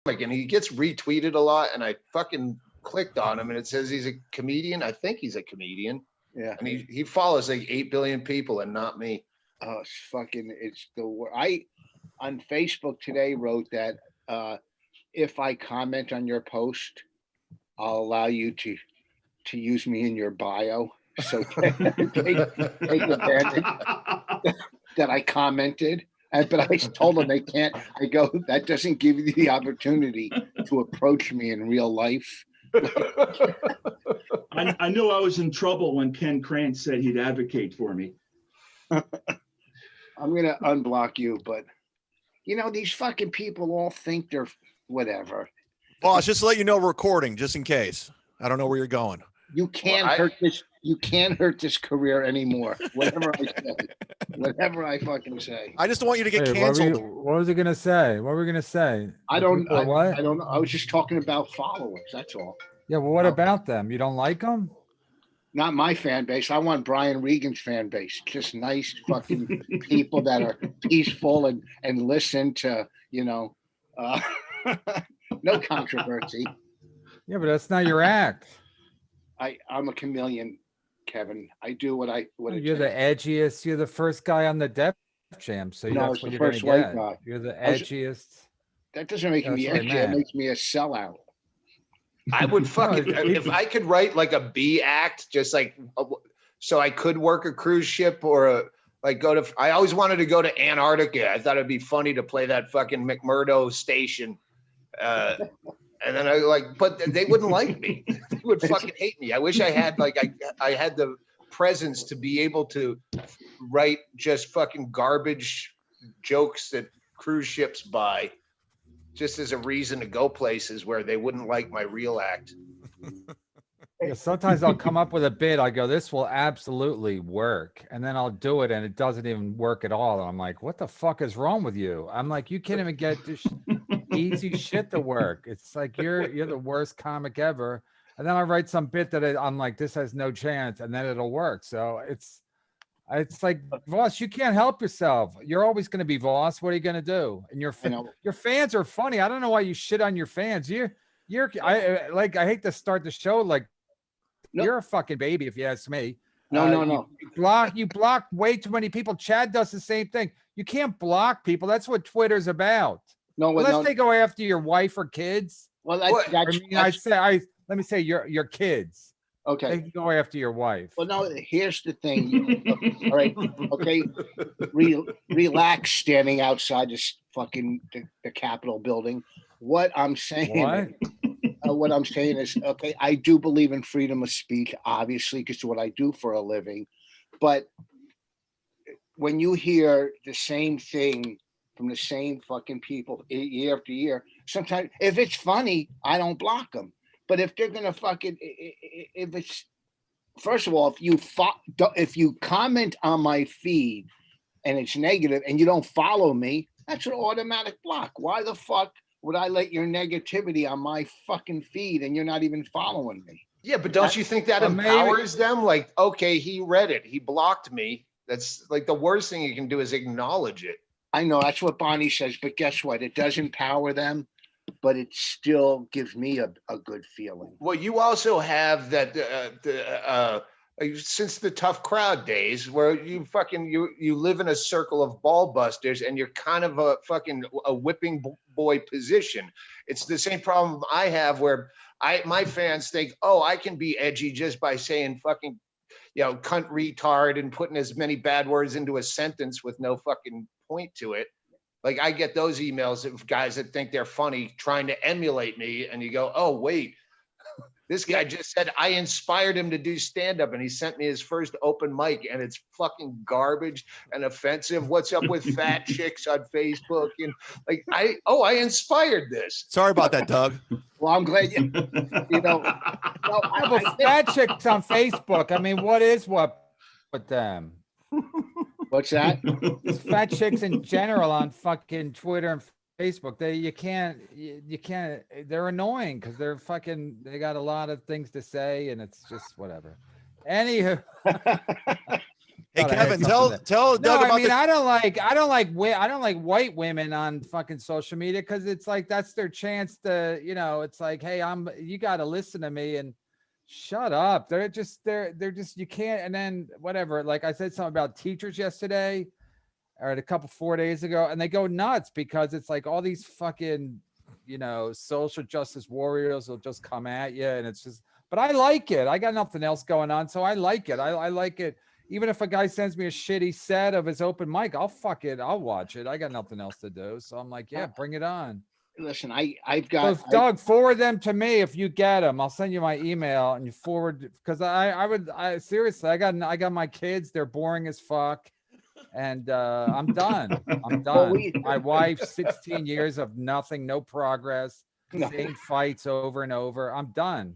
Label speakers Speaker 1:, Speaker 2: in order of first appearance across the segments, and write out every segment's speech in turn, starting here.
Speaker 1: and he gets retweeted a lot, and I fucking clicked on him and it says he's a comedian. I think he's a comedian.
Speaker 2: Yeah.
Speaker 1: And he follows like 8 billion people and not me.
Speaker 2: Oh, it's the worst. I on Facebook today wrote that if I comment on your post, I'll allow you to use me in your bio. So take advantage that I commented. But I told them they can't. I go, that doesn't give you the opportunity to approach me in real life.
Speaker 3: I knew I was in trouble when Ken Krantz said he'd advocate for me.
Speaker 2: I'm gonna unblock you, but these fucking people all think they're whatever.
Speaker 4: Boss, just to let you know, we're recording just in case. I don't know where you're going.
Speaker 2: You can't hurt this. You can't hurt this career anymore. Whatever I say, whatever I fucking say.
Speaker 4: I just don't want you to get
Speaker 5: Wait,
Speaker 4: canceled.
Speaker 5: what was he gonna say? What were we gonna say?
Speaker 2: I don't know.
Speaker 5: What?
Speaker 2: I don't know. I was just talking about followers. That's all.
Speaker 5: Yeah, well, what about them? You don't like them?
Speaker 2: Not my fan base. I want Brian Regan's fan base. Just nice fucking people that are peaceful and listen to, no controversy.
Speaker 5: Yeah, but that's not your act.
Speaker 2: I'm a chameleon, Kevin. I do what it
Speaker 5: You're the edgiest. You're the first guy on the Def Jam, so that's what you're gonna get.
Speaker 2: Guy.
Speaker 5: You're the edgiest.
Speaker 2: That doesn't make me edgy. It makes me a sellout.
Speaker 1: I would fucking if I could write like a B act, just like so I could work a cruise ship or go to. I always wanted to go to Antarctica. I thought it'd be funny to play that fucking McMurdo station. And then but they wouldn't like me. They would fucking hate me. I wish I had I had the presence to be able to write just fucking garbage jokes that cruise ships buy, just as a reason to go places where they wouldn't like my real act.
Speaker 5: Yeah, sometimes I'll come up with a bit. I go, this will absolutely work. And then I'll do it and it doesn't even work at all. And I'm like, what the fuck is wrong with you? I'm like, you can't even get this easy shit to work. It's like, you're the worst comic ever. And then I write some bit that I'm like, this has no chance. And then it'll work. So it's like, Voss, you can't help yourself. You're always going to be Voss. What are you going to do? And your fans are funny. I don't know why you shit on your fans. I hate to start the show you're a fucking baby if you ask me.
Speaker 2: No.
Speaker 5: You block way too many people. Chad does the same thing. You can't block people. That's what Twitter's about. Unless they go after your wife or kids.
Speaker 2: Well,
Speaker 5: let me say your kids.
Speaker 2: Okay.
Speaker 5: They can go after your wife.
Speaker 2: Well, no, here's the thing. All right. Okay. Relax standing outside this fucking the Capitol building. What I'm saying is, okay, I do believe in freedom of speech, obviously, because it's what I do for a living. But when you hear the same thing from the same fucking people year after year, sometimes if it's funny, I don't block them. But if they're gonna if it's, first of all, if you comment on my feed and it's negative and you don't follow me, that's an automatic block. Why the fuck would I let your negativity on my fucking feed and you're not even following me?
Speaker 1: Yeah, but don't you think that empowers them? Like, okay, he read it, he blocked me. That's like the worst thing you can do is acknowledge it.
Speaker 2: I know that's what Bonnie says, but guess what? It does empower them, but it still gives me a good feeling.
Speaker 1: Well, you also have that since the Tough Crowd days where you live in a circle of ball busters and you're kind of a whipping boy position. It's the same problem I have where my fans think, oh, I can be edgy just by saying fucking, cunt, retard, and putting as many bad words into a sentence with no fucking point to it. Like I get those emails of guys that think they're funny trying to emulate me, and you go, oh wait, this guy just said I inspired him to do stand-up and he sent me his first open mic and it's fucking garbage and offensive. What's up with fat chicks on Facebook? And like I inspired this.
Speaker 4: Sorry about that, Doug.
Speaker 2: Well, I'm glad
Speaker 5: fat chicks on Facebook. I mean, what is what with them?
Speaker 2: What's that?
Speaker 5: It's fat chicks in general on fucking Twitter and Facebook. You can't, they're annoying because they got a lot of things to say and it's just whatever. Anywho.
Speaker 4: Hey,
Speaker 5: Thought I heard
Speaker 4: Kevin,
Speaker 5: something
Speaker 4: tell
Speaker 5: No,
Speaker 4: Doug
Speaker 5: I
Speaker 4: about
Speaker 5: mean,
Speaker 4: the.
Speaker 5: I don't like white women on fucking social media because it's like that's their chance to, it's like, hey, you got to listen to me and shut up. They're just you can't. And then whatever, like I said something about teachers yesterday or a couple 4 days ago, and they go nuts because it's like all these fucking, social justice warriors will just come at you, and it's just. But I like it. I got nothing else going on, so I like it. I like it. Even if a guy sends me a shitty set of his open mic, I'll watch it. I got nothing else to do. So I'm like, yeah, bring it on.
Speaker 2: Listen, I've got
Speaker 5: Doug, forward them to me if you get them. I'll send you my email and you forward because I seriously, I got my kids, they're boring as fuck. And I'm done. I'm done. My wife, 16 years of nothing, no progress, same fights over and over. I'm done.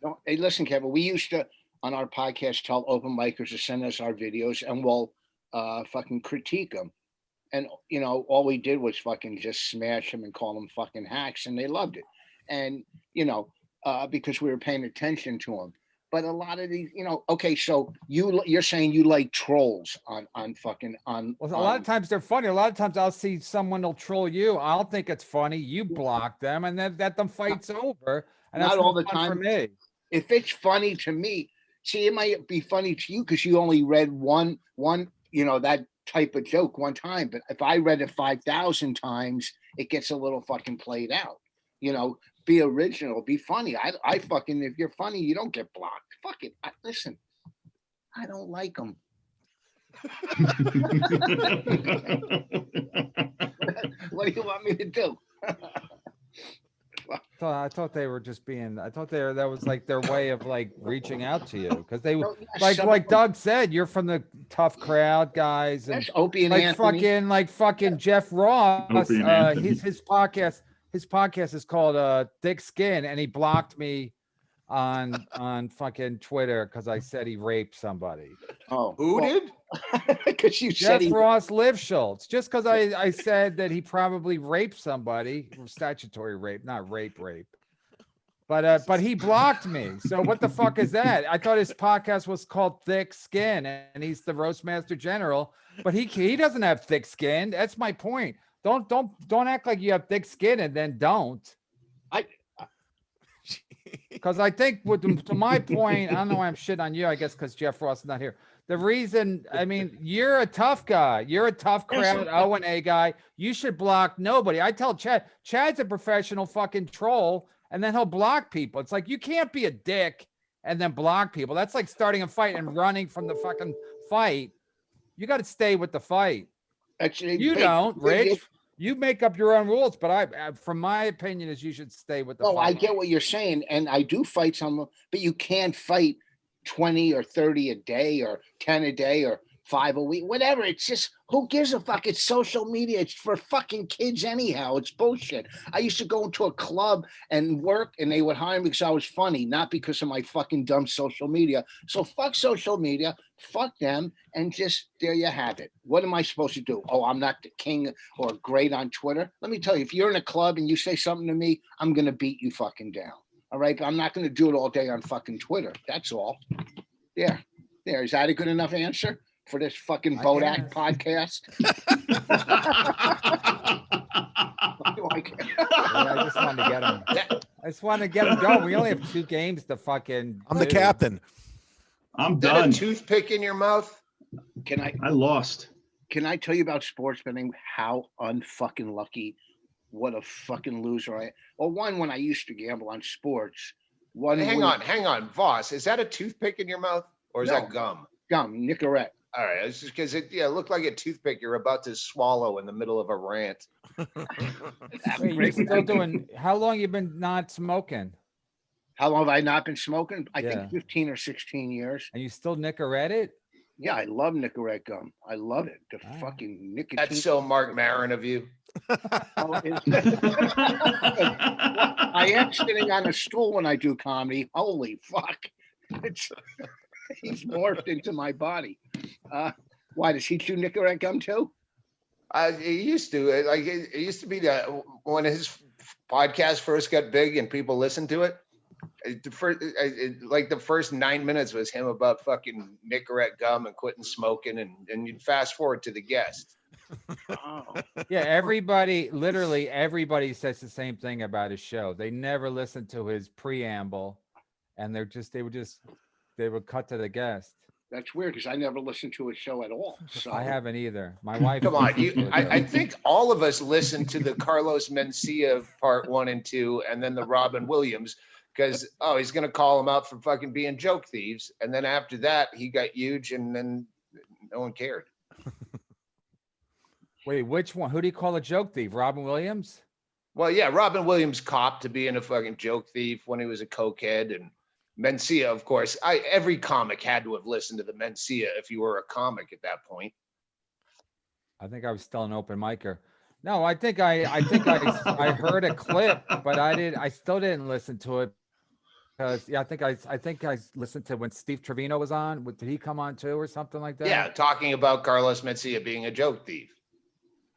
Speaker 2: No, hey, listen, Kevin, we used to on our podcast tell open micers to send us our videos and we'll fucking critique them. And all we did was fucking just smash them and call them fucking hacks, and they loved it. And because we were paying attention to them. But a lot of these, okay, so you're saying you like trolls on.
Speaker 5: Well, a lot of times they're funny. A lot of times I'll see someone will troll you. I'll think it's funny. You block them, and then that the fight's over. And
Speaker 2: not
Speaker 5: that's
Speaker 2: all the
Speaker 5: fun
Speaker 2: time
Speaker 5: for me.
Speaker 2: If it's funny to me, see, it might be funny to you because you only read one, that type of joke one time. But if I read it 5,000 times, it gets a little fucking played out. Be original, be funny. I fucking, if you're funny, you don't get blocked. Fuck it. Listen, I don't like them. What do you want me to do?
Speaker 5: I thought they were just being. I thought that was like their way of like reaching out to you because they
Speaker 2: No, yes,
Speaker 5: like Doug said, you're from the tough crowd guys, and
Speaker 2: yes, Opie and
Speaker 5: like
Speaker 2: Anthony.
Speaker 5: fucking Jeff Ross.
Speaker 3: Opie and Anthony.
Speaker 5: His podcast is called Thick Skin, and he blocked me on fucking Twitter because I said he raped somebody.
Speaker 2: Oh,
Speaker 1: Who did?
Speaker 2: Because you
Speaker 5: Jeff
Speaker 2: said
Speaker 5: Ross Liv Schultz, just because I said that he probably raped somebody, statutory rape, not rape. But he blocked me. So what the fuck is that? I thought his podcast was called Thick Skin, and he's the Roastmaster General, but he doesn't have thick skin. That's my point. Don't act like you have thick skin and then don't. Because I think to my point, I don't know why I'm shitting on you. I guess because Jeff Ross is not here. The reason, I mean, you're a tough guy. You're a tough crowd O&A guy. You should block nobody. I tell Chad's a professional fucking troll, and then he'll block people. It's like, you can't be a dick and then block people. That's like starting a fight and running from the fucking fight. You got to stay with the fight.
Speaker 2: actually,
Speaker 5: You don't, Rich. You make up your own rules, but I from my opinion, is you should stay with the
Speaker 2: Oh, I
Speaker 5: fight.
Speaker 2: get what you're saying, and I do fight some, but you can't fight 20 or 30 a day or 10 a day or 5 a week, whatever. It's just, who gives a fuck? It's social media. It's for fucking kids anyhow. It's bullshit. I used to go into a club and work, and they would hire me because I was funny, not because of my fucking dumb social media. So fuck social media, fuck them, and just, there you have it. What am I supposed to do? Oh, I'm not the king or great on Twitter. Let me tell you, if you're in a club and you say something to me, I'm going to beat you fucking down. All right? But I'm not going to do it all day on fucking Twitter. That's all. There. Is that a good enough answer for this fucking Bodak podcast?
Speaker 5: I just wanted to get him. I just wanted to get him going. We only have 2 games to fucking.
Speaker 4: I'm the captain.
Speaker 3: I'm
Speaker 1: Is that a
Speaker 3: done.
Speaker 1: toothpick in your mouth?
Speaker 3: I lost.
Speaker 2: Can I tell you about sports betting? How unfucking lucky, what a fucking loser I am. Well, one, when I used to gamble on sports.
Speaker 1: Hang on, Voss. Is that a toothpick in your mouth, or is that gum?
Speaker 2: Gum, Nicorette.
Speaker 1: All right, it's just because it looked like a toothpick you're about to swallow in the middle of a rant.
Speaker 5: Wait, you're still doing? How long you been not smoking?
Speaker 2: How long have I not been smoking? I
Speaker 5: Yeah.
Speaker 2: think 15 or 16 years.
Speaker 5: And you still Nicorette it?
Speaker 2: Yeah, I love Nicorette gum. I love it. The
Speaker 5: Wow.
Speaker 2: fucking nicotine.
Speaker 1: That's so Mark Maron of you.
Speaker 2: I am sitting on a stool when I do comedy. Holy fuck. He's morphed into my body. Why, does he chew Nicorette gum too?
Speaker 1: He used to. It used to be that when his podcast first got big and people listened to it, The first 9 minutes was him about fucking Nicorette gum and quitting smoking, and you'd fast forward to the guest.
Speaker 2: Oh.
Speaker 5: Yeah, everybody, literally everybody says the same thing about his show. They never listen to his preamble, and they would cut to the guest.
Speaker 2: That's weird because I never listened to a show at all. So
Speaker 5: I haven't either. My wife.
Speaker 1: Come on,
Speaker 5: listens to it, though.
Speaker 1: I think all of us listened to the Carlos Mencia part 1 and 2, and then the Robin Williams, because he's gonna call him out for fucking being joke thieves, and then after that he got huge, and then no one cared.
Speaker 5: Wait, which one? Who do you call a joke thief? Robin Williams?
Speaker 1: Well, yeah, Robin Williams copped to being a fucking joke thief when he was a cokehead, and Mencia, of course. Every comic had to have listened to the Mencia if you were a comic at that point.
Speaker 5: I think I was still an open micer. No, I think I heard a clip, but I still didn't listen to it because I think I listened to when Steve Trevino was on. Did he come on too or something like that?
Speaker 1: Yeah, talking about Carlos Mencia being a joke thief.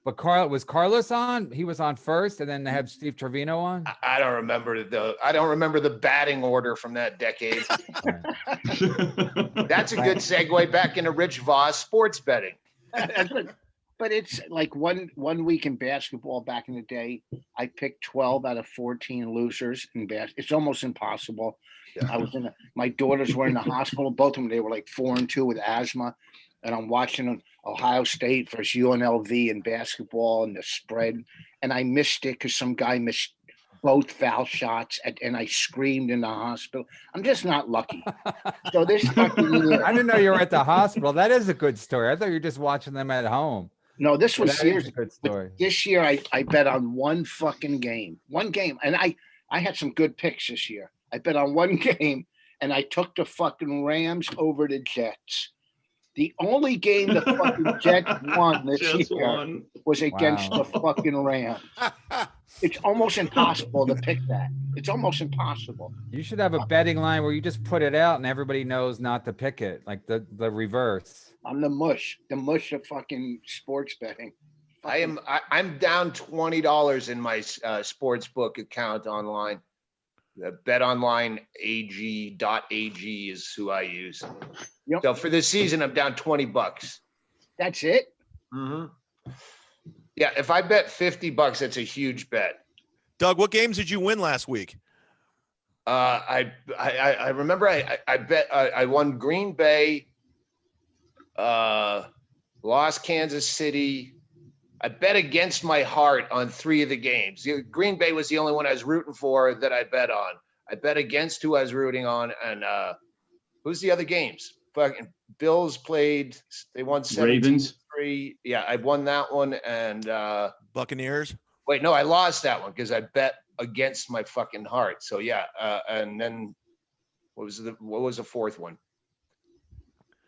Speaker 5: But Carlos on? He was on first, and then they have Steve Trevino on.
Speaker 1: I don't remember the batting order from that decade. That's a good segue back into Rich Voss sports betting.
Speaker 2: But it's like one week in basketball back in the day, I picked 12 out of 14 losers in basketball. It's almost impossible. Yeah. My daughters were in the hospital. Both of them, they were like 4-2 with asthma. And I'm watching Ohio State versus UNLV in basketball and the spread. And I missed it because some guy missed both foul shots and I screamed in the hospital. I'm just not lucky. So this fucking year,
Speaker 5: I didn't know you were at the hospital. That is a good story. I thought you were just watching them at home.
Speaker 2: No, this was serious.
Speaker 5: A good story.
Speaker 2: This year I bet on one fucking game. One game. And I had some good picks this year. I bet on one game and I took the fucking Rams over the Jets. The only game the fucking Jets won this year was against the fucking Rams. It's almost impossible to pick that. It's almost impossible.
Speaker 5: You should have a betting line where you just put it out and everybody knows not to pick it, like the reverse.
Speaker 2: I'm the mush of fucking sports betting.
Speaker 1: I'm down $20 in my sports book account online. BetOnline AG.ag is who I use. Yep. So for this season, I'm down $20.
Speaker 2: That's it?
Speaker 1: Mm-hmm. Yeah, if I bet $50, that's a huge bet.
Speaker 4: Doug, what games did you win last week?
Speaker 1: I remember I bet I won Green Bay, lost Kansas City. I bet against my heart on 3 of the games. Green Bay was the only one I was rooting for that I bet on. I bet against who I was rooting on, and who's the other games? Fucking Bills played. They won 17-3. Yeah, I won that one, and
Speaker 4: Buccaneers.
Speaker 1: Wait, no, I lost that one because I bet against my fucking heart. So yeah, and then what was the fourth one?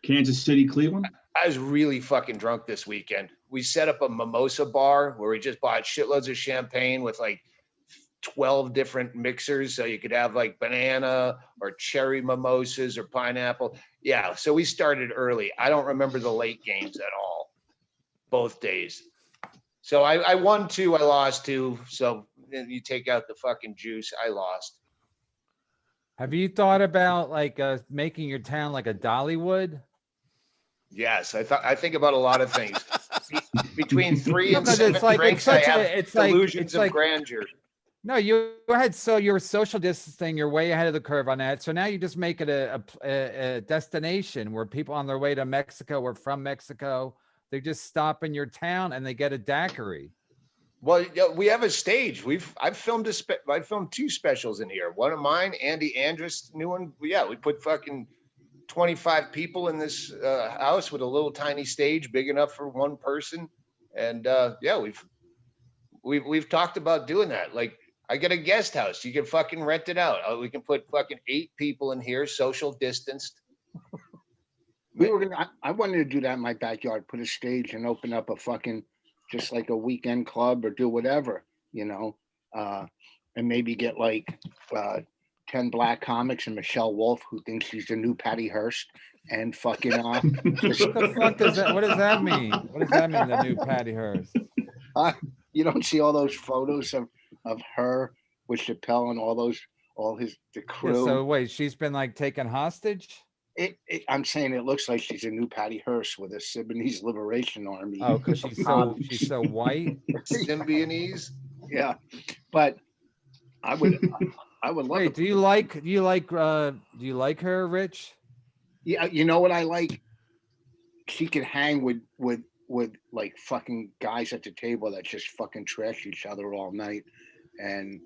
Speaker 3: Kansas City, Cleveland.
Speaker 1: I was really fucking drunk this weekend. We set up a mimosa bar where we just bought shitloads of champagne with like 12 different mixers. So you could have like banana or cherry mimosas or pineapple. Yeah. So we started early. I don't remember the late games at all, both days. So I won 2, I lost 2. So then you take out the fucking juice, I lost.
Speaker 5: Have you thought about like making your town like a Dollywood?
Speaker 1: Yes, I think about a lot of things. Between 3 and 7 drinks,
Speaker 5: it's
Speaker 1: delusions of grandeur.
Speaker 5: No, you had your social distancing. You're way ahead of the curve on that. So now you just make it a destination where people on their way to Mexico or from Mexico, they just stop in your town and they get a daiquiri.
Speaker 1: Well, we have a stage. I've filmed 2 specials in here. One of mine, Andy Andrus, new one. Yeah, we put fucking 25 people in this house with a little tiny stage big enough for one person. And yeah, we've talked about doing that. Like I get a guest house. You can fucking rent it out. We can put fucking 8 people in here, social distanced.
Speaker 2: I wanted to do that in my backyard, put a stage and open up a fucking, just like a weekend club or do whatever, you know, and maybe get like 10 black comics and Michelle Wolf, who thinks she's the new Patty Hearst, and fucking
Speaker 5: what the fuck does that? What does that mean? What does that mean? The new Patty Hearst?
Speaker 2: You don't see all those photos of her with Chappelle and all the
Speaker 5: Yeah,
Speaker 2: crew.
Speaker 5: so wait, she's been like taken hostage?
Speaker 2: I'm saying it looks like she's a new Patty Hearst with a Sudanese Liberation Army.
Speaker 5: Oh, because she's so white.
Speaker 1: Symbionese.
Speaker 2: Yeah, but I would love
Speaker 5: Wait,
Speaker 2: to.
Speaker 5: do you like her, Rich?
Speaker 2: Yeah, you know what I like? She can hang with like fucking guys at the table that just fucking trash each other all night, and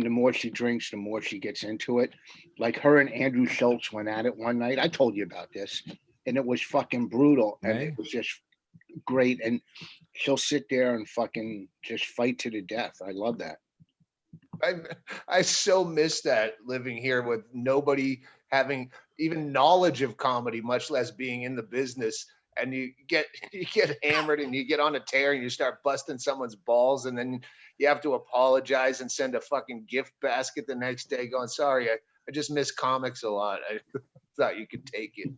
Speaker 2: the more she drinks, the more she gets into it. Like her and Andrew Schultz went at it one night. I told you about this, and it was fucking brutal, and
Speaker 5: Hey.
Speaker 2: it was just great. And she'll sit there and fucking just fight to the death. I love that.
Speaker 1: I so miss that, living here with nobody having even knowledge of comedy, much less being in the business. And you get hammered and you get on a tear and you start busting someone's balls, and then you have to apologize and send a fucking gift basket the next day going, sorry, I just miss comics a lot. I thought you could take it.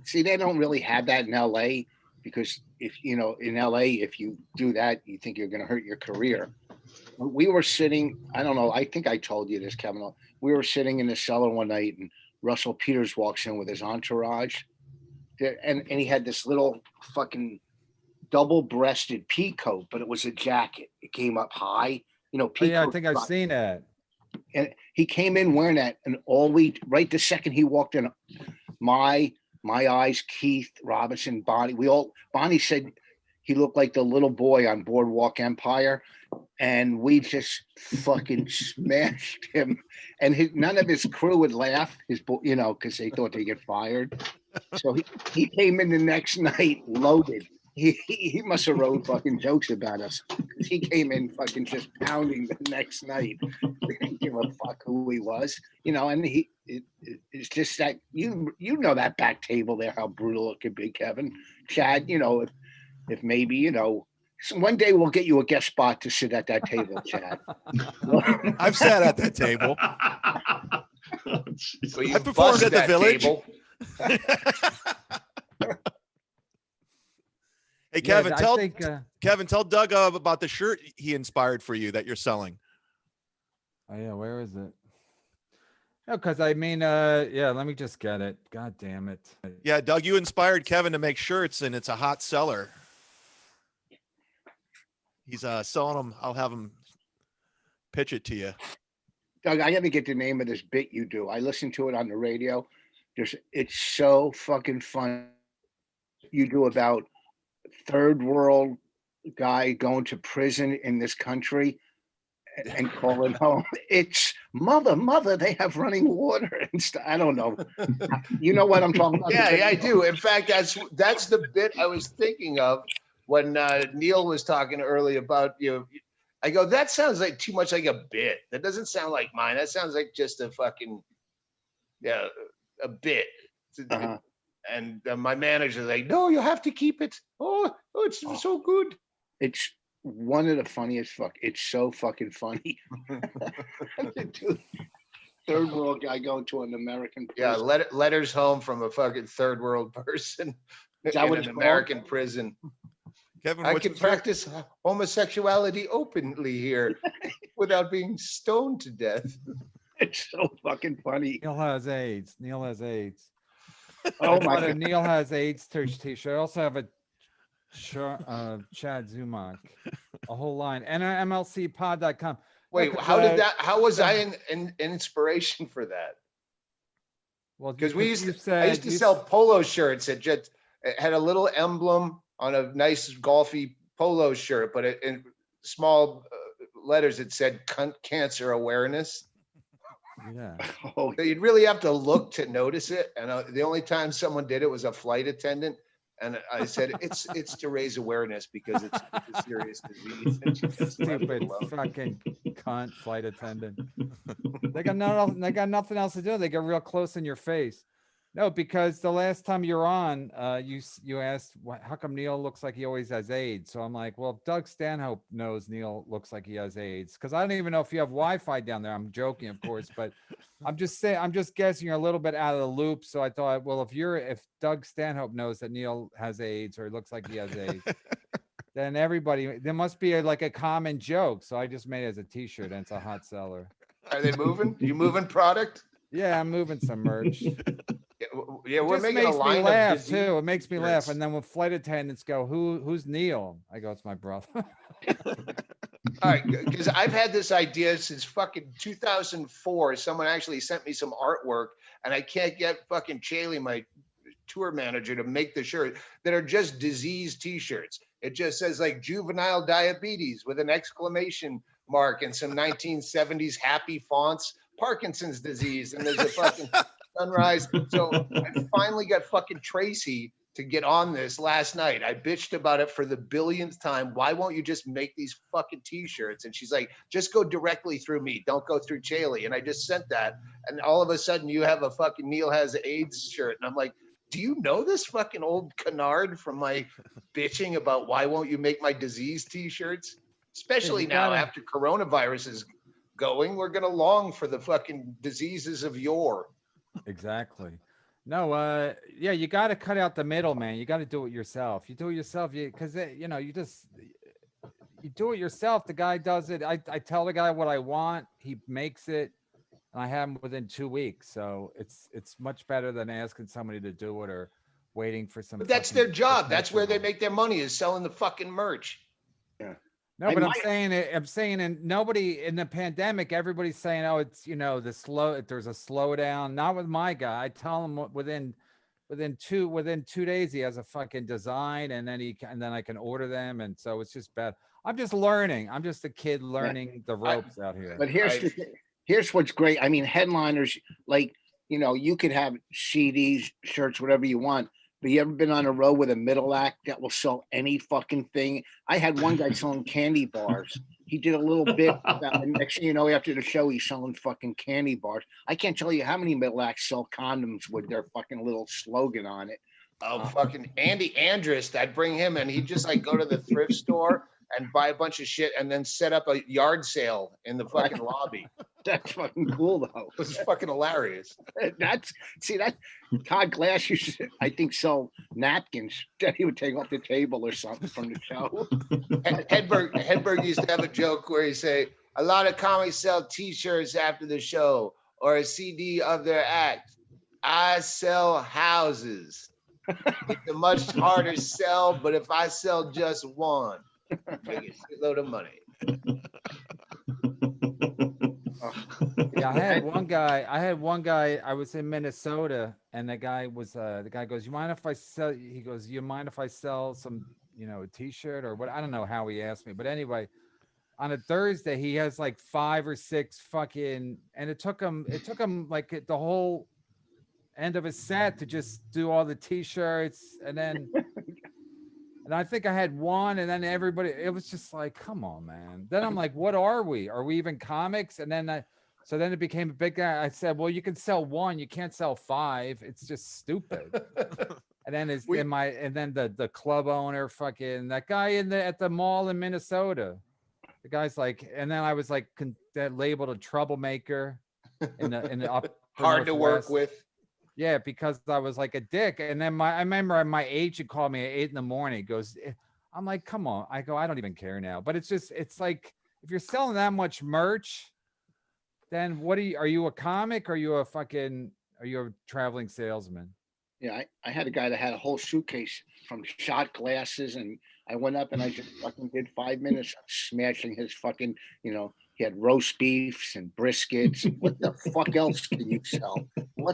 Speaker 2: See, they don't really have that in LA, because if in LA, if you do that, you think you're going to hurt your career. We were sitting, I don't know, I think I told you this, Kevin. We were sitting in the cellar one night, and Russell Peters walks in with his entourage. And he had this little fucking double-breasted pea coat, but it was a jacket. It came up high,
Speaker 5: Oh, yeah, I think I've seen that.
Speaker 2: And he came in wearing that, and right the second he walked in, my eyes, Keith, Robinson, Bonnie said he looked like the little boy on Boardwalk Empire, and we just fucking smashed him. And none of his crew would laugh, because they thought they'd get fired. So he came in the next night loaded. He must have wrote fucking jokes about us. He came in fucking just pounding the next night. Didn't give a fuck who he was, and it's just that you know that back table there, how brutal it could be, Kevin. Chad, if maybe, one day we'll get you a guest spot to sit at that table, Chad.
Speaker 4: I've sat at that table.
Speaker 3: Oh, jeez.
Speaker 1: So you
Speaker 4: I performed
Speaker 1: bust
Speaker 4: at the
Speaker 1: that
Speaker 4: Village.
Speaker 1: table.
Speaker 4: Hey, Kevin,
Speaker 5: Yeah,
Speaker 4: tell Doug about the shirt he inspired for you that you're selling.
Speaker 5: oh yeah, where is it? No, because I mean, yeah, let me just get it. God damn it.
Speaker 4: Yeah, Doug, you inspired Kevin to make shirts, and it's a hot seller. He's selling them. I'll have him pitch it to you.
Speaker 2: Doug, I got to get the name of this bit you do. I listen to it on the radio. It's so fucking fun. You do about third world guy going to prison in this country and calling home. It's mother, they have running water and stuff. I don't know. You know what I'm talking about?
Speaker 1: Yeah, I do. In fact, that's the bit I was thinking of when Neil was talking earlier about I go, that sounds like too much like a bit. That doesn't sound like mine. That sounds like just a fucking a bit.
Speaker 2: Uh-huh.
Speaker 1: And my manager's like, no, you have to keep it. Oh, it's so good.
Speaker 2: It's one of the funniest It's so fucking funny. Dude, third world guy going to an American prison.
Speaker 1: Yeah, letters home from a fucking third world person
Speaker 2: Is that
Speaker 1: in
Speaker 2: what
Speaker 1: an
Speaker 2: it's
Speaker 1: American prison.
Speaker 4: Kevin,
Speaker 1: I
Speaker 4: what's
Speaker 1: can
Speaker 4: your shirt?
Speaker 1: practice homosexuality openly here without being stoned to death.
Speaker 2: It's so fucking funny.
Speaker 5: Neil has AIDS.
Speaker 2: Oh
Speaker 5: I
Speaker 2: my
Speaker 5: got a
Speaker 2: god.
Speaker 5: Neil has AIDS t-shirt. I also have a chad-zumock, a whole line, and MLCpod.com.
Speaker 1: Wait,
Speaker 5: Look,
Speaker 1: how was I an inspiration for that?
Speaker 5: Well,
Speaker 1: Because
Speaker 5: you
Speaker 1: I used
Speaker 5: said
Speaker 1: to sell polo shirts that just it had a little emblem on a nice golfy polo shirt, but in small letters it said cancer awareness.
Speaker 5: Yeah.
Speaker 2: Oh,
Speaker 1: So you'd really have to look to notice it. And the only time someone did it was a flight attendant. And I said, it's to raise awareness because it's a serious disease. And she just left it
Speaker 5: Stupid
Speaker 1: alone.
Speaker 5: fucking cunt flight attendant. They got nothing else to do. They get real close in your face. No, because the last time you're on, you asked, how come Neil looks like he always has AIDS? So I'm like, well, Doug Stanhope knows Neil looks like he has AIDS, because I don't even know if you have Wi-Fi down there. I'm joking, of course, but I'm just guessing you're a little bit out of the loop. So I thought, well, if Doug Stanhope knows that Neil has AIDS, or it looks like he has AIDS, then there must be like a common joke. So I just made it as a t-shirt, and it's a hot seller.
Speaker 1: Are they moving? You moving product?
Speaker 5: Yeah, I'm moving some merch.
Speaker 1: Yeah, we're
Speaker 5: Just
Speaker 1: making a
Speaker 5: makes me
Speaker 1: line
Speaker 5: laugh
Speaker 1: of
Speaker 5: too. It makes me laugh.
Speaker 1: shirts.
Speaker 5: And then when flight attendants go, who's Neil? I go, it's my brother.
Speaker 1: All right, because I've had this idea since fucking 2004. Someone actually sent me some artwork, and I can't get fucking Chaley, my tour manager, to make the shirt that are just disease T-shirts. It just says like juvenile diabetes with an exclamation mark and some 1970s happy fonts, Parkinson's disease, and there's a fucking sunrise. So I finally got fucking Tracy to get on this last night. I bitched about it for the billionth time. Why won't you just make these fucking T-shirts? And she's like, just go directly through me. Don't go through Chaley. And I just sent that. And all of a sudden you have a fucking Neil has AIDS shirt. And I'm like, do you know this fucking old canard from my bitching about why won't you make my disease T-shirts? Especially now after coronavirus is going, we're going to long for the fucking diseases of yore.
Speaker 5: Exactly. No, yeah, you got to cut out the middle, man. You got to do it yourself. You do it yourself, because you know, you do it yourself. The guy does it. I tell the guy what I want. He makes it, and I have him within 2 weeks. So it's much better than asking somebody to do it or waiting for some.
Speaker 1: But that's their job. That's where they make their money, is selling the fucking merch.
Speaker 2: Yeah.
Speaker 5: No, but I'm saying, and nobody in the pandemic, everybody's saying, oh, it's, you know, there's a slowdown. Not with my guy. I tell him within 2 days he has a fucking design, and then I can order them, and so it's just bad. I'm just learning. I'm just a kid learning the ropes out here.
Speaker 2: But here's what's great. I mean, headliners, like, you know, you could have CDs, shirts, whatever you want. But you ever been on a road with a middle act that will sell any fucking thing? I had one guy selling candy bars. He did a little bit about, and next thing you know, after the show, he's selling fucking candy bars. I can't tell you how many middle acts sell condoms with their fucking little slogan on it.
Speaker 1: Oh, fucking Andy Andrist, I'd bring him in. He'd just like go to the thrift store and buy a bunch of shit and then set up a yard sale in the fucking lobby.
Speaker 2: That's fucking cool, though.
Speaker 1: It was fucking hilarious.
Speaker 2: That Todd Glass used to, I think, sell napkins that he would take off the table or something from the show.
Speaker 1: Hedberg used to have a joke where he say, a lot of comics sell T-shirts after the show or a CD of their act. I sell houses. It's a much harder sell, but if I sell just one, make a shitload of money.
Speaker 5: Yeah, I had one guy. I was in Minnesota, and the guy goes, "You mind if I sell?" He goes, "You mind if I sell some, you know, a T-shirt or what?" I don't know how he asked me, but anyway, on a Thursday, he has like 5 or 6 fucking, and it took him like the whole end of his set to just do all the T-shirts, and then. And I think I had one, and then everybody, it was just like, come on, man. Then I'm like, what are we? Are we even comics? And then so then it became a big guy. I said, well, you can sell 1, you can't sell 5. It's just stupid. And then the club owner, fucking that guy at the mall in Minnesota. The guy's like, and then I was like labeled a troublemaker in the upper
Speaker 1: hard to work with.
Speaker 5: Yeah, because I was like a dick. And then I remember my agent called me at 8 a.m. He goes, I'm like, come on. I go, I don't even care now. But it's like, if you're selling that much merch, then are you a comic? Are you a traveling salesman?
Speaker 2: Yeah, I had a guy that had a whole suitcase from shot glasses, and I went up and I just fucking did 5 minutes of smashing his fucking, you know, he had roast beefs and briskets. What the fuck else can you sell?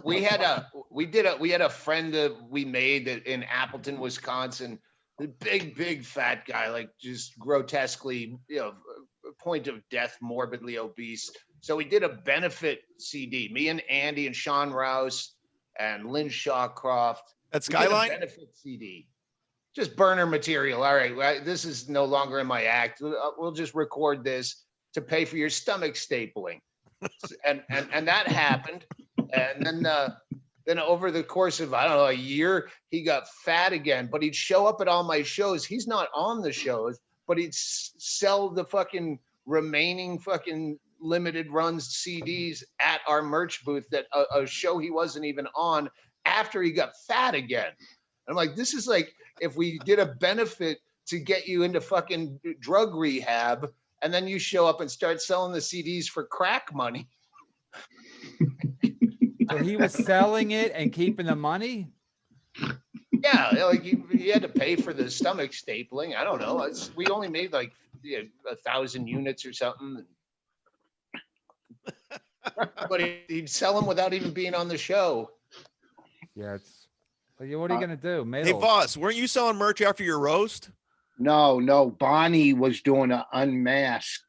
Speaker 1: We had a friend that we made that in Appleton, Wisconsin, the big fat guy, like just grotesquely, you know, point of death, morbidly obese. So we did a benefit CD. Me and Andy and Sean Rouse and Lynn Shawcroft.
Speaker 4: At Skyline?
Speaker 1: Benefit CD. Just burner material. All right, this is no longer in my act. We'll just record this to pay for your stomach stapling. and that happened. And then over the course of, I don't know, a year, he got fat again, but he'd show up at all my shows. He's not on the shows, but he'd sell the fucking remaining fucking limited runs CDs at our merch booth that a show he wasn't even on after he got fat again. I'm like, this is like if we did a benefit to get you into fucking drug rehab, and then you show up and start selling the CDs for crack money.
Speaker 5: So he was selling it and keeping the money?
Speaker 1: Yeah, like you had to pay for the stomach stapling. I don't know. We only made like 1,000 units or something. But he'd sell them without even being on the show.
Speaker 5: Yeah, it's. What are you gonna do?
Speaker 4: Hey, Voss, weren't you selling merch after your roast?
Speaker 2: No. Bonnie was doing an unmask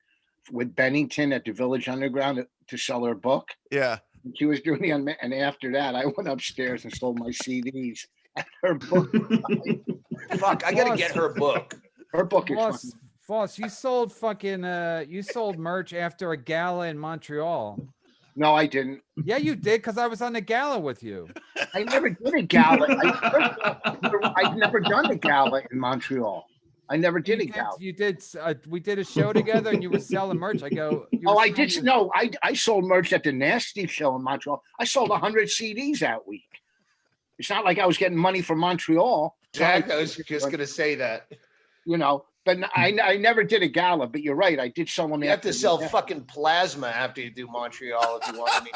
Speaker 2: with Bennington at the Village Underground to sell her book.
Speaker 4: Yeah.
Speaker 2: She was doing the unmask, and after that, I went upstairs and sold my CDs at her book.
Speaker 1: Fuck, I gotta get her book.
Speaker 2: Her book is funny.
Speaker 5: Voss, you sold fucking you sold merch after a gala in Montreal.
Speaker 2: No, I didn't.
Speaker 5: Yeah, you did, because I was on the gala with you.
Speaker 2: I never did a gala. I've never done a gala in Montreal. I never did a gala.
Speaker 5: You did. We did a show together, and you were selling merch. I go.
Speaker 2: I did. No, I sold merch at the Nasty Show in Montreal. I sold 100 CDs that week. It's not like I was getting money from Montreal.
Speaker 1: Jack, I was just gonna say that.
Speaker 2: You know, but I never did a gala. But you're right. I did sell them.
Speaker 1: You have to sell fucking plasma after you do Montreal if you want any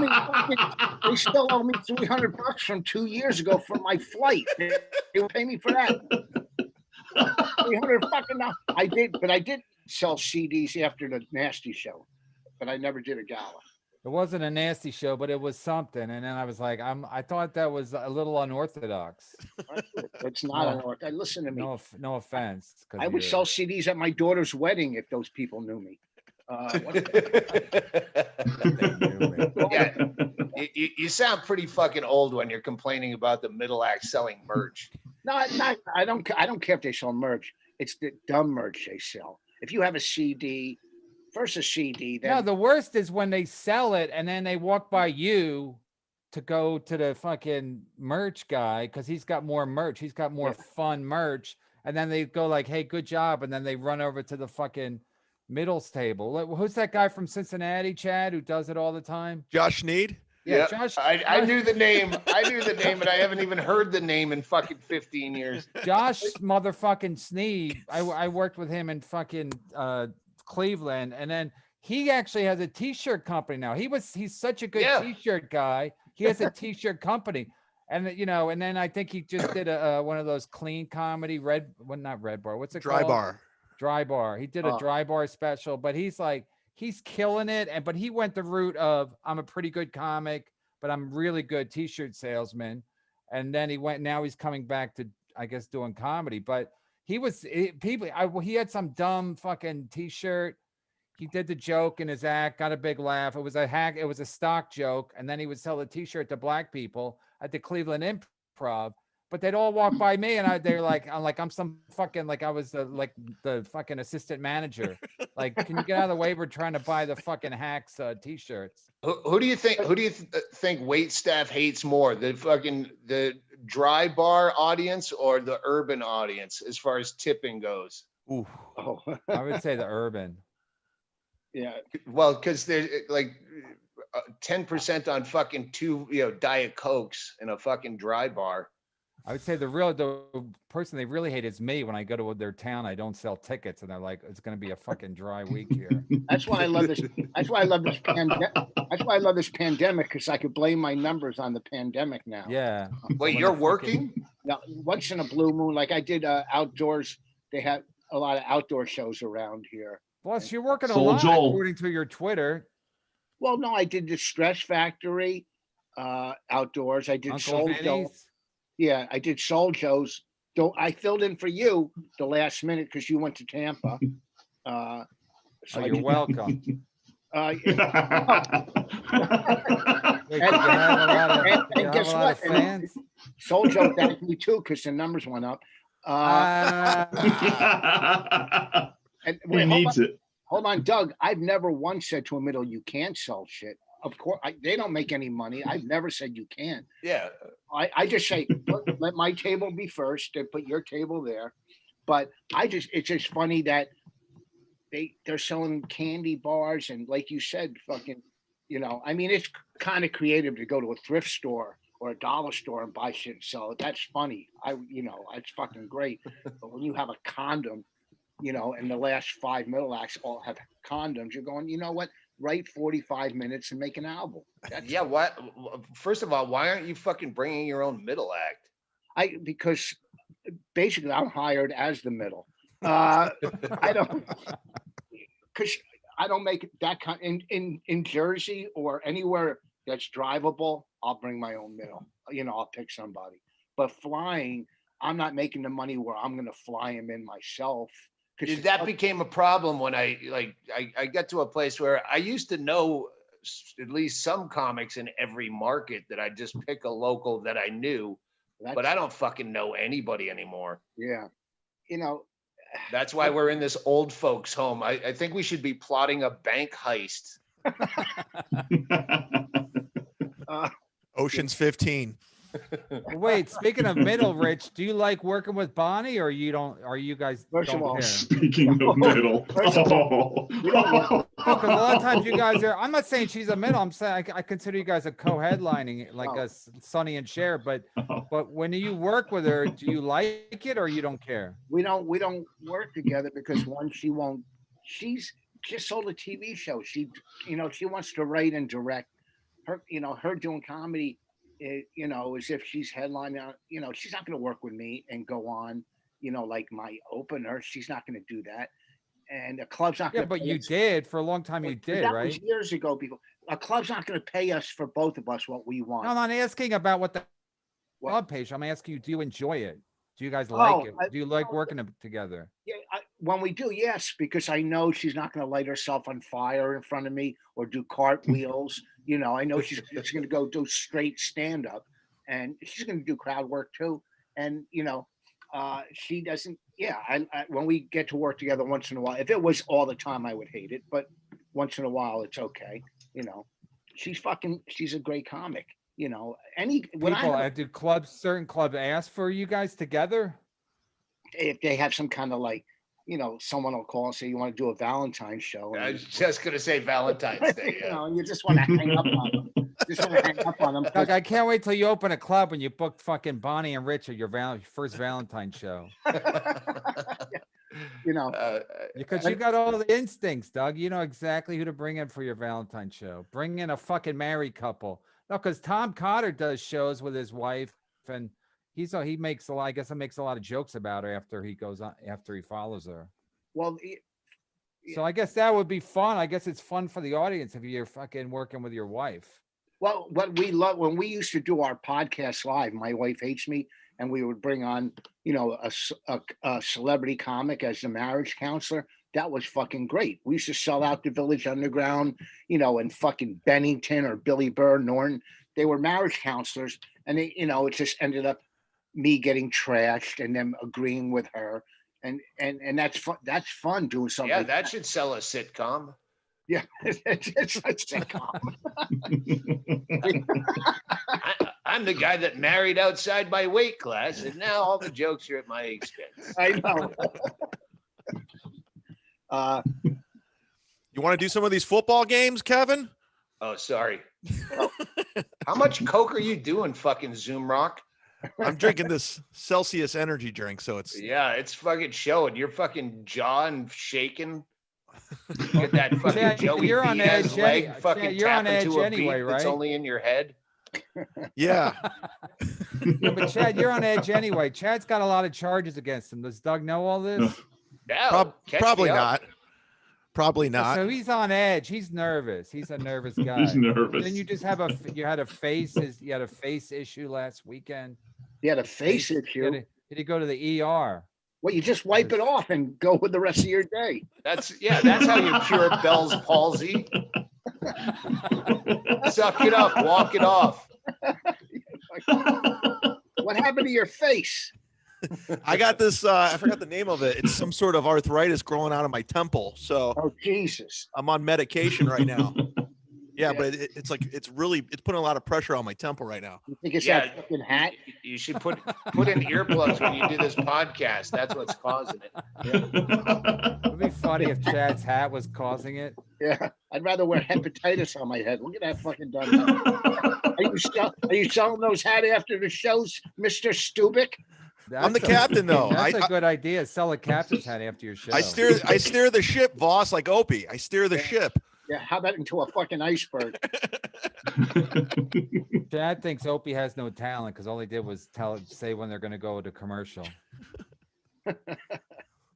Speaker 1: money.
Speaker 2: They still owe me $300 from 2 years ago for my flight. They will pay me for that. 300 fucking. I did sell CDs after the Nasty Show, but I never did a gala.
Speaker 5: It wasn't a Nasty Show, but it was something. And then I was like, I thought that was a little unorthodox.
Speaker 2: It's not unorthodox. Listen to me.
Speaker 5: No offense.
Speaker 2: I would sell CDs at my daughter's wedding if those people knew me.
Speaker 1: Yeah, you sound pretty fucking old when you're complaining about the middle act selling merch.
Speaker 2: No, I don't care if they sell merch. It's the dumb merch they sell. If you have a CD. First a CD, then
Speaker 5: no, the worst is when they sell it and then they walk by you to go to the fucking merch guy because he's got more merch. He's got more fun merch. And then they go like, hey, good job. And then they run over to the fucking middles table. Who's that guy from Cincinnati, Chad, who does it all the time?
Speaker 4: Josh Sneed?
Speaker 1: Yeah, Josh. I knew the name. I knew the name, and I haven't even heard the name in fucking 15 years.
Speaker 5: Josh motherfucking Sneed. I worked with him in fucking Cleveland, and then he actually has a t-shirt company now. He's such a good t-shirt guy. He has a t-shirt company, and and then I think he just did one of those clean comedy not red bar. What's it
Speaker 4: called?
Speaker 5: Dry bar. He did a dry bar special, but he's killing it. But he went the route of I'm a pretty good comic, but I'm really good t-shirt salesman. And then now he's coming back to, I guess, doing comedy, but. He had some dumb fucking t-shirt. He did the joke in his act, got a big laugh. It was a stock joke. And then he would sell the t-shirt to black people at the Cleveland Improv, but they'd all walk by me and they're like, I'm some fucking, like I was the fucking assistant manager. Like, can you get out of the way? We're trying to buy the fucking hacks t-shirts.
Speaker 1: Who do you think wait staff hates more? The dry bar audience or the urban audience as far as tipping goes?
Speaker 5: Ooh. I would say the urban.
Speaker 2: Yeah.
Speaker 1: Well, because there's like 10% on fucking two Diet Cokes in a fucking dry bar.
Speaker 5: I would say the person they really hate is me. When I go to their town, I don't sell tickets, and they're like, "It's going to be a fucking dry week here."
Speaker 2: That's why I love this. That's why I love this pandemic. That's why I love this pandemic, because I could blame my numbers on the pandemic now.
Speaker 5: Yeah.
Speaker 1: Wait, you're working?
Speaker 2: Now, once in a blue moon, like I did outdoors. They had a lot of outdoor shows around here.
Speaker 5: Plus, you're working a lot, according to your Twitter.
Speaker 2: Well, no, I did the Stress Factory outdoors. I did Soul Joe. Yeah, I did Soul Joe's. I filled in for you the last minute because you went to Tampa.
Speaker 5: You're welcome.
Speaker 2: And guess what? Soul Joe thanked me too because the numbers went up. And wait, hold on, Doug. I've never once said to a middle, you can't sell shit. Of course, they don't make any money. I've never said you can't.
Speaker 1: Yeah.
Speaker 2: I just say, let my table be first and put your table there. But it's just funny that they're selling candy bars and, like you said, fucking, I mean, it's kind of creative to go to a thrift store or a dollar store and buy shit and sell it. That's funny. It's fucking great. But when you have a condom, and the last 5 middle acts all have condoms, you're going, you know what? write 45 minutes and make an album.
Speaker 1: Yeah, what? First of all, why aren't you fucking bringing your own middle act?
Speaker 2: Because basically I'm hired as the middle. I don't, because I don't make that kind in Jersey or anywhere that's drivable. I'll bring my own middle. I'll pick somebody. But flying, I'm not making the money where I'm going to fly him in myself.
Speaker 1: That became a problem when I got to a place where I used to know at least some comics in every market that I just pick a local that I knew, but I don't fucking know anybody anymore.
Speaker 2: Yeah.
Speaker 1: That's why we're in this old folks home. I think we should be plotting a bank heist.
Speaker 4: Ocean's 15.
Speaker 5: Wait, speaking of middle, Rich, do you like working with Bonnie, or you don't? Are you guys?
Speaker 2: First of
Speaker 5: don't
Speaker 2: all,
Speaker 5: care?
Speaker 3: Speaking of middle.
Speaker 5: Because a lot of times you guys are. I'm not saying she's a middle. I'm saying I consider you guys a co-headlining, like a Sonny and Cher. But when you work with her, do you like it or you don't care?
Speaker 2: We don't work together because one, she won't. She's just sold a TV show. She wants to write and direct. Her doing comedy. As if she's headlining, she's not going to work with me and go on, like my opener. She's not going to do that. And a club's not going to.
Speaker 5: Yeah, but you did for a long time. You did,
Speaker 2: that
Speaker 5: right?
Speaker 2: Was years ago, people. A club's not going to pay us for both of us what we want.
Speaker 5: No, I'm not asking about what the club pays. I'm asking you, do you enjoy it? Do you guys like it? Do you like working together?
Speaker 2: Yeah, when we do, yes, because I know she's not going to light herself on fire in front of me or do cartwheels. I know she's going to go do straight stand up, and she's going to do crowd work too. And she doesn't. Yeah, when we get to work together once in a while, if it was all the time, I would hate it. But once in a while, it's okay. She's a great comic. Do certain clubs ask for you guys together? If they have some kind of like, someone will call and say, you want to do a Valentine's show.
Speaker 1: I was just going to say Valentine's Day. Yeah.
Speaker 2: You just want to hang up on them.
Speaker 5: Doug, I can't wait till you open a club and you book fucking Bonnie and Rich at your first Valentine's show. Because you got all the instincts, Doug. You know exactly who to bring in for your Valentine's show. Bring in a fucking married couple. No, because Tom Cotter does shows with his wife, and he makes a lot. I guess he makes a lot of jokes about her after he follows her.
Speaker 2: Well,
Speaker 5: so I guess that would be fun. I guess it's fun for the audience if you're fucking working with your wife.
Speaker 2: Well, what we love when we used to do our podcast live, My Wife Hates Me, and we would bring on, a celebrity comic as the marriage counselor. That was fucking great. We used to sell out the Village Underground, and fucking Bennington or Billy Burr, Norton. They were marriage counselors, and it just ended up me getting trashed and them agreeing with her, and that's fun. That's fun doing something.
Speaker 1: Yeah, that should sell a sitcom.
Speaker 2: Yeah, it's a sitcom.
Speaker 1: I'm the guy that married outside my weight class, and now all the jokes are at my expense.
Speaker 2: I know.
Speaker 4: You want to do some of these football games, Kevin?
Speaker 1: Oh, sorry. How much coke are you doing, fucking Zoom-rock?
Speaker 4: I'm drinking this Celsius energy drink, so it's
Speaker 1: it's fucking showing. You're fucking jawing, shaking. Get that fucking Joey
Speaker 5: you're on
Speaker 1: Diaz
Speaker 5: edge
Speaker 1: leg fucking
Speaker 5: you're on
Speaker 1: tap into
Speaker 5: edge
Speaker 1: a beat
Speaker 5: anyway,
Speaker 1: that's
Speaker 5: right?
Speaker 1: only in your head.
Speaker 4: Yeah.
Speaker 5: Yeah, but Chad, you're on edge anyway. Chad's got a lot of charges against him. Does Doug know all this?
Speaker 1: Yeah,
Speaker 4: Probably not. Probably not.
Speaker 5: So he's on edge. He's nervous. He's a nervous guy.
Speaker 3: He's nervous.
Speaker 5: Then you just you had a face issue last weekend.
Speaker 2: You had a face issue.
Speaker 5: Did he go to the ER?
Speaker 2: Well, you just wipe it off and go with the rest of your day.
Speaker 1: That's how you cure Bell's palsy. Suck it up, walk it off.
Speaker 2: What happened to your face?
Speaker 4: I got this, I forgot the name of it. It's some sort of arthritis growing out of my temple. So
Speaker 2: Oh, Jesus.
Speaker 4: I'm on medication right now. Yeah, but it's putting a lot of pressure on my temple right now.
Speaker 2: You think it's that fucking hat?
Speaker 1: You should put in earplugs when you do this podcast. That's what's causing it.
Speaker 2: Yeah.
Speaker 5: It'd be funny if Chad's hat was causing it.
Speaker 2: Yeah, I'd rather wear hepatitis on my head. Look at that fucking dumb. Are you selling those hats after the shows, Mr. Stubick?
Speaker 4: I'm the captain, though.
Speaker 5: That's a good idea. Sell a captain's hat after your show.
Speaker 4: I steer the ship, boss, like Opie. I steer the ship.
Speaker 2: Yeah, how about into a fucking iceberg?
Speaker 5: Chad thinks Opie has no talent because all he did was say when they're going to go to commercial.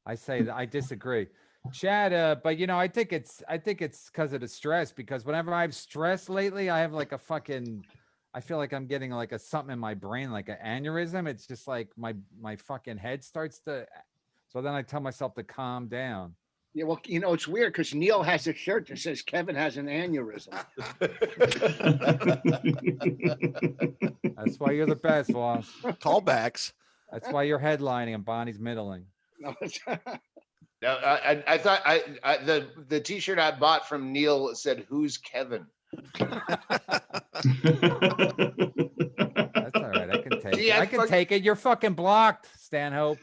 Speaker 5: I disagree, Chad. But you know, I think it's because of the stress. Because whenever I've stressed lately, I have like a fucking. I feel like I'm getting like a something in my brain, like an aneurysm. It's just like my fucking head starts to. So then I tell myself to calm down.
Speaker 2: Yeah, well, you know, it's weird because Neil has a shirt that says Kevin has an aneurysm.
Speaker 5: That's why you're the best, boss.
Speaker 4: Callbacks.
Speaker 5: That's why you're headlining and Bonnie's middling.
Speaker 2: No,
Speaker 1: No, I thought the T-shirt I bought from Neil said, "Who's Kevin?"
Speaker 5: That's all right. I can take
Speaker 1: Gee,
Speaker 5: it. I can take it. You're fucking blocked, Stanhope.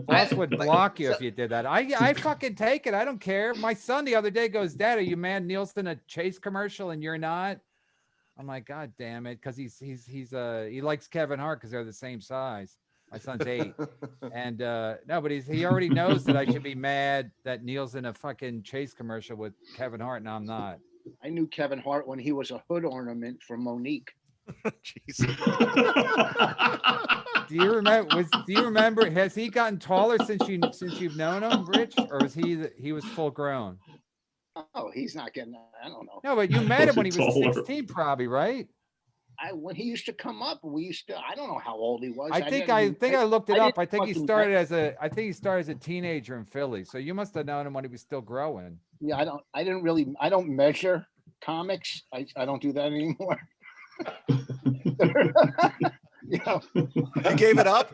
Speaker 5: Boss would block you if you did that. I fucking take it. I don't care. My son the other day goes, "Dad, are you mad Neil's in a Chase commercial and you're not?" I'm like, God damn it, because he likes Kevin Hart because they're the same size. My son's 8, and no, but he already knows that I should be mad that Neil's in a fucking Chase commercial with Kevin Hart, and I'm not.
Speaker 2: I knew Kevin Hart when he was a hood ornament for Monique.
Speaker 4: Jeez.
Speaker 5: Do you remember? Has he gotten taller since you've known him, Rich, or was he was full grown?
Speaker 2: Oh, he's not getting that. I don't know.
Speaker 5: No, but you met him when he was
Speaker 3: Taller.
Speaker 5: 16, probably, right?
Speaker 2: When he used to come up, I don't know how old he was.
Speaker 5: I think I looked it up. I think he
Speaker 2: fucking
Speaker 5: started as a teenager in Philly. So you must have known him when he was still growing.
Speaker 2: Yeah, I don't measure comics. I don't do that anymore. You know,
Speaker 4: You gave it up?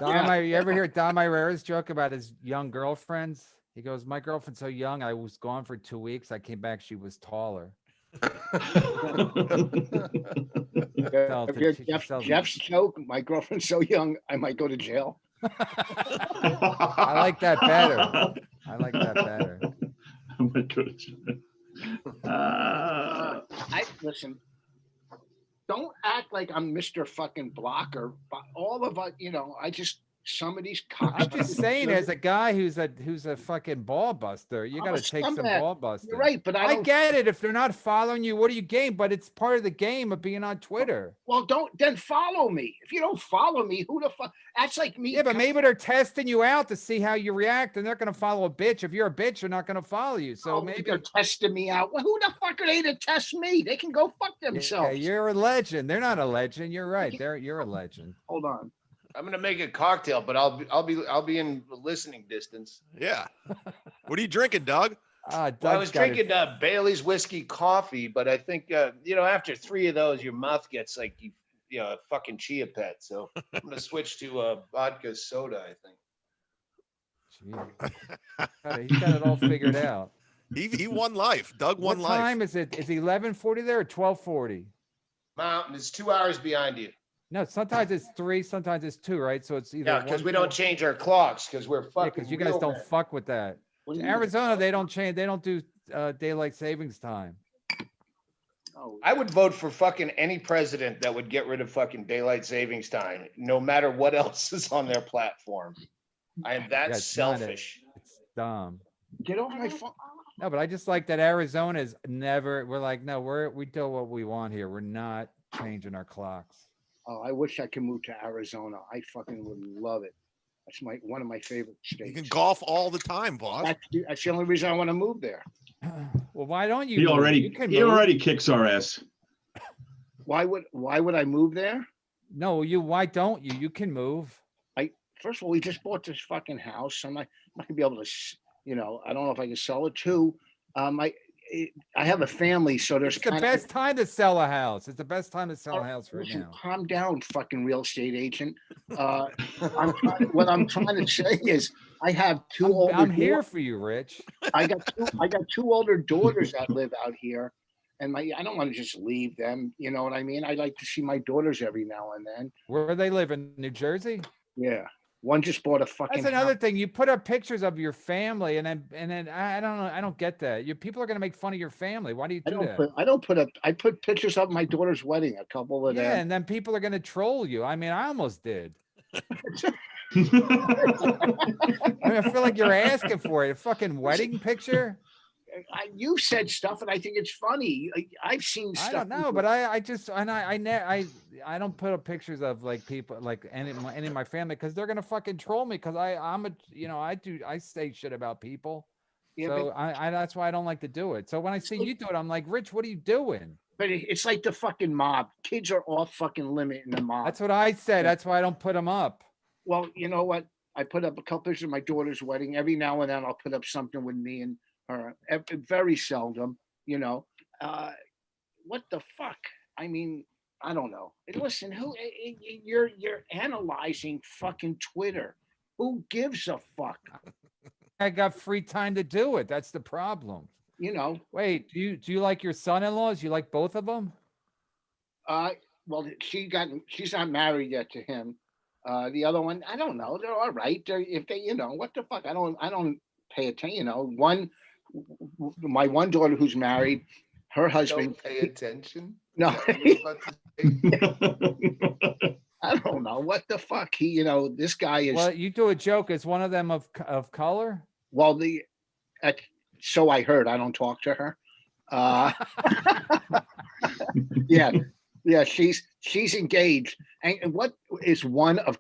Speaker 5: You ever hear Don Irera's joke about his young girlfriends? He goes, "My girlfriend's so young. I was gone for 2 weeks. I came back. She was taller."
Speaker 2: Jeff's joke. My girlfriend's so young, I might go to jail.
Speaker 5: I like that better.
Speaker 3: Oh my gosh.
Speaker 2: I listen. Don't act like I'm Mr. fucking Blocker. But all of us, you know, some of these cops.
Speaker 5: I'm just saying, as a guy who's a fucking ball buster, you got to take some ball busting.
Speaker 2: You're right, but I
Speaker 5: get it. If they're not following you, what do you gain? But it's part of the game of being on Twitter.
Speaker 2: Well, then follow me. If you don't follow me, who the fuck? That's like me.
Speaker 5: Yeah, but maybe they're testing you out to see how you react, and they're going to follow a bitch. If you're a bitch, they're not going to follow you. So maybe
Speaker 2: they're testing me out. Well, who the fuck are they to test me? They can go fuck themselves.
Speaker 5: Yeah, you're a legend. They're not a legend. You're right. You're a legend.
Speaker 2: Hold on.
Speaker 1: I'm gonna make a cocktail, but I'll be in listening distance.
Speaker 4: Yeah. What are you drinking, Doug?
Speaker 1: Well, I was drinking Bailey's whiskey coffee, but I think after 3 of those, your mouth gets like a fucking chia pet. So I'm gonna switch to vodka soda. I
Speaker 5: think. He got it all figured out.
Speaker 4: He won life. Doug won life.
Speaker 5: What time is it? Is it 11:40 there or 12:40?
Speaker 1: Mountain is 2 hours behind you.
Speaker 5: No, sometimes it's 3, sometimes it's 2, right? So it's either
Speaker 1: because we don't change our clocks because we're fucking.
Speaker 5: Because you guys don't fuck with that. Arizona, they don't change. They don't do daylight savings time.
Speaker 2: Oh,
Speaker 1: I would vote for fucking any president that would get rid of fucking daylight savings time, no matter what else is on their platform. I am that selfish.
Speaker 5: It's dumb.
Speaker 2: Get off my phone.
Speaker 5: No, but I just like that Arizona is never. We're like, no, we do what we want here. We're not changing our clocks.
Speaker 2: Oh, I wish I could move to Arizona. I fucking would love it. That's one of my favorite states.
Speaker 4: You can golf all the time, boss.
Speaker 2: That's the only reason I want to move there.
Speaker 5: Well, why don't you?
Speaker 3: He already kicks our ass.
Speaker 2: Why would I move there?
Speaker 5: No, why don't you? You can move.
Speaker 2: First of all, we just bought this fucking house. I'm not gonna be able to, I don't know if I can sell it too. I have a family, so there's
Speaker 5: it's the best time to sell a house. It's the best time to sell a house right now.
Speaker 2: Calm down, fucking real estate agent. What I'm trying to say is I have two older.
Speaker 5: I'm here for you, Rich.
Speaker 2: I got two older daughters that live out here, and I don't want to just leave them. You know what I mean? I like to see my daughters every now and then.
Speaker 5: Where they live in New Jersey?
Speaker 2: Yeah. One just bought a fucking.
Speaker 5: That's another thing. You put up pictures of your family, and then I don't know. I don't get that. People are gonna make fun of your family. Why do you do that?
Speaker 2: I put pictures of my daughter's wedding. A couple of them.
Speaker 5: Yeah, and then people are gonna troll you. I mean, I almost did. I feel like you're asking for it. A fucking wedding picture.
Speaker 2: You've said stuff, and I think it's funny. I've seen stuff.
Speaker 5: I don't know, but I just and I don't put up pictures of like people like any of my family because they're gonna fucking troll me because I'm a I say shit about people.
Speaker 2: Yeah,
Speaker 5: So I that's why I don't like to do it. So when I see you do it, I'm like, Rich, what are you doing?
Speaker 2: but it's like the fucking mob. Kids are off fucking limit in the mob.
Speaker 5: That's what I said. That's why I don't put them up.
Speaker 2: Well, you know what? I put up a couple pictures of my daughter's wedding. Every now and then I'll put up something with me and her. Very seldom, you know. What the fuck? I mean, I don't know. Listen, you're analyzing fucking Twitter. Who gives a fuck?
Speaker 5: I got free time to do it. That's the problem.
Speaker 2: You know.
Speaker 5: Wait, do you like your son-in-laws? You like both of them?
Speaker 2: Well, she's not married yet to him. The other one, I don't know. They're all right. If they, what the fuck? I don't pay attention. My one daughter who's married, her husband.
Speaker 1: Don't pay attention.
Speaker 2: No. I don't know what the fuck. This guy is.
Speaker 5: Well, you do a joke. Is one of them of color?
Speaker 2: Well, so I heard. I don't talk to her. Yeah. She's engaged. And what is one of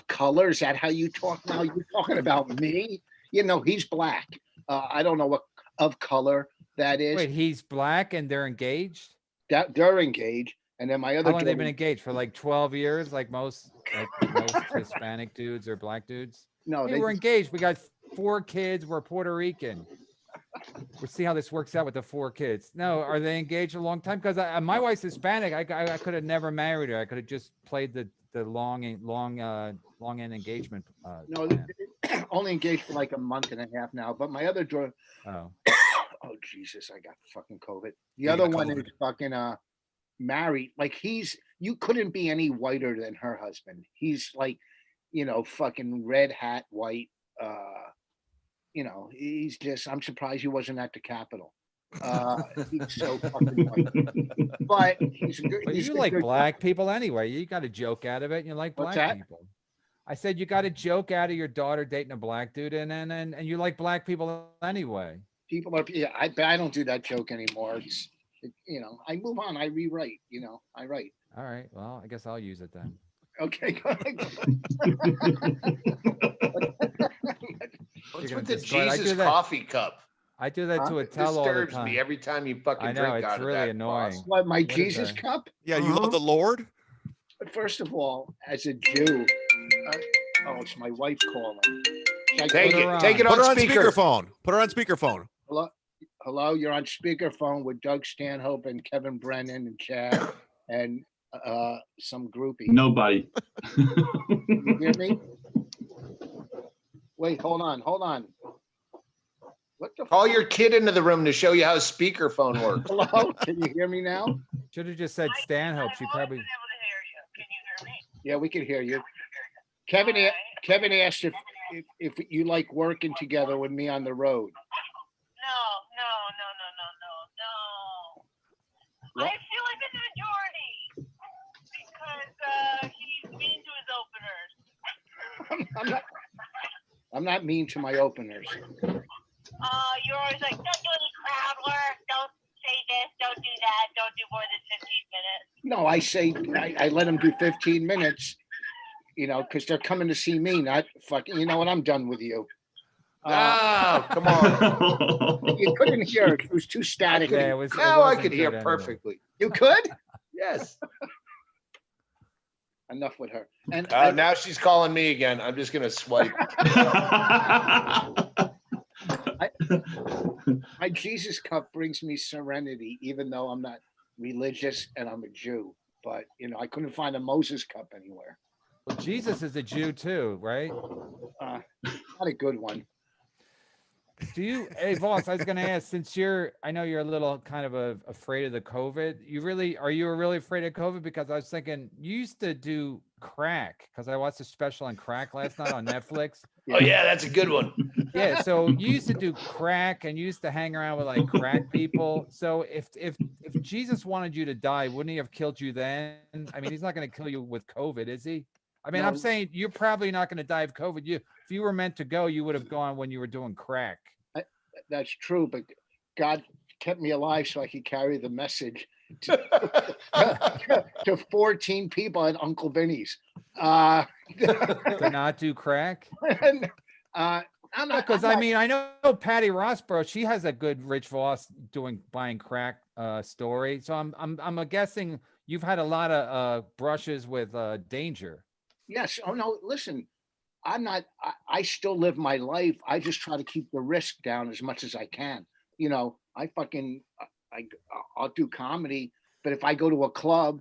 Speaker 2: color? Is that how you talk now? You're talking about me? He's black. I don't know what of color that is.
Speaker 5: Wait, he's black and they're engaged?
Speaker 2: They're engaged. And then my other.
Speaker 5: How long have they been engaged? For like 12 years, like most Hispanic dudes or black dudes?
Speaker 2: No,
Speaker 5: hey, we're engaged. We got 4 kids. We're Puerto Rican. We'll see how this works out with the 4 kids. No, are they engaged a long time? Because my wife's Hispanic. I could have never married her. I could have just played the long end engagement.
Speaker 2: No, only engaged for like a month and a half now. But my other daughter.
Speaker 5: Oh
Speaker 2: Jesus! I got fucking COVID. The other one is fucking married. Like you couldn't be any whiter than her husband. He's like, fucking red hat white. He's just. I'm surprised he wasn't at the Capitol. He's so fucking white. But he's good.
Speaker 5: But you like black people anyway. You got a joke out of it, and you like black people. I said you got a joke out of your daughter dating a black dude, and you like black people anyway.
Speaker 2: People are. Yeah, I don't do that joke anymore. I move on. I rewrite. I write.
Speaker 5: All right. Well, I guess I'll use it then.
Speaker 2: Okay.
Speaker 1: What's with the Jesus coffee cup?
Speaker 5: I do that to a tell all the
Speaker 1: disturbs
Speaker 5: time.
Speaker 1: me every time you fucking
Speaker 5: I know,
Speaker 1: drink out
Speaker 5: it's really
Speaker 1: of that.
Speaker 5: annoying.
Speaker 2: What, my Jesus cup?
Speaker 4: Yeah, you love the Lord?
Speaker 2: First of all, as a Jew, it's my wife calling.
Speaker 1: Take it on
Speaker 4: speakerphone. Put her on speakerphone.
Speaker 2: Hello, you're on speakerphone with Doug Stanhope and Kevin Brennan and Chad and some groupie.
Speaker 3: Nobody.
Speaker 2: You hear me? Wait, hold on. What the
Speaker 1: Call your kid into the room to show you how speakerphone works.
Speaker 2: Hello, can you hear me now?
Speaker 5: Should have just said Stanhope. She probably.
Speaker 6: Been able to hear you. Can you hear me?
Speaker 2: Yeah, we can hear you. Kevin asked if you like working together with me on the road.
Speaker 6: No. I feel like it's a majority because he's mean to his openers.
Speaker 2: I'm not mean to my openers.
Speaker 6: You're always like, don't do any crowd work. Don't say this. Don't do that. Don't do more than 15 minutes.
Speaker 2: No, I say I let them do 15 minutes. Because they're coming to see me, not fucking. You know what? I'm done with you.
Speaker 1: Come on.
Speaker 2: You couldn't hear it. It was too static.
Speaker 1: Now I could hear perfectly.
Speaker 2: You could?
Speaker 1: Yes.
Speaker 2: Enough with her. And
Speaker 1: now she's calling me again. I'm just gonna swipe.
Speaker 2: My Jesus cup brings me serenity, even though I'm not religious and I'm a Jew. But I couldn't find a Moses cup anywhere.
Speaker 5: Well, Jesus is a Jew too, right?
Speaker 2: Not a good one.
Speaker 5: Hey Voss, I was going to ask, since I know you're a little kind of afraid of the COVID. Are you really afraid of COVID? Because I was thinking you used to do crack, because I watched a special on crack last night on Netflix.
Speaker 1: Oh yeah, that's a good one.
Speaker 5: Yeah, so you used to do crack and you used to hang around with like crack people. So if Jesus wanted you to die, wouldn't he have killed you then? I mean, he's not going to kill you with COVID, is he? I mean, no. I'm saying you're probably not going to die of COVID. If you were meant to go, you would have gone when you were doing crack.
Speaker 2: That's true, but God kept me alive so I could carry the message to 14 people at Uncle Vinny's.
Speaker 5: To not do crack.
Speaker 2: I'm not,
Speaker 5: Because I mean, I know Patty Rossborough. She has a good Rich Voss buying crack story. So I'm guessing you've had a lot of brushes with danger.
Speaker 2: Yes. Oh no. Listen, I'm not. I still live my life. I just try to keep the risk down as much as I can. You know, I'll do comedy, but if I go to a club,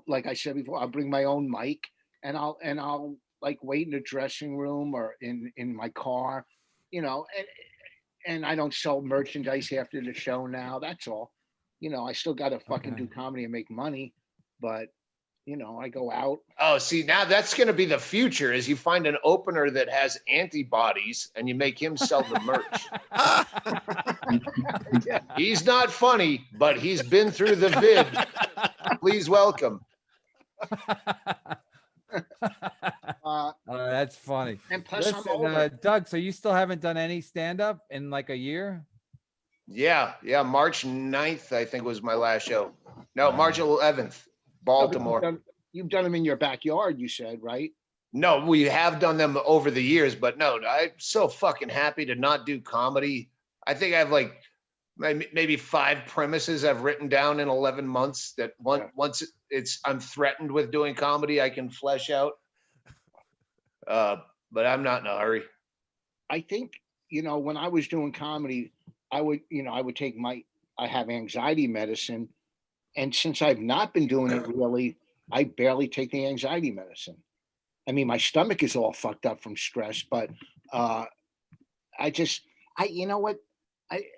Speaker 2: like I said before, I'll bring my own mic and I'll like wait in the dressing room or in my car, you know, and I don't sell merchandise after the show now. That's all. You know, I still got to fucking do comedy and make money, but you know, I go out.
Speaker 1: Oh, see, now that's going to be the future is you find an opener that has antibodies and you make him sell the merch. He's not funny, but he's been through the vid. Please welcome.
Speaker 5: That's funny.
Speaker 2: And plus,
Speaker 5: listen, Doug, so you still haven't done any stand-up in like a year?
Speaker 1: Yeah. March 9th, I think was my last show. No, March 11th. Baltimore.
Speaker 2: You've done them in your backyard, you said, right?
Speaker 1: No, we have done them over the years, but no, I'm so fucking happy to not do comedy. I think I have like maybe 5 premises I've written down in 11 months that once I'm threatened with doing comedy, I can flesh out. But I'm not in a hurry.
Speaker 2: I think, you know, when I was doing comedy, I would take I have anxiety medicine. And since I've not been doing it really, I barely take the anxiety medicine. I mean, my stomach is all fucked up from stress, but you know what?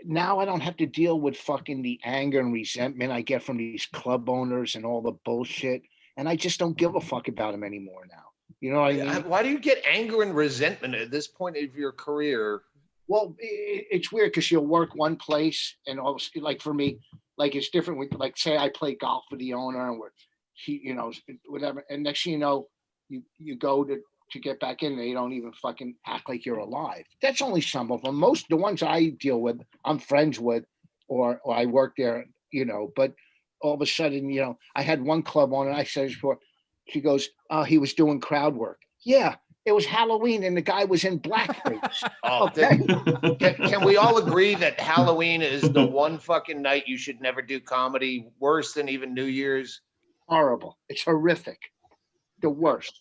Speaker 2: Now I don't have to deal with fucking the anger and resentment I get from these club owners and all the bullshit. And I just don't give a fuck about them anymore now. You know what I mean?
Speaker 1: Why do you get anger and resentment at this point of your career?
Speaker 2: Well, it's weird because you'll work one place and all, like for me, like it's different with, like, say I play golf with the owner and he, you know, whatever. And next thing you know, you go to get back in, they don't even fucking act like you're alive. That's only some of them. Most the ones I deal with, I'm friends with, or I work there, you know. But all of a sudden, you know, I had one club owner. I said before, she goes, "Oh, he was doing crowd work." Yeah, it was Halloween and the guy was in blackface.
Speaker 1: Oh, okay. Can we all agree that Halloween is the one fucking night you should never do comedy? Worse than even New Year's?
Speaker 2: Horrible. It's horrific. The worst.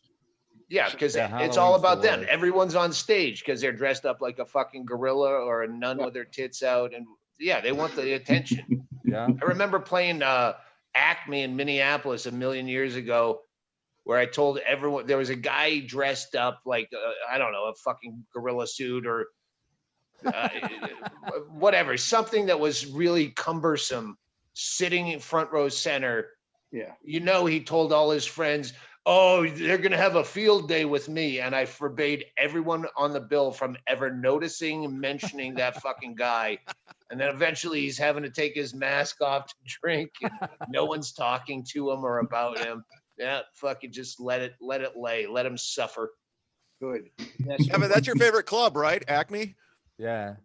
Speaker 1: Yeah, because it's all about them. Everyone's on stage because they're dressed up like a fucking gorilla or a nun with their tits out. And yeah, they want the attention.
Speaker 5: Yeah.
Speaker 1: I remember playing Acme in Minneapolis a million years ago, where I told everyone there was a guy dressed up like, I don't know, a fucking gorilla suit or whatever, something that was really cumbersome, sitting in front row center.
Speaker 2: Yeah.
Speaker 1: You know, he told all his friends, "Oh, they're going to have a field day with me." And I forbade everyone on the bill from ever noticing and mentioning that fucking guy. And then eventually he's having to take his mask off to drink. And no one's talking to him or about him. Yeah, fucking just let it lay. Let him suffer.
Speaker 2: Good.
Speaker 4: I mean, that's your favorite club, right? Acme?
Speaker 5: Yeah.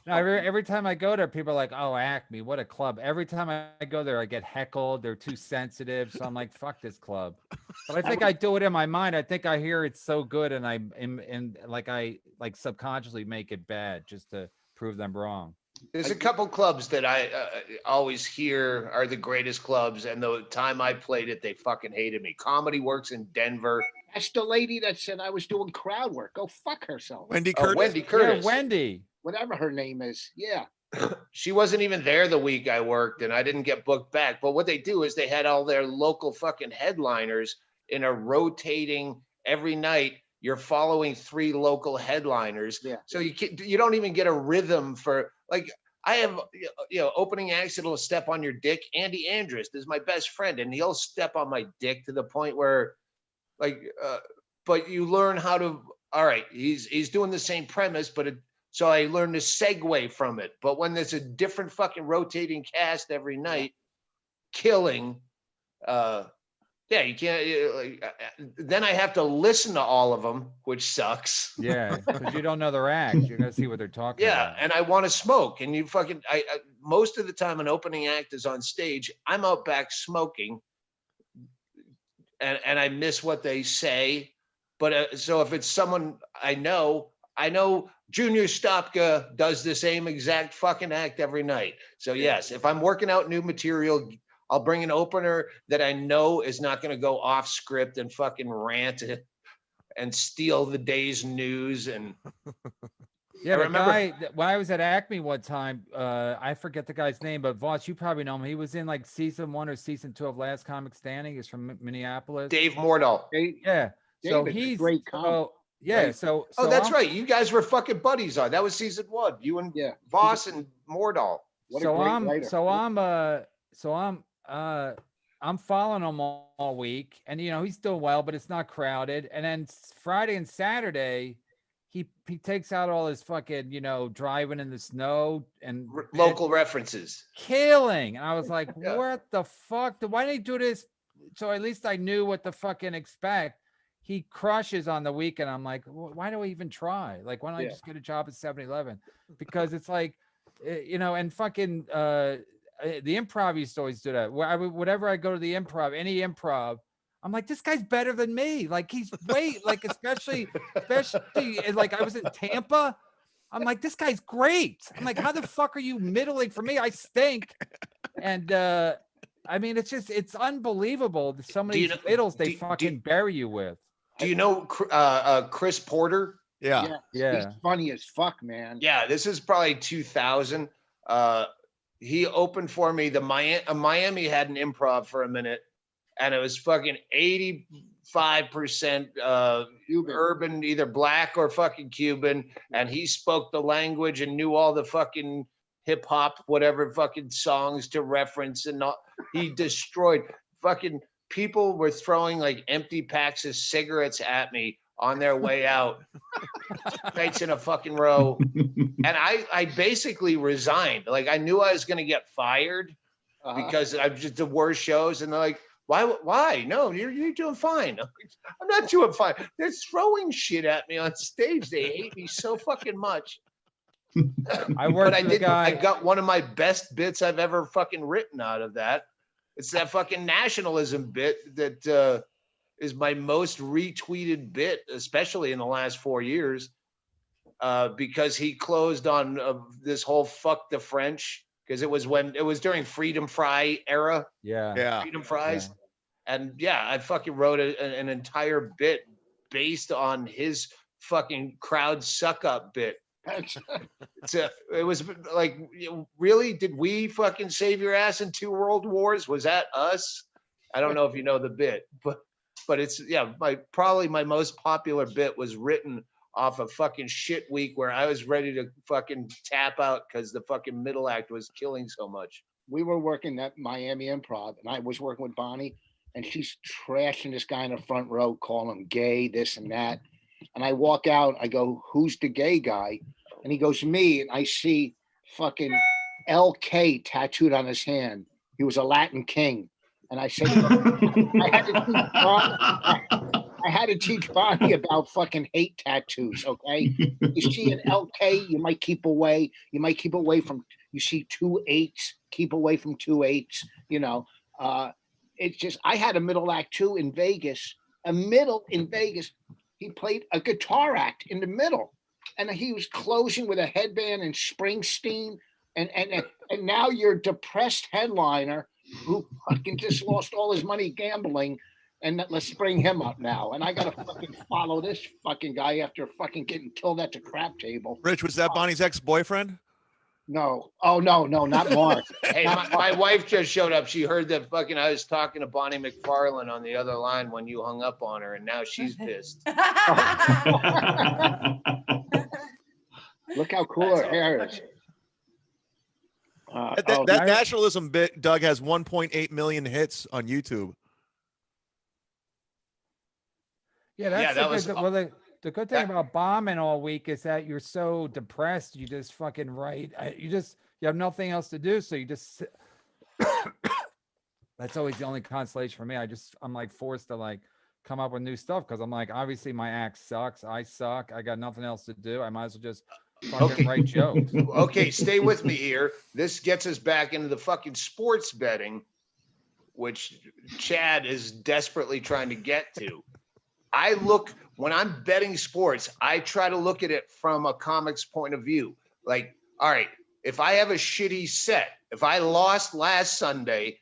Speaker 5: No, every time I go there, people are like, "Oh, Acme, what a club." Every time I go there, I get heckled. They're too sensitive. So I'm like, fuck this club. But I think I do it in my mind. I think I hear it's so good and I subconsciously make it bad just to prove them wrong.
Speaker 1: There's a couple clubs that I always hear are the greatest clubs. And the time I played it, they fucking hated me. Comedy Works in Denver.
Speaker 2: That's the lady that said I was doing crowd work. Go fuck herself.
Speaker 4: Wendy Curtis.
Speaker 1: Wendy Curtis.
Speaker 5: Yeah, Wendy.
Speaker 2: Whatever her name is. Yeah.
Speaker 1: She wasn't even there the week I worked and I didn't get booked back. But what they do is they had all their local fucking headliners in a rotating every night. You're following 3 local headliners.
Speaker 2: Yeah.
Speaker 1: So you don't even get a rhythm for, like, I have, you know, opening acts that'll step on your dick. Andy Andrist is my best friend and he'll step on my dick to the point where, like, but you learn how to, all right, he's doing the same premise, but so I learned to segue from it. But when there's a different fucking rotating cast every night, killing, Yeah, you can't. Then I have to listen to all of them, which sucks.
Speaker 5: Yeah, because you don't know their acts. You're gonna see what they're talking
Speaker 1: Yeah,
Speaker 5: about.
Speaker 1: and I want to smoke, and you fucking. I most of the time an opening act is on stage. I'm out back smoking, and I miss what they say. But so if it's someone I know Junior Stopka does the same exact fucking act every night. So yes, if I'm working out new material, I'll bring an opener that I know is not going to go off script and fucking rant and steal the day's news. And
Speaker 5: Yeah,
Speaker 1: I
Speaker 5: the
Speaker 1: remember-
Speaker 5: guy when I was at Acme one time, I forget the guy's name, but Voss, you probably know him. He was in like season 1 or season 2 of Last Comic Standing. He's from Minneapolis.
Speaker 1: Dave Mordahl.
Speaker 5: Yeah. So
Speaker 2: David's a
Speaker 5: he's
Speaker 2: great comic.
Speaker 5: so yeah.
Speaker 2: Right.
Speaker 5: So
Speaker 1: Oh, that's
Speaker 5: I'm-
Speaker 1: right. You guys were fucking buddies on. That was season 1. You and
Speaker 2: Yeah.
Speaker 1: Voss and Mordahl.
Speaker 2: What a great writer.
Speaker 5: I'm following him all week, and he's doing well, but it's not crowded. And then Friday and Saturday, he takes out all his fucking driving in the snow and
Speaker 1: Local references.
Speaker 5: killing. And I was like,
Speaker 1: Yeah.
Speaker 5: what the fuck? Why did he do this? So at least I knew what to fucking expect. He crushes on the weekend. I'm like, why do I even try? Like, why don't I
Speaker 2: Yeah.
Speaker 5: just get a job at 7-Eleven? Because it's like, and fucking the improv used to always do that. Whatever I go to the improv, any improv, I'm like, this guy's better than me. Like he's like, especially like I was in Tampa. I'm like, this guy's great. I'm like, how the fuck are you middling for me? I stink. And I mean, it's unbelievable. Some of
Speaker 1: Do you
Speaker 5: these
Speaker 1: know-
Speaker 5: middles they
Speaker 1: do-
Speaker 5: fucking bury you with.
Speaker 1: Do you know Chris Porter?
Speaker 4: Yeah.
Speaker 5: Yeah.
Speaker 2: He's funny as fuck, man.
Speaker 1: Yeah, this is probably 2000. He opened for me. Miami had an improv for a minute, and it was fucking 85%
Speaker 2: Cuban.
Speaker 1: urban, either black or fucking Cuban, and he spoke the language and knew all the fucking hip hop, whatever fucking songs to reference, and all. He destroyed fucking. People were throwing like empty packs of cigarettes at me on their way out, nights in a fucking row. And I basically resigned. Like I knew I was going to get fired because I just the worst shows. And they're like, why? No, you're doing fine. I'm not doing fine. They're throwing shit at me on stage. They hate me so fucking much.
Speaker 5: I worked with a guy.
Speaker 1: I got one of my best bits I've ever fucking written out of that. It's that fucking nationalism bit that is my most retweeted bit, especially in the last 4 years, because he closed on this whole "fuck the French" because it was during Freedom Fry era.
Speaker 5: Yeah.
Speaker 1: Freedom Fries, and I fucking wrote an entire bit based on his fucking crowd suck up bit. It was like, really? Did we fucking save your ass in 2 world wars? Was that us? I don't know if you know the bit, but it's probably my most popular bit was written off a fucking shit week where I was ready to fucking tap out because the fucking middle act was killing so much.
Speaker 2: We were working at Miami Improv, and I was working with Bonnie, and she's trashing this guy in the front row, calling him gay, this and that. And I walk out, I go, who's the gay guy? And he goes, me. And I see fucking LK tattooed on his hand. He was a Latin king. And I said, I had to teach Bonnie about fucking hate tattoos, okay? You see an LK, you might keep away. You might keep away from, you see 2 8s, keep away from 2 8s, It's just, I had a middle act too in Vegas. He played a guitar act in the middle, and he was closing with a headband and Springsteen, and now you're a depressed headliner who fucking just lost all his money gambling, and let's bring him up now. And I gotta fucking follow this fucking guy after fucking getting killed at the crap table.
Speaker 4: Rich, was that Bonnie's ex-boyfriend?
Speaker 2: No, no, not Mark.
Speaker 1: Hey, my wife just showed up. She heard that fucking I was talking to Bonnie McFarlane on the other line when you hung up on her, and now she's pissed.
Speaker 2: Look how cool her hair is.
Speaker 4: That nationalism bit, Doug, has 1.8 million hits on YouTube.
Speaker 5: Yeah, that's
Speaker 1: that was-
Speaker 5: the good thing about bombing all week is that you're so depressed, you just fucking write. You have nothing else to do, so you just That's always the only consolation for me. I'm like forced to like come up with new stuff because I'm like, obviously my act sucks. I suck. I got nothing else to do. I might as well just fucking
Speaker 1: Okay.
Speaker 5: write jokes.
Speaker 1: Okay, stay with me here. This gets us back into the fucking sports betting, which Chad is desperately trying to get to. When I'm betting sports, I try to look at it from a comic's point of view. Like, all right, if I have a shitty set, if I lost last Sunday,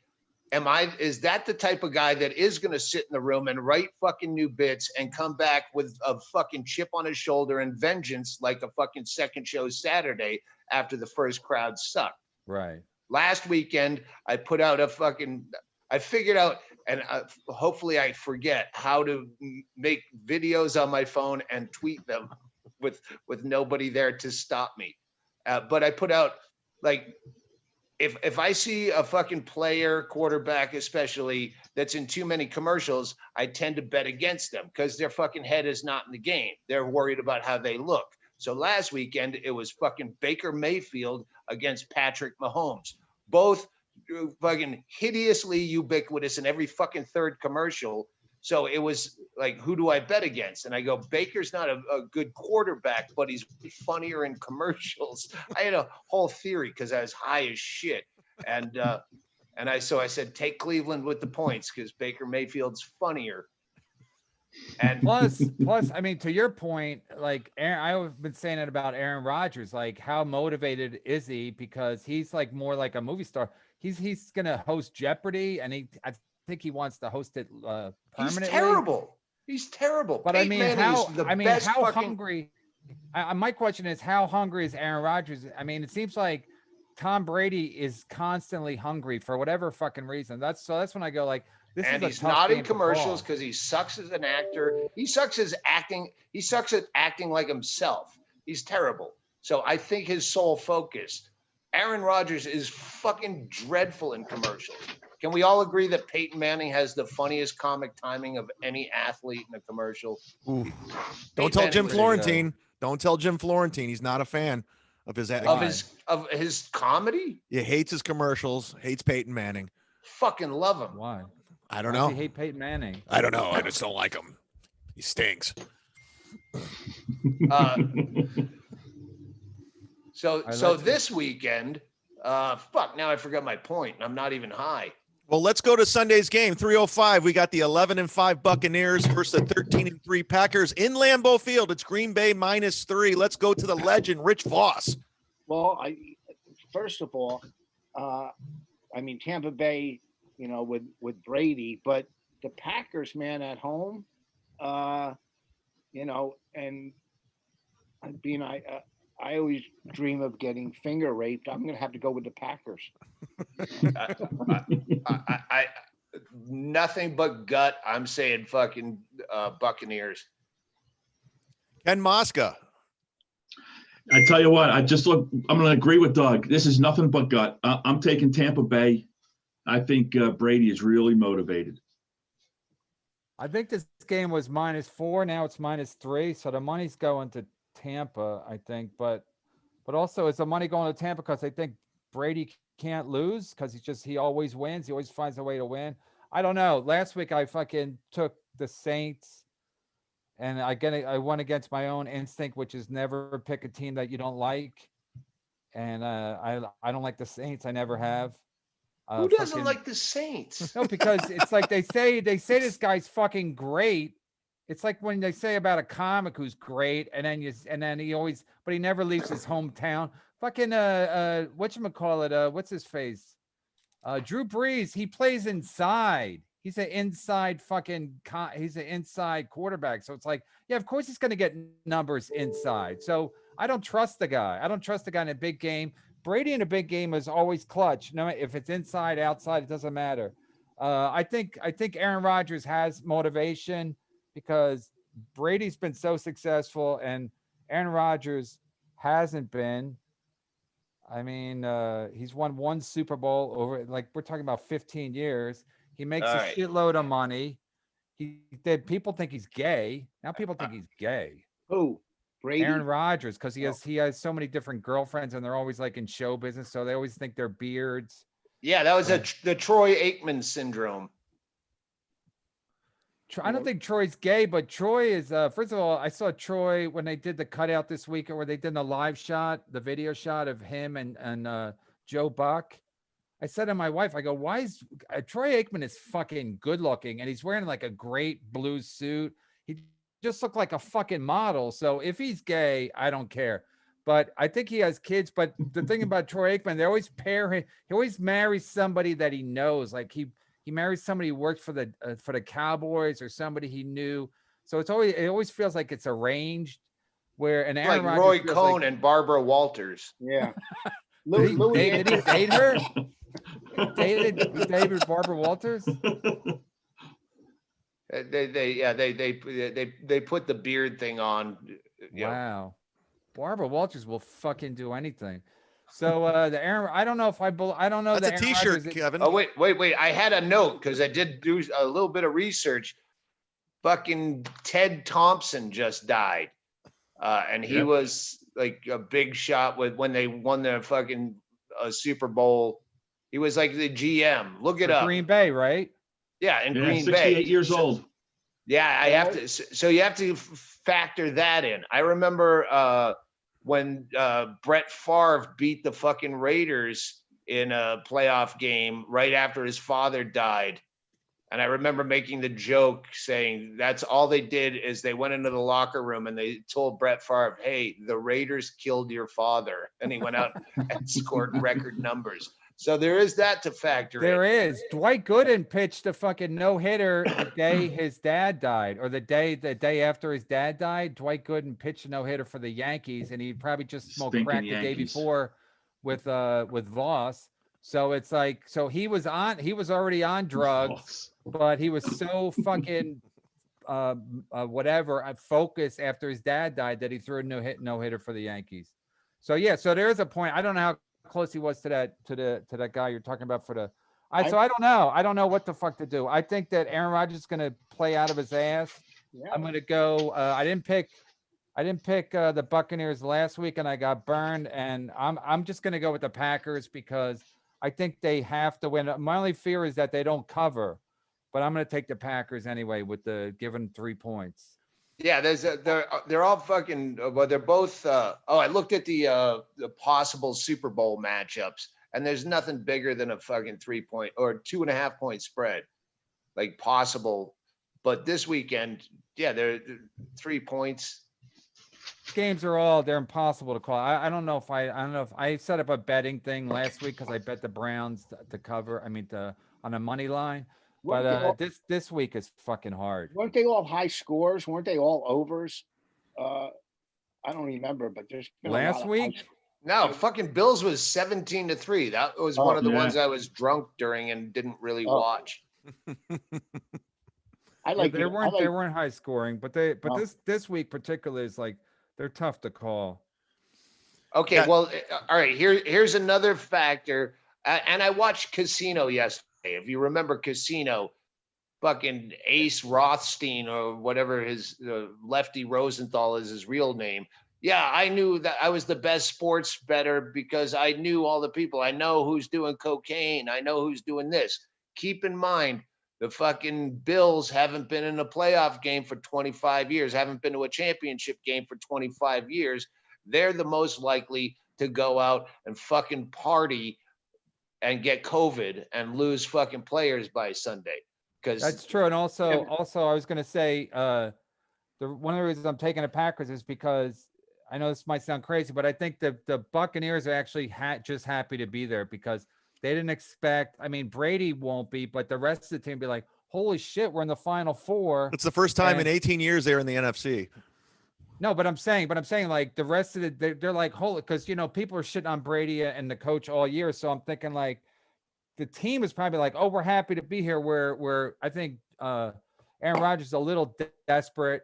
Speaker 1: is that the type of guy that is going to sit in the room and write fucking new bits and come back with a fucking chip on his shoulder and vengeance like a fucking second show Saturday after the first crowd sucked?
Speaker 5: Right.
Speaker 1: Last weekend, I put out I figured out, and hopefully I forget how to make videos on my phone and tweet them with nobody there to stop me. But I put out, like, if I see a fucking player, quarterback especially, that's in too many commercials, I tend to bet against them because their fucking head is not in the game. They're worried about how they look. So last weekend, it was fucking Baker Mayfield against Patrick Mahomes. Both fucking hideously ubiquitous in every fucking third commercial. So it was like, who do I bet against? And I go, Baker's not a good quarterback, but he's funnier in commercials. I had a whole theory because I was high as shit. And I said, take Cleveland with the points because Baker Mayfield's funnier. And
Speaker 5: plus, I mean, to your point, like I've been saying it about Aaron Rodgers, like how motivated is he? Because he's like more like a movie star. He's gonna host Jeopardy, and I think he wants to host it permanently.
Speaker 1: He's terrible. He's terrible.
Speaker 5: But
Speaker 1: Peyton
Speaker 5: how hungry? My question is, how hungry is Aaron Rodgers? I mean, it seems like Tom Brady is constantly hungry for whatever fucking reason. That's when I go like, this
Speaker 1: and
Speaker 5: is
Speaker 1: he's not in commercials because he sucks as an actor. He sucks as acting. He sucks at acting like himself. He's terrible. So I think his sole focus. Aaron Rodgers is fucking dreadful in commercials. Can we all agree that Peyton Manning has the funniest comic timing of any athlete in a commercial?
Speaker 4: Don't tell Jim Florentine. Don't tell Jim Florentine. He's not a fan of his
Speaker 1: of his comedy.
Speaker 4: He hates his commercials. Hates Peyton Manning.
Speaker 1: Fucking love him.
Speaker 5: Why?
Speaker 4: I don't know.
Speaker 5: Does he hate Peyton Manning?
Speaker 4: I don't know. I just don't like him. He stinks.
Speaker 1: So this weekend, now I forgot my point. I'm not even high.
Speaker 4: Well, let's go to Sunday's game. 3:05. We got the 11-5 Buccaneers versus the 13-3 Packers in Lambeau Field. It's Green Bay -3. Let's go to the legend, Rich Voss.
Speaker 2: Well, first of all, I mean, Tampa Bay, you know, with Brady, but the Packers, man, at home, you know, and I mean, I always dream of getting finger raped. I'm going to have to go with the Packers.
Speaker 1: I nothing but gut. I'm saying fucking Buccaneers.
Speaker 4: Ken Mosca.
Speaker 3: I tell you what, I'm going to agree with Doug. This is nothing but gut. I'm taking Tampa Bay. I think Brady is really motivated.
Speaker 5: I think this game was -4. Now it's -3. So the money's going to Tampa, I think. But also, is the money going to Tampa because I think Brady can't lose because he always wins. He always finds a way to win. I don't know. Last week I fucking took the Saints, and I went against my own instinct, which is never pick a team that you don't like. And I don't like the Saints. I never have.
Speaker 1: Who doesn't like the Saints?
Speaker 5: No, because it's like they say this guy's fucking great. It's like when they say about a comic who's great, and then he never leaves his hometown. Fucking whatchamacallit, what's his face? Drew Brees, he plays inside. He's an inside he's an inside quarterback. So it's like, yeah, of course he's gonna get numbers inside. So I don't trust the guy. I don't trust the guy in a big game. Brady in a big game is always clutch. No, if it's inside, outside, it doesn't matter. I think Aaron Rodgers has motivation because Brady's been so successful and Aaron Rodgers hasn't been. I mean, he's won one Super Bowl over, like, we're talking about 15 years. He makes a shitload of money. People think he's gay. Now people think he's gay.
Speaker 2: Who? Brady?
Speaker 5: Aaron Rodgers, because he has so many different girlfriends and they're always like in show business, so they always think they're beards.
Speaker 1: Yeah, that was the Troy Aikman syndrome.
Speaker 5: I don't think Troy's gay, but Troy is, first of all, I saw Troy when they did the cutout this weekend where they did the live shot, the video shot of him and Joe Buck. I said to my wife, I go, why is Troy Aikman is fucking good looking and he's wearing like a great blue suit. He just looked like a fucking model. So if he's gay, I don't care. But I think he has kids. But the thing about Troy Aikman, they always pair him. He always marries somebody that he knows. Like he marries somebody who worked for the Cowboys or somebody he knew. So it always feels like it's arranged. Where an Aaron
Speaker 1: like
Speaker 5: Rodgers
Speaker 1: Roy
Speaker 5: feels
Speaker 1: Cohn and Barbara Walters.
Speaker 2: Yeah.
Speaker 5: Did he date her? David Barbara Walters?
Speaker 1: They put the beard thing on.
Speaker 5: Wow. Barbara Walters will fucking do anything. So the Aaron, I don't know.
Speaker 4: That's a t-shirt, Kevin.
Speaker 1: Oh, wait. I had a note because I did do a little bit of research. Fucking Ted Thompson just died. And he was like a big shot when they won the fucking Super Bowl. He was like the GM. Look it up.
Speaker 5: Green Bay, right?
Speaker 1: Yeah, in Green
Speaker 3: 68
Speaker 1: Bay.
Speaker 3: years old.
Speaker 1: Yeah, I have to. So you have to factor that in. I remember when Brett Favre beat the fucking Raiders in a playoff game right after his father died. And I remember making the joke saying that's all they did is they went into the locker room and they told Brett Favre, hey, the Raiders killed your father. And he went out and scored record numbers. So there is that to factor in.
Speaker 5: There is. Dwight Gooden pitched a fucking no-hitter the day his dad died, or the day after his dad died. Dwight Gooden pitched a no-hitter for the Yankees, and he probably just smoked crack the day before with Voss. So it's like, so he was already on drugs, but he was so fucking focused after his dad died that he threw a no-hitter for the Yankees. So yeah, so there is a point. I don't know how close he was to that guy you're talking about so I don't know. I don't know what the fuck to do. I think that Aaron Rodgers is going to play out of his ass. Yeah. I'm going to go. I didn't pick the Buccaneers last week, and I got burned. And I'm just going to go with the Packers because I think they have to win. My only fear is that they don't cover, but I'm going to take the Packers anyway with the given 3 points.
Speaker 1: Yeah, they're all fucking. Well, they're both. I looked at the possible Super Bowl matchups, and there's nothing bigger than a fucking 3-point or 2.5 point spread, like possible. But this weekend, yeah, they're 3 points.
Speaker 5: Games they're impossible to call. I don't know if I set up a betting thing last week because I bet the Browns to cover. I mean, on a money line. But this week is fucking hard.
Speaker 2: Weren't they all high scores? Weren't they all overs? I don't remember, but there's been
Speaker 5: last week.
Speaker 1: No, fucking Bills was 17-3. That was one of the ones I was drunk during and didn't really watch.
Speaker 5: They weren't high scoring, but this week particularly is like they're tough to call.
Speaker 1: Okay, yeah. Well, all right. Here's another factor, and I watched Casino yesterday. If you remember Casino, fucking Ace Rothstein or whatever his Lefty Rosenthal is his real name. Yeah, I knew that I was the best sports bettor because I knew all the people. I know who's doing cocaine. I know who's doing this. Keep in mind, the fucking Bills haven't been in a playoff game for 25 years, haven't been to a championship game for 25 years. They're the most likely to go out and fucking party and get COVID and lose fucking players by Sunday. Because
Speaker 5: that's true. And also I was going to say, one of the reasons I'm taking the Packers is because I know this might sound crazy, but I think the Buccaneers are actually just happy to be there because they didn't expect. I mean, Brady won't be, but the rest of the team be like, "Holy shit, we're in the Final Four."
Speaker 4: It's the first time in 18 years they're in the NFC.
Speaker 5: No, but I'm saying like the rest of they're like, holy, because people are shitting on Brady and the coach all year. So I'm thinking like the team is probably like, oh, we're happy to be here. Where I think Aaron Rodgers is a little desperate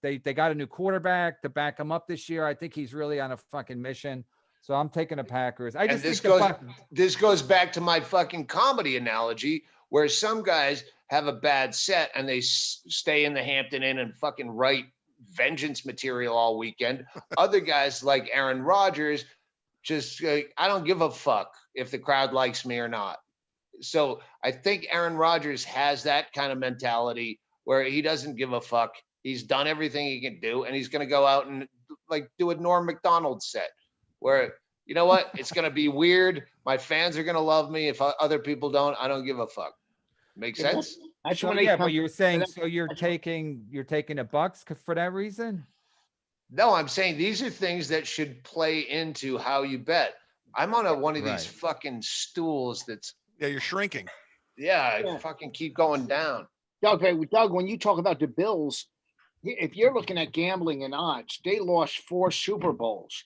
Speaker 5: they got a new quarterback to back him up this year. I think he's really on a fucking mission. So I'm taking the Packers.
Speaker 1: This goes back to my fucking comedy analogy where some guys have a bad set and they stay in the Hampton Inn and fucking write vengeance material all weekend. Other guys like Aaron Rodgers just I don't give a fuck if the crowd likes me or not. So I think Aaron Rodgers has that kind of mentality where he doesn't give a fuck. He's done everything he can do, and he's going to go out and like do a Norm Macdonald set where, you know what? It's going to be weird. My fans are going to love me. If other people don't, I don't give a fuck. Makes sense?
Speaker 2: That's
Speaker 5: So
Speaker 2: when they
Speaker 5: yeah,
Speaker 2: come.
Speaker 5: but you're saying
Speaker 2: that's-
Speaker 5: so you're taking the Bucks for that reason?
Speaker 1: No, I'm saying these are things that should play into how you bet. I'm on one of these
Speaker 5: Right.
Speaker 1: fucking stools that's,
Speaker 4: Yeah, you're shrinking.
Speaker 1: I
Speaker 2: Yeah.
Speaker 1: fucking keep going down.
Speaker 2: Doug, when you talk about the Bills, if you're looking at gambling and odds, they lost 4 Super Bowls.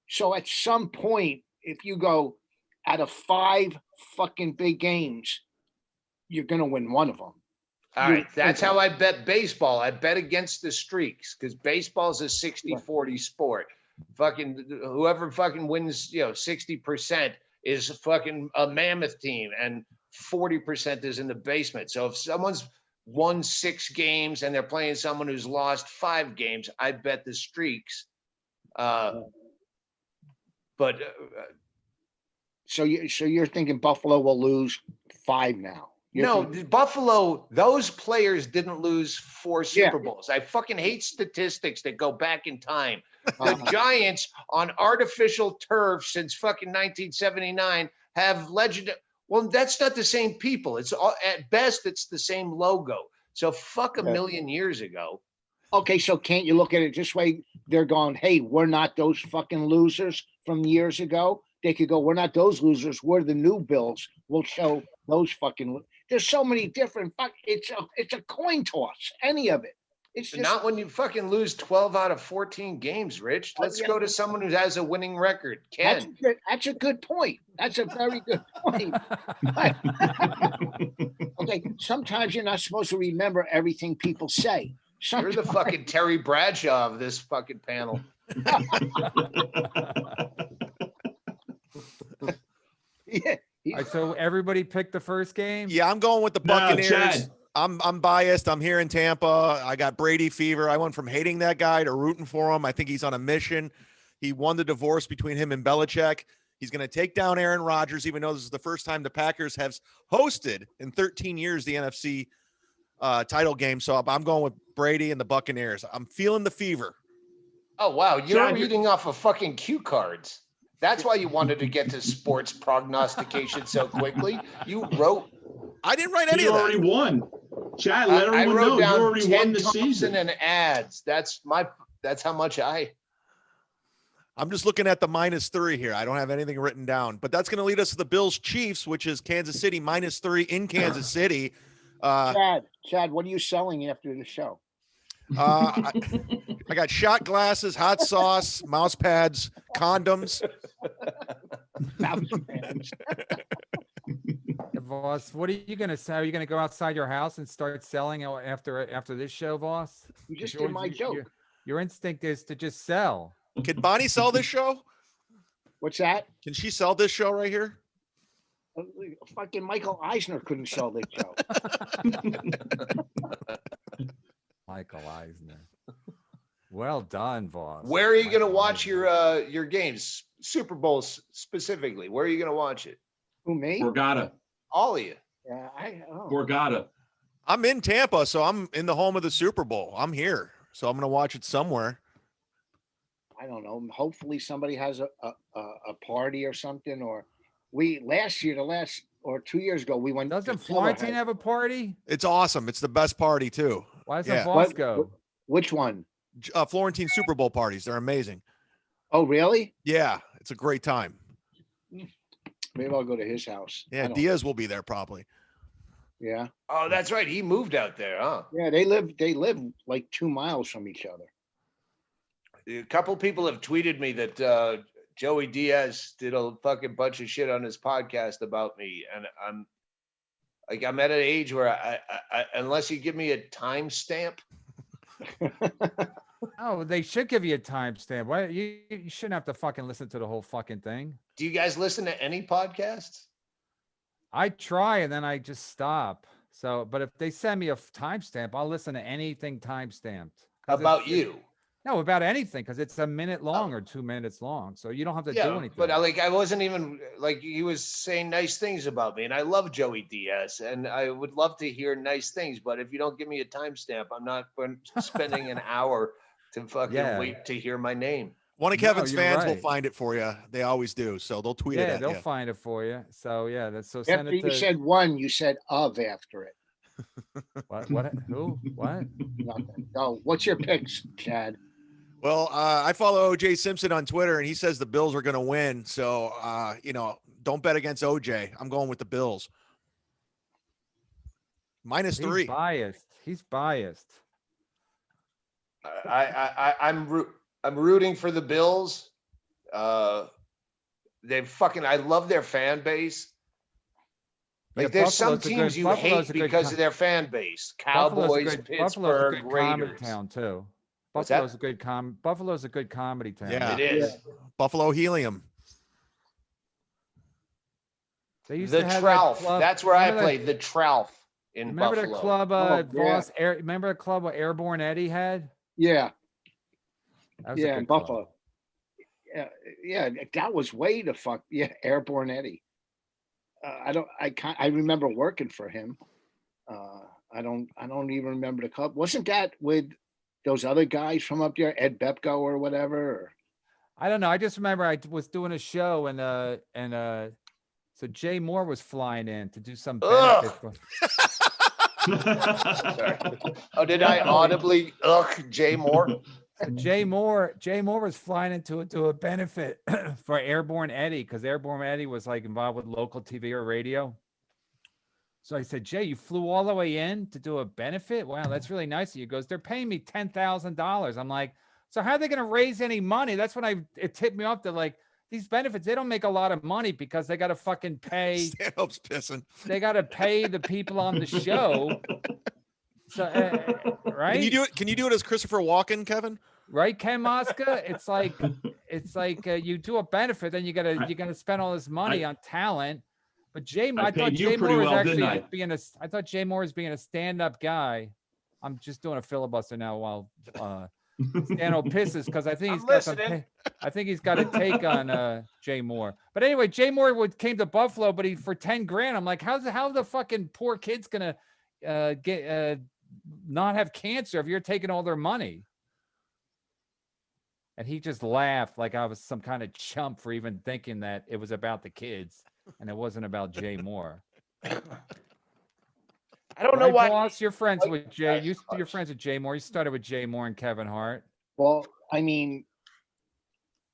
Speaker 2: So at some point, if you go out of 5 fucking big games, you're going to win one of them.
Speaker 1: All right, that's how I bet baseball. I bet against the streaks because baseball is a 60-40 sport. Fucking whoever fucking wins, 60% is fucking a mammoth team and 40% is in the basement. So if someone's won 6 games and they're playing someone who's lost 5 games, I bet the streaks. But
Speaker 2: So you're thinking Buffalo will lose 5 now?
Speaker 1: no, Buffalo, those players didn't lose 4 Super Bowls. I fucking hate statistics that go back in time. The Giants on artificial turf since fucking 1979 have legend. Well, that's not the same people. It's all, at best, it's the same logo. So fuck a million years ago.
Speaker 2: Okay, so can't you look at it this way? They're going, hey, we're not those fucking losers from years ago. They could go, we're not those losers. We're the new Bills. We'll show those fucking. There's so many different. It's a coin toss. Any of it. It's just
Speaker 1: Not when you fucking lose 12 out of 14 games, Rich. Let's go to someone who has a winning record. Ken.
Speaker 2: That's a good point. That's a very good point. Okay, sometimes you're not supposed to remember everything people say.
Speaker 1: You're the fucking Terry Bradshaw of this fucking panel.
Speaker 2: Yeah.
Speaker 5: All right, so everybody picked the first game?
Speaker 4: Yeah, I'm going with the
Speaker 3: No,
Speaker 4: Buccaneers.
Speaker 3: Chad.
Speaker 4: I'm biased. I'm here in Tampa. I got Brady fever. I went from hating that guy to rooting for him. I think he's on a mission. He won the divorce between him and Belichick. He's going to take down Aaron Rodgers, even though this is the first time the Packers have hosted in 13 years the NFC title game. So I'm going with Brady and the Buccaneers. I'm feeling the fever.
Speaker 1: Oh, wow. You're
Speaker 3: Chad,
Speaker 1: reading off of fucking cue cards. That's why you wanted to get to sports prognostication so quickly. You wrote.
Speaker 4: I didn't write any
Speaker 3: You
Speaker 4: of that.
Speaker 3: already won. Chad, let
Speaker 1: I
Speaker 3: everyone
Speaker 1: wrote
Speaker 3: know you
Speaker 1: down
Speaker 3: already
Speaker 1: Ted
Speaker 3: won the
Speaker 1: Thompson
Speaker 3: season.
Speaker 1: and ads. That's how much
Speaker 4: I'm just looking at the -3 here. I don't have anything written down, but that's going to lead us to the Bills Chiefs, which is Kansas City -3 in Kansas City.
Speaker 2: Chad, what are you selling after the show?
Speaker 4: I got shot glasses, hot sauce, mouse pads, condoms.
Speaker 5: Voss, what are you going to say? Are you going to go outside your house and start selling after this show, Voss?
Speaker 2: You just did my joke.
Speaker 5: Your instinct is to just sell.
Speaker 4: Can Bonnie sell this show?
Speaker 2: What's that?
Speaker 4: Can she sell this show right here?
Speaker 2: Fucking Michael Eisner couldn't sell this show.
Speaker 5: Michael Eisner. Well done, Voss.
Speaker 1: Where are you going to
Speaker 5: Michael
Speaker 1: watch
Speaker 5: Eisner.
Speaker 1: your games? Super Bowls specifically. Where are you going to watch it?
Speaker 2: Who, me?
Speaker 3: Borgata.
Speaker 1: All of you.
Speaker 2: Yeah,
Speaker 3: Borgata.
Speaker 4: I'm in Tampa, so I'm in the home of the Super Bowl. I'm here, so I'm going to watch it somewhere.
Speaker 2: I don't know. Hopefully somebody has a party or something. Or last 2 years ago, we went.
Speaker 5: Doesn't
Speaker 2: to
Speaker 5: Florentine have a party?
Speaker 4: It's awesome. It's the best party too.
Speaker 5: Why doesn't
Speaker 4: Yeah.
Speaker 5: Voss go?
Speaker 2: Which one?
Speaker 4: Florentine Super Bowl parties. They're amazing.
Speaker 2: Oh, really?
Speaker 4: Yeah, it's a great time.
Speaker 2: Maybe I'll go to his house.
Speaker 4: Yeah, Diaz will be there probably.
Speaker 2: Yeah.
Speaker 1: Oh, that's right. He moved out there, huh?
Speaker 2: Yeah, they live like 2 miles from each other.
Speaker 1: A couple people have tweeted me that Joey Diaz did a fucking bunch of shit on his podcast about me, and I'm at an age where I unless you give me a timestamp.
Speaker 5: Oh, they should give you a timestamp. Why you shouldn't have to fucking listen to the whole fucking thing.
Speaker 1: Do you guys listen to any podcasts?
Speaker 5: I try and then I just stop. So, but if they send me a timestamp, I'll listen to anything timestamped.
Speaker 1: About you?
Speaker 5: No, about anything, because it's a minute long or 2 minutes long. So you don't have to do anything.
Speaker 1: But I wasn't even like, he was saying nice things about me, and I love Joey Diaz, and I would love to hear nice things. But if you don't give me a timestamp, I'm not spending an hour to fucking wait to hear my name.
Speaker 4: One of Kevin's fans will
Speaker 5: right.
Speaker 4: find it for you. They always do. So they'll tweet it
Speaker 5: Yeah,
Speaker 4: at
Speaker 5: they'll
Speaker 4: you.
Speaker 5: find it for you. So yeah, that's so send
Speaker 2: After
Speaker 5: it
Speaker 2: you
Speaker 5: to
Speaker 2: said one, you said of after it.
Speaker 5: what who? What?
Speaker 2: Nothing. No, what's your picks, Chad?
Speaker 4: Well, I follow OJ Simpson on Twitter, and he says the Bills are going to win. So, don't bet against OJ. I'm going with the Bills. -3.
Speaker 5: He's biased. He's biased.
Speaker 1: I'm rooting for the Bills. I love their fan base. Like, there's some teams you hate because of their fan base. Cowboys, Pittsburgh, Raiders.
Speaker 5: Town too.
Speaker 1: What's
Speaker 5: Buffalo's
Speaker 1: that?
Speaker 5: a good Buffalo's a good comedy town.
Speaker 4: Yeah.
Speaker 1: It is.
Speaker 4: Buffalo Helium.
Speaker 5: They used
Speaker 1: The
Speaker 5: to have that
Speaker 1: Trough.
Speaker 5: club-
Speaker 1: That's where I
Speaker 5: remember that-
Speaker 1: played. The Trough in
Speaker 5: Remember
Speaker 1: Buffalo.
Speaker 5: the club,
Speaker 2: yeah.
Speaker 5: remember the club what Airborne Eddie had?
Speaker 2: Yeah,
Speaker 5: That was a
Speaker 2: yeah,
Speaker 5: good
Speaker 2: in
Speaker 5: club.
Speaker 2: Buffalo. Yeah, that was way the fuck. Yeah, Airborne Eddie. I remember working for him. I don't even remember the club. Wasn't that with those other guys from up there, Ed Bepko or whatever? Or?
Speaker 5: I don't know. I just remember I was doing a show and so Jay Moore was flying in to do some benefit.
Speaker 1: Sorry. Oh, did I audibly Jay Moore?
Speaker 5: So Jay Moore was flying in to do a benefit for Airborne Eddie, because Airborne Eddie was like involved with local TV or radio. So I said, Jay, you flew all the way in to do a benefit? Wow, that's really nice of you. He goes, they're paying me $10,000. I'm like, so how are they going to raise any money? That's when it tipped me off to like, these benefits, they don't make a lot of money because they got to fucking pay.
Speaker 4: Stanhope's pissing.
Speaker 5: They got to pay the people on the show. So, right?
Speaker 4: Can you do it as Christopher Walken, Kevin?
Speaker 5: Right, Ken Mosca? It's like you do a benefit, then you gotta spend all this money on talent. But I thought Jay Moore was actually I thought Jay Moore was being a stand-up guy. I'm just doing a filibuster now while Stanhope pisses, because I think he's got a take on Jay Moore. But anyway, Jay Moore came to Buffalo, but for $10,000. I'm like, how the fucking poor kid's gonna get not have cancer if you're taking all their money? And he just laughed like I was some kind of chump for even thinking that it was about the kids and it wasn't about Jay Moore.
Speaker 1: I don't know why.
Speaker 5: Boss, you're friends with Jay. You're friends with Jay Moore. You started with Jay Moore and Kevin Hart.
Speaker 2: Well, I mean,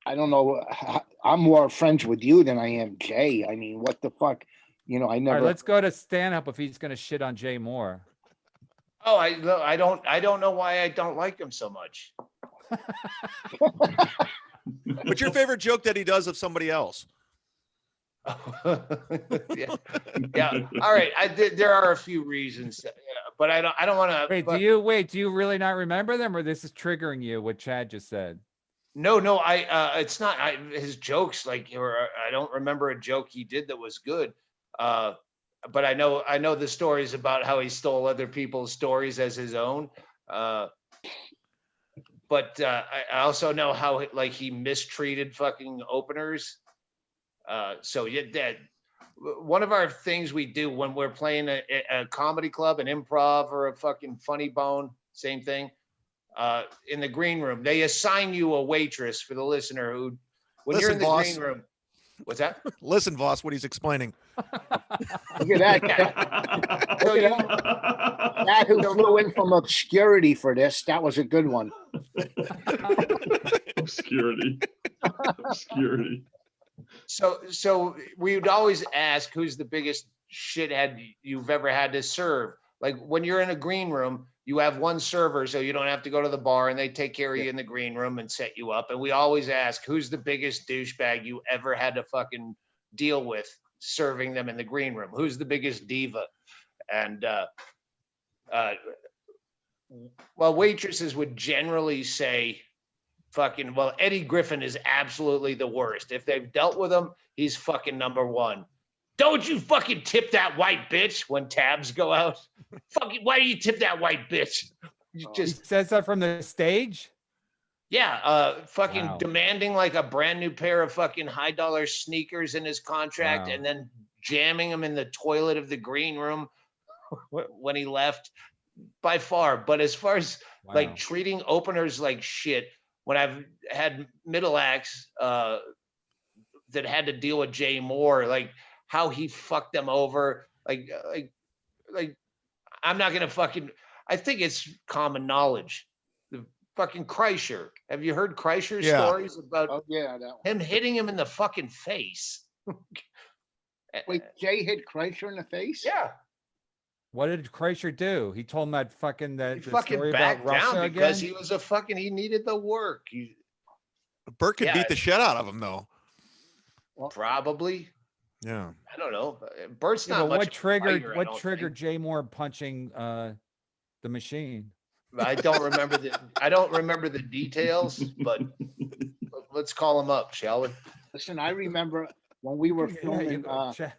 Speaker 2: I don't know. I'm more friends with you than I am Jay. I mean, what the fuck? I never.
Speaker 5: All right, let's go to Stanhope if he's going to shit on Jay Moore.
Speaker 1: Oh, I don't know why I don't like him so much.
Speaker 4: What's your favorite joke that he does of somebody else?
Speaker 1: Yeah. All right. There are a few reasons, but I don't want to.
Speaker 5: Do you really not remember them, or this is triggering you? What Chad just said.
Speaker 1: No. It's not his jokes. Or I don't remember a joke he did that was good. But I know the stories about how he stole other people's stories as his own. But I also know how he mistreated fucking openers. So that one of our things we do when we're playing a comedy club, an improv, or a fucking funny bone, same thing. In the green room, they assign you a waitress for the listener who, when you're in the green room. What's that?
Speaker 4: Listen, Voss, what he's explaining.
Speaker 2: Look at that. That who flew in from obscurity for this. That was a good one.
Speaker 3: Obscurity.
Speaker 1: So we would always ask, who's the biggest shithead you've ever had to serve? Like when you're in a green room, you have one server, so you don't have to go to the bar, and they take care of you in the green room and set you up. And we always ask, who's the biggest douchebag you ever had to fucking deal with serving them in the green room? Who's the biggest diva? And waitresses would generally say, Eddie Griffin is absolutely the worst. If they've dealt with him, he's fucking number one. Don't you fucking tip that white bitch when tabs go out. Fucking, why do you tip that white bitch? You
Speaker 5: He says that from the stage?
Speaker 1: Yeah, fucking
Speaker 5: Wow.
Speaker 1: demanding like a brand new pair of fucking high dollar sneakers in his contract,
Speaker 5: Wow.
Speaker 1: and then jamming him in the toilet of the green room when he left. By far. But as far as like
Speaker 5: Wow.
Speaker 1: treating openers like shit, when I've had middle acts that had to deal with Jay Moore, like how he fucked them over, like I'm not gonna fucking. I think it's common knowledge. The fucking Kreischer. Have you heard Kreischer's
Speaker 4: Yeah.
Speaker 1: stories about
Speaker 2: Oh yeah, that one.
Speaker 1: him hitting him in the fucking face?
Speaker 2: Wait, Jay hit Kreischer in the face?
Speaker 1: Yeah,
Speaker 5: What did Kreischer do? He told him that fucking
Speaker 1: he
Speaker 5: the
Speaker 1: fucking
Speaker 5: story about
Speaker 1: backed
Speaker 5: Russia
Speaker 1: down because
Speaker 5: again.
Speaker 1: he was a fucking. He needed the work.
Speaker 4: Bert could
Speaker 1: Yeah.
Speaker 4: beat the shit out of him though.
Speaker 1: Probably.
Speaker 4: Yeah.
Speaker 1: I don't know. Bert's
Speaker 5: Yeah,
Speaker 1: not
Speaker 5: but
Speaker 1: much
Speaker 5: what
Speaker 1: of a
Speaker 5: triggered
Speaker 1: fighter, I
Speaker 5: what
Speaker 1: don't
Speaker 5: triggered
Speaker 1: think.
Speaker 5: Jay Moore punching the machine?
Speaker 1: I don't remember the details, but let's call him up, shall we?
Speaker 2: Listen, I remember when we were
Speaker 5: Yeah, you
Speaker 2: filming
Speaker 5: go check.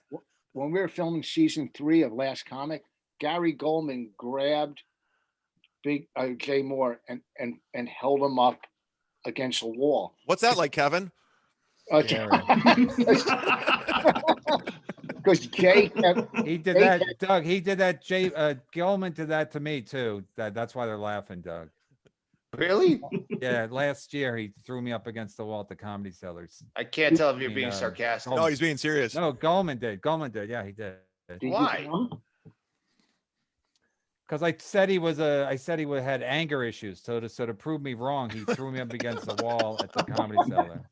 Speaker 2: when we were filming season 3 of Last Comic, Gary Goldman grabbed big Jay Moore and held him up against a wall.
Speaker 4: What's that like, Kevin?
Speaker 5: Scary.
Speaker 2: Because Jay kept,
Speaker 5: He did
Speaker 2: Jay
Speaker 5: that,
Speaker 2: kept-
Speaker 5: Doug. He did that. Jay Gilman did that to me too. That's why they're laughing, Doug.
Speaker 1: Really?
Speaker 5: Yeah, last year he threw me up against the wall at the Comedy Cellars.
Speaker 1: I can't tell if you're
Speaker 5: mean,
Speaker 1: being sarcastic.
Speaker 4: No, he's being serious.
Speaker 5: No, Goldman did. Goldman did. Yeah, he did.
Speaker 2: Did you
Speaker 1: Why?
Speaker 2: know?
Speaker 5: Because I said he was I said he had anger issues. So to prove me wrong, he threw me up against the wall at the Comedy Cellar.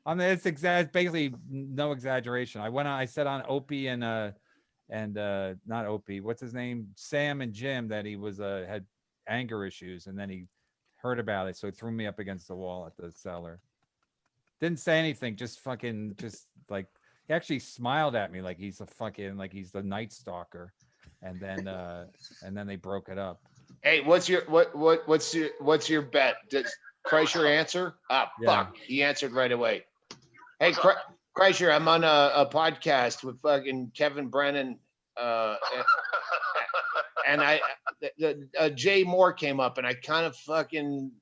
Speaker 5: I mean, it's basically no exaggeration. I said on Opie and not Opie, what's his name? Sam and Jim, that he was had anger issues, and then he heard about it, so he threw me up against the wall at the cellar. Didn't say anything, just like he actually smiled at me like he's the Night Stalker, and then they broke it up.
Speaker 1: Hey, what's your bet? Does Kreischer answer? Ah, fuck.
Speaker 5: Yeah.
Speaker 1: He answered right away. Hey, Kreischer, I'm on a podcast with fucking Kevin Brennan, and Jay Moore came up, and I kind of fucking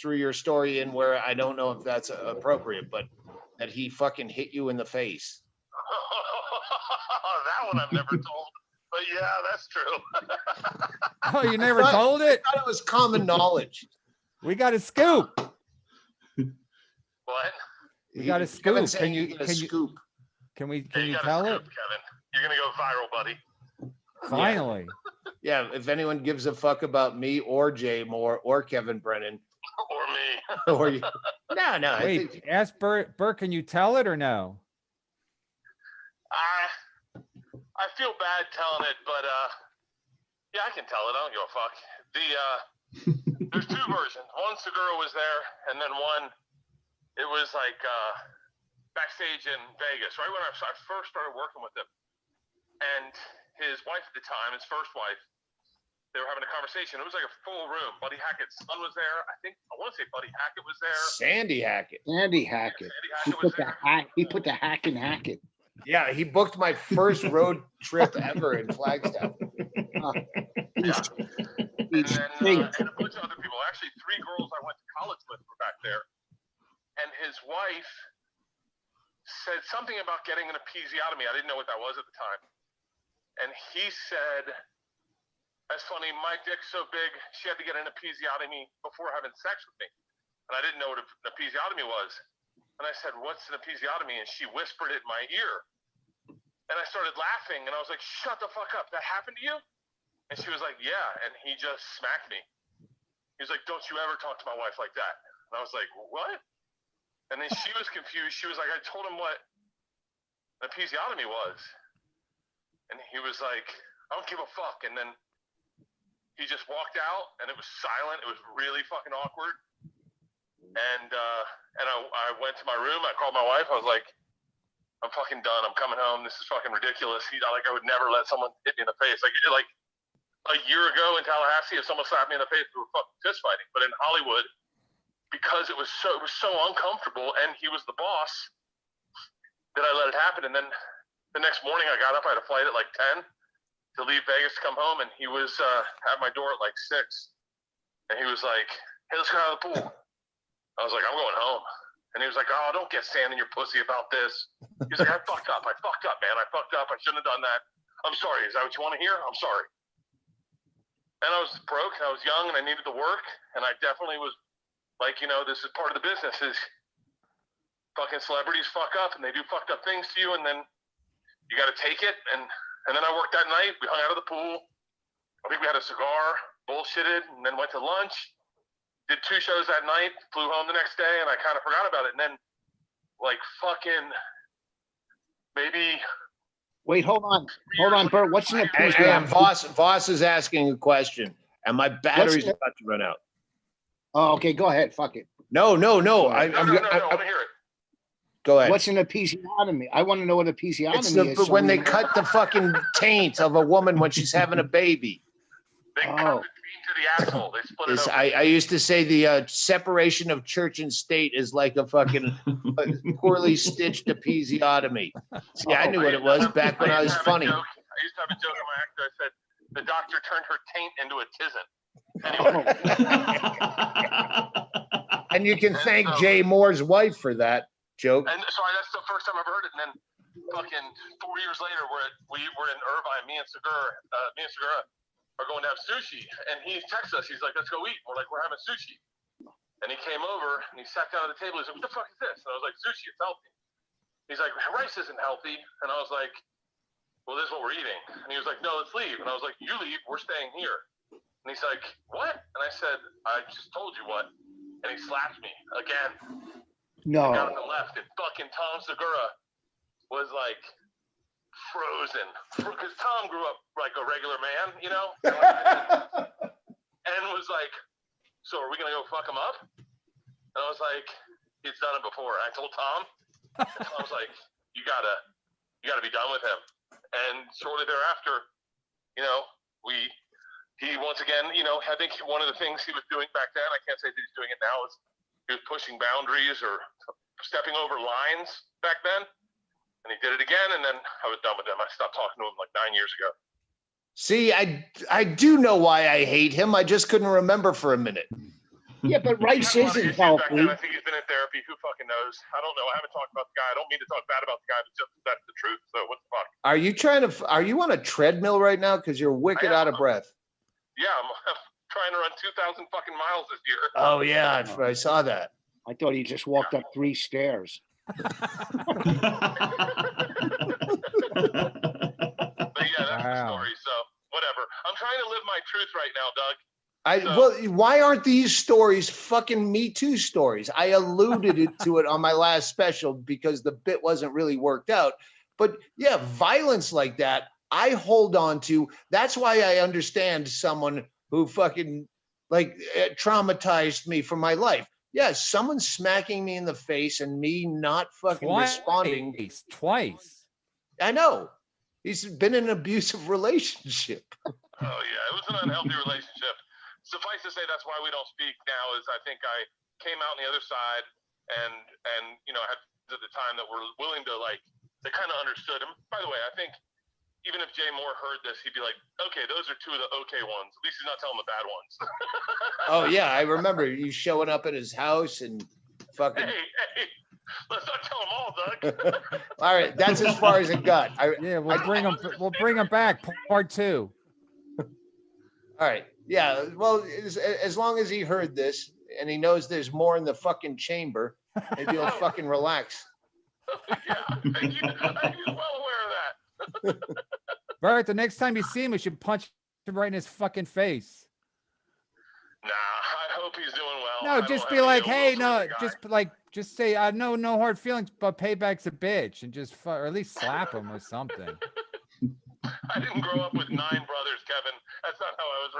Speaker 1: threw your story in where I don't know if that's appropriate, but that he fucking hit you in the face.
Speaker 7: That one I've never told, but yeah, that's true.
Speaker 5: Oh, you never told it?
Speaker 1: I thought it was common knowledge.
Speaker 5: We got a scoop.
Speaker 7: What?
Speaker 5: We got a
Speaker 1: Kevin's
Speaker 5: scoop.
Speaker 1: saying you get a scoop.
Speaker 5: Can you
Speaker 7: got a
Speaker 5: tell
Speaker 7: scoop,
Speaker 5: it?
Speaker 7: Kevin? You're gonna go viral, buddy.
Speaker 5: Finally.
Speaker 1: Yeah, if anyone gives a fuck about me or Jay Moore or Kevin Brennan
Speaker 7: Or me.
Speaker 1: or you, no, I
Speaker 5: Wait,
Speaker 1: think
Speaker 5: ask Bert. Bert, can you tell it or no?
Speaker 7: I feel bad telling it, but yeah, I can tell it. I don't give a fuck. There's two versions. One, Segura was there, and then one, it was like backstage in Vegas, right when I first started working with him. And his wife at the time, his first wife, they were having a conversation. It was like a full room. Buddy Hackett's son was there. I want to say Buddy Hackett was there.
Speaker 1: Sandy Hackett.
Speaker 2: Andy Hackett.
Speaker 7: Sandy
Speaker 2: He
Speaker 7: Hackett was
Speaker 2: put the
Speaker 7: there.
Speaker 2: hack. He put the hack in Hackett.
Speaker 1: Yeah, he booked my first road trip ever in Flagstaff.
Speaker 7: Yeah. And
Speaker 2: He's
Speaker 7: then
Speaker 2: stinks.
Speaker 7: and a bunch of other people. Actually, 3 girls I went to college with were back there. And his wife said something about getting an episiotomy. I didn't know what that was at the time. And he said, "That's funny, my dick's so big, she had to get an episiotomy before having sex with me." And I didn't know what an episiotomy was. And I said, "What's an episiotomy?" And she whispered it in my ear. And I started laughing, and I was like, "Shut the fuck up. That happened to you?" And she was like, "Yeah." And he just smacked me. He was like, "Don't you ever talk to my wife like that." And I was like, "What?" And then she was confused. She was like, "I told him what an episiotomy was." And he was like, "I don't give a fuck." And then he just walked out, and it was silent. It was really fucking awkward. And I went to my room. I called my wife. I was like, "I'm fucking done. I'm coming home. This is fucking ridiculous." I would never let someone hit me in the face. Like a year ago in Tallahassee, if someone slapped me in the face, we were fucking fist fighting. But in Hollywood, because it was so uncomfortable, and he was the boss, that I let it happen. And then the next morning, I got up. I had a flight at like 10 to leave Vegas to come home, and he was at my door at like 6, and he was like, "Hey, let's go out of the pool." I was like, I'm going home. And he was like, oh, don't get sand in your pussy about this. He's like, I fucked up, man. I fucked up. I shouldn't have done that. I'm sorry. Is that what you want to hear? I'm sorry. And I was broke, and I was young, and I needed the work. And I definitely was like, you know, this is part of the business is fucking celebrities fuck up, and they do fucked up things to you, and then you got to take it. And then I worked that night. We hung out of the pool. I think we had a cigar, bullshitted, and then went to lunch. Did 2 shows that night, flew home the next day, and I kind of forgot about it. And then, like, fucking maybe.
Speaker 2: Wait, hold on, Bert. What's an
Speaker 1: And Voss is asking a question, and my battery's about to run out.
Speaker 2: Oh, okay. Go ahead. Fuck it.
Speaker 1: No.
Speaker 7: No, I want to hear it.
Speaker 1: Go ahead.
Speaker 2: What's an episiotomy? I want to know what episiotomy
Speaker 1: It's
Speaker 2: is.
Speaker 1: when they cut the fucking taint of a woman when she's having a baby.
Speaker 7: They cut the taint to the asshole. They split it open.
Speaker 1: I used to say the separation of church and state is like a fucking poorly stitched episiotomy. See, I knew what it was back when I was funny.
Speaker 7: I used to have a joke on my actor. I said, the doctor turned her taint into a tizzin. Anyway.
Speaker 1: And you can thank Jay Moore's wife for that joke.
Speaker 7: And so that's the first time I ever heard it. And then fucking 4 years later, we're in Irvine. Me and Segura are going to have sushi. And he texts us. He's like, let's go eat. We're like, we're having sushi. And he came over and he sat down at the table. He's like, what the fuck is this? And I was like, sushi, it's healthy. He's like, rice isn't healthy. And I was like, well, this is what we're eating. And he was like, no, let's leave. And I was like, you leave, we're staying here. And he's like, what? And I said, I just told you what. And he slapped me again.
Speaker 2: No.
Speaker 7: I got on the left, and fucking Tom Segura was like frozen. Because Tom grew up like a regular man, you know? And was like, so are we going to go fuck him up? And I was like, he's done it before. I told Tom. And Tom was like, you gotta be done with him. And shortly thereafter, you know, he once again, you know, I think one of the things he was doing back then, I can't say that he's doing it now, is he was pushing boundaries or stepping over lines back then. And he did it again, and then I was done with him. I stopped talking to him like 9 years ago.
Speaker 1: See, I do know why I hate him. I just couldn't remember for a minute.
Speaker 2: Yeah, but rice isn't healthy.
Speaker 7: I think he's been in therapy. Who fucking knows? I don't know. I haven't talked about the guy. I don't mean to talk bad about the guy, but just that's the truth. So what the fuck?
Speaker 1: Are you on a treadmill right now? Because you're wicked out of breath.
Speaker 7: Yeah, I'm trying to run 2,000 fucking miles this year.
Speaker 1: Oh yeah, I saw that.
Speaker 2: I thought he just walked up 3 stairs.
Speaker 7: But yeah, that's the story. So whatever. I'm trying to live my truth right now, Doug.
Speaker 1: Well, why aren't these stories fucking Me Too stories? I alluded to it on my last special because the bit wasn't really worked out. But yeah, violence like that, I hold on to. That's why I understand someone who fucking like traumatized me for my life. Yeah, someone smacking me in the face and me not fucking responding.
Speaker 5: Twice.
Speaker 1: I know. He's been in an abusive relationship.
Speaker 7: Oh yeah, it was an unhealthy relationship. Suffice to say, that's why we don't speak now. Is I think I came out on the other side, and you know, I had at the time that were willing to like, they kind of understood him. By the way, I think even if Jay Moore heard this, he'd be like, okay, those are 2 of the okay ones. At least he's not telling the bad ones.
Speaker 1: Oh yeah, I remember you showing up at his house and fucking.
Speaker 7: Hey, let's not tell them all, Doug.
Speaker 1: All right, that's as far as it got.
Speaker 5: We'll bring him back. Part 2.
Speaker 1: All right. Yeah. Well, as long as he heard this and he knows there's more in the fucking chamber, maybe he'll fucking relax.
Speaker 7: Yeah, he's well aware of that.
Speaker 5: Bert, the next time you see him, you should punch him right in his fucking face.
Speaker 7: Nah, I hope he's doing well.
Speaker 5: No, just be like, hey, no, just say, I know, no hard feelings, but payback's a bitch, and just, or at least slap him or something.
Speaker 7: I didn't grow up with 9 brothers, Kevin. That's not how I was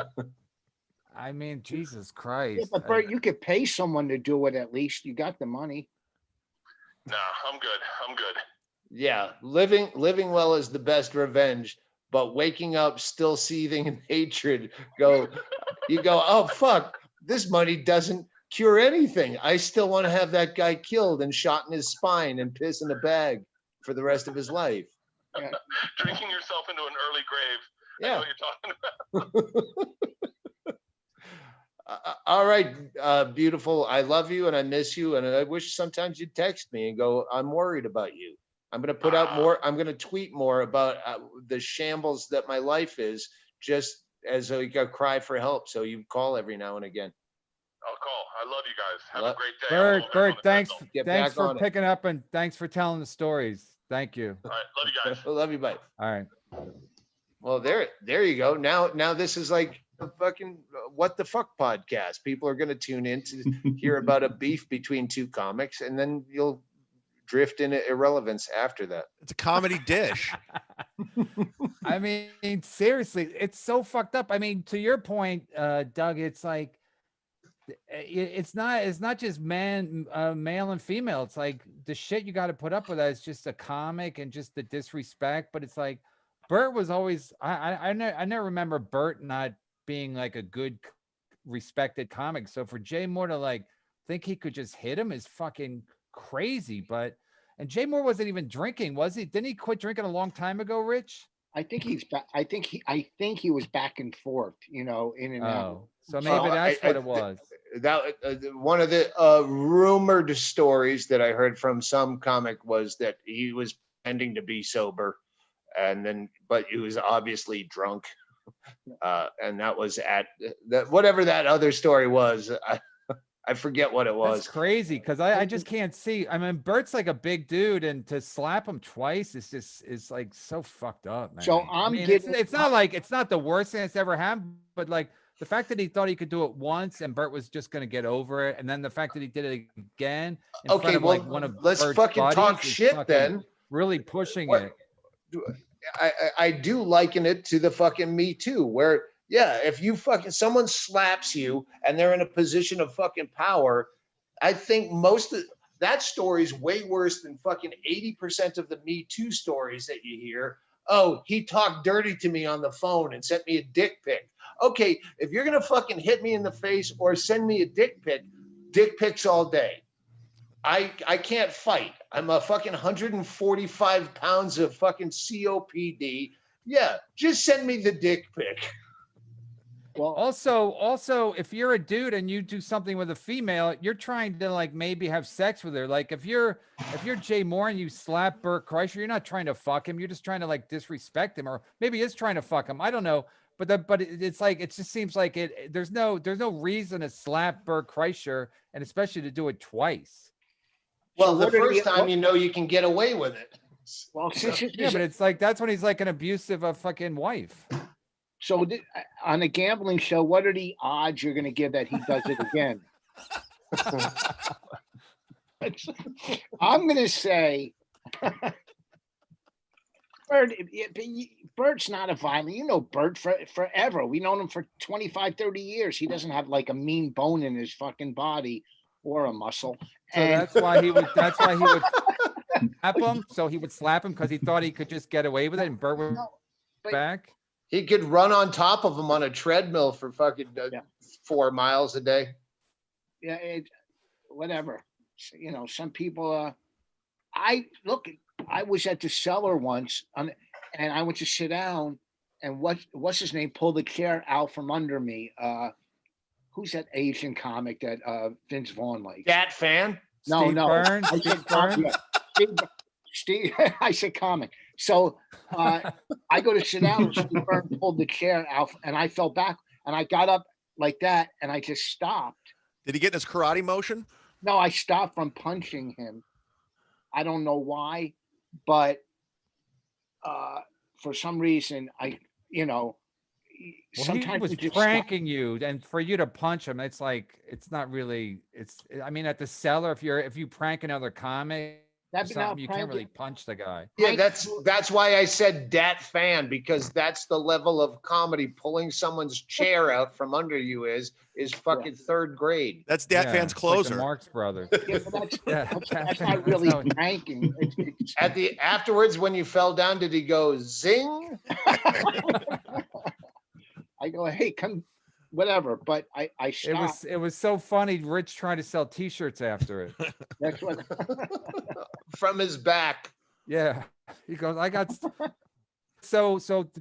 Speaker 7: raised.
Speaker 5: I mean, Jesus Christ.
Speaker 2: Yeah, but Bert, you could pay someone to do it at least. You got the money.
Speaker 7: Nah, I'm good.
Speaker 1: Yeah, living well is the best revenge, but waking up still seething in hatred, you go, oh fuck, this money doesn't cure anything. I still want to have that guy killed and shot in his spine and piss in a bag for the rest of his life.
Speaker 7: Yeah. Drinking yourself into an early grave.
Speaker 1: Yeah.
Speaker 7: I know what you're talking about.
Speaker 1: All right, beautiful. I love you and I miss you. And I wish sometimes you'd text me and go, I'm worried about you. I'm going to put out more. I'm going to tweet more about the shambles that my life is, just as a cry for help. So you call every now and again.
Speaker 7: I'll call. I love you guys. Have a great day.
Speaker 5: Bert, thanks
Speaker 1: Get
Speaker 5: thanks
Speaker 1: back
Speaker 5: for
Speaker 1: on it.
Speaker 5: picking up and thanks for telling the stories. Thank you.
Speaker 7: All right. Love you guys.
Speaker 1: Love you, bye.
Speaker 5: All right.
Speaker 1: Well, there you go. Now this is like a fucking what the fuck podcast. People are going to tune in to hear about a beef between two comics, and then you'll drift into irrelevance after that.
Speaker 4: It's a comedy dish.
Speaker 5: I mean, seriously, it's so fucked up. I mean, to your point, Doug, it's like it's not just male and female. It's like the shit you got to put up with that is just a comic and just the disrespect. But it's like Bert was always I never remember Bert not being like a good respected comic. So for Jay Moore to like think he could just hit him is fucking crazy. And Jay Moore wasn't even drinking, was he? Didn't he quit drinking a long time ago, Rich?
Speaker 2: I think he's back. I think he was back and forth, in and out.
Speaker 5: So maybe that's what it was.
Speaker 1: That one of the rumored stories that I heard from some comic was that he was pretending to be sober, but he was obviously drunk, and that was at that whatever that other story was. I forget what it was.
Speaker 5: That's crazy because I just can't see. I mean, Bert's like a big dude, and to slap him twice is like so fucked up, man.
Speaker 2: So
Speaker 5: it's not the worst thing that's ever happened, but like the fact that he thought he could do it once and Bert was just gonna get over it, and then the fact that he did it again.
Speaker 1: Okay, well,
Speaker 5: one of
Speaker 1: let's
Speaker 5: Bert's
Speaker 1: fucking talk
Speaker 5: buddies
Speaker 1: shit then.
Speaker 5: Really pushing
Speaker 1: What?
Speaker 5: it.
Speaker 1: I do liken it to the fucking Me Too, where yeah, if you someone slaps you and they're in a position of fucking power, I think most of that story is way worse than fucking 80% of the Me Too stories that you hear. Oh, he talked dirty to me on the phone and sent me a dick pic. Okay, if you're gonna fucking hit me in the face or send me a dick pics all day. I can't fight. I'm a fucking 145 pounds of fucking COPD. Yeah, just send me the dick pic.
Speaker 5: Well, also, if you're a dude and you do something with a female, you're trying to like maybe have sex with her. Like if you're Jay Moore and you slap Bert Kreischer, you're not trying to fuck him. You're just trying to like disrespect him, or maybe he is trying to fuck him. I don't know. But it's like it just seems like there's no reason to slap Bert Kreischer, and especially to do it twice.
Speaker 1: Well, the first time you can get away with it.
Speaker 2: Well,
Speaker 5: but it's like that's when he's like an abusive fucking wife.
Speaker 2: So on a gambling show, what are the odds you're going to give that he does it again? I'm going to say Bert's not a violent. Bert forever. We've known him for 25, 30 years. He doesn't have like a mean bone in his fucking body or a muscle.
Speaker 5: So that's why he would slap him. So he would slap him because he thought he could just get away with it, and Bert would back.
Speaker 1: He could run on top of him on a treadmill for fucking 4 miles a day.
Speaker 2: Yeah, whatever. Some people. I was at the cellar once, and I went to sit down, and what's his name pulled the chair out from under me. Who's that Asian comic that Vince Vaughn likes?
Speaker 1: Dat Fan?
Speaker 2: No.
Speaker 5: Burns? Steve Burns?
Speaker 2: Steve, I said comic. So I go to sit down, and Steve Burns pulled the chair out, and I fell back, and I got up like that, and I just stopped.
Speaker 4: Did he get in his karate motion?
Speaker 2: No, I stopped from punching him. I don't know why, but for some reason, sometimes
Speaker 5: he was pranking you, and for you to punch him, it's like it's not really. I mean, at the cellar, if you prank another comic, you can't really punch the guy.
Speaker 1: Yeah, that's why I said Dat Fan, because that's the level of comedy. Pulling someone's chair out from under you is fucking third grade.
Speaker 4: That's Dat Fan's closer.
Speaker 5: Like the Marx Brothers.
Speaker 2: That's not really pranking.
Speaker 1: Afterwards, when you fell down, did he go zing?
Speaker 2: I go, hey, come, whatever. But I stopped.
Speaker 5: It was so funny. Rich tried to sell T-shirts after it.
Speaker 2: That's what.
Speaker 1: From his back.
Speaker 5: Yeah, he goes, I got.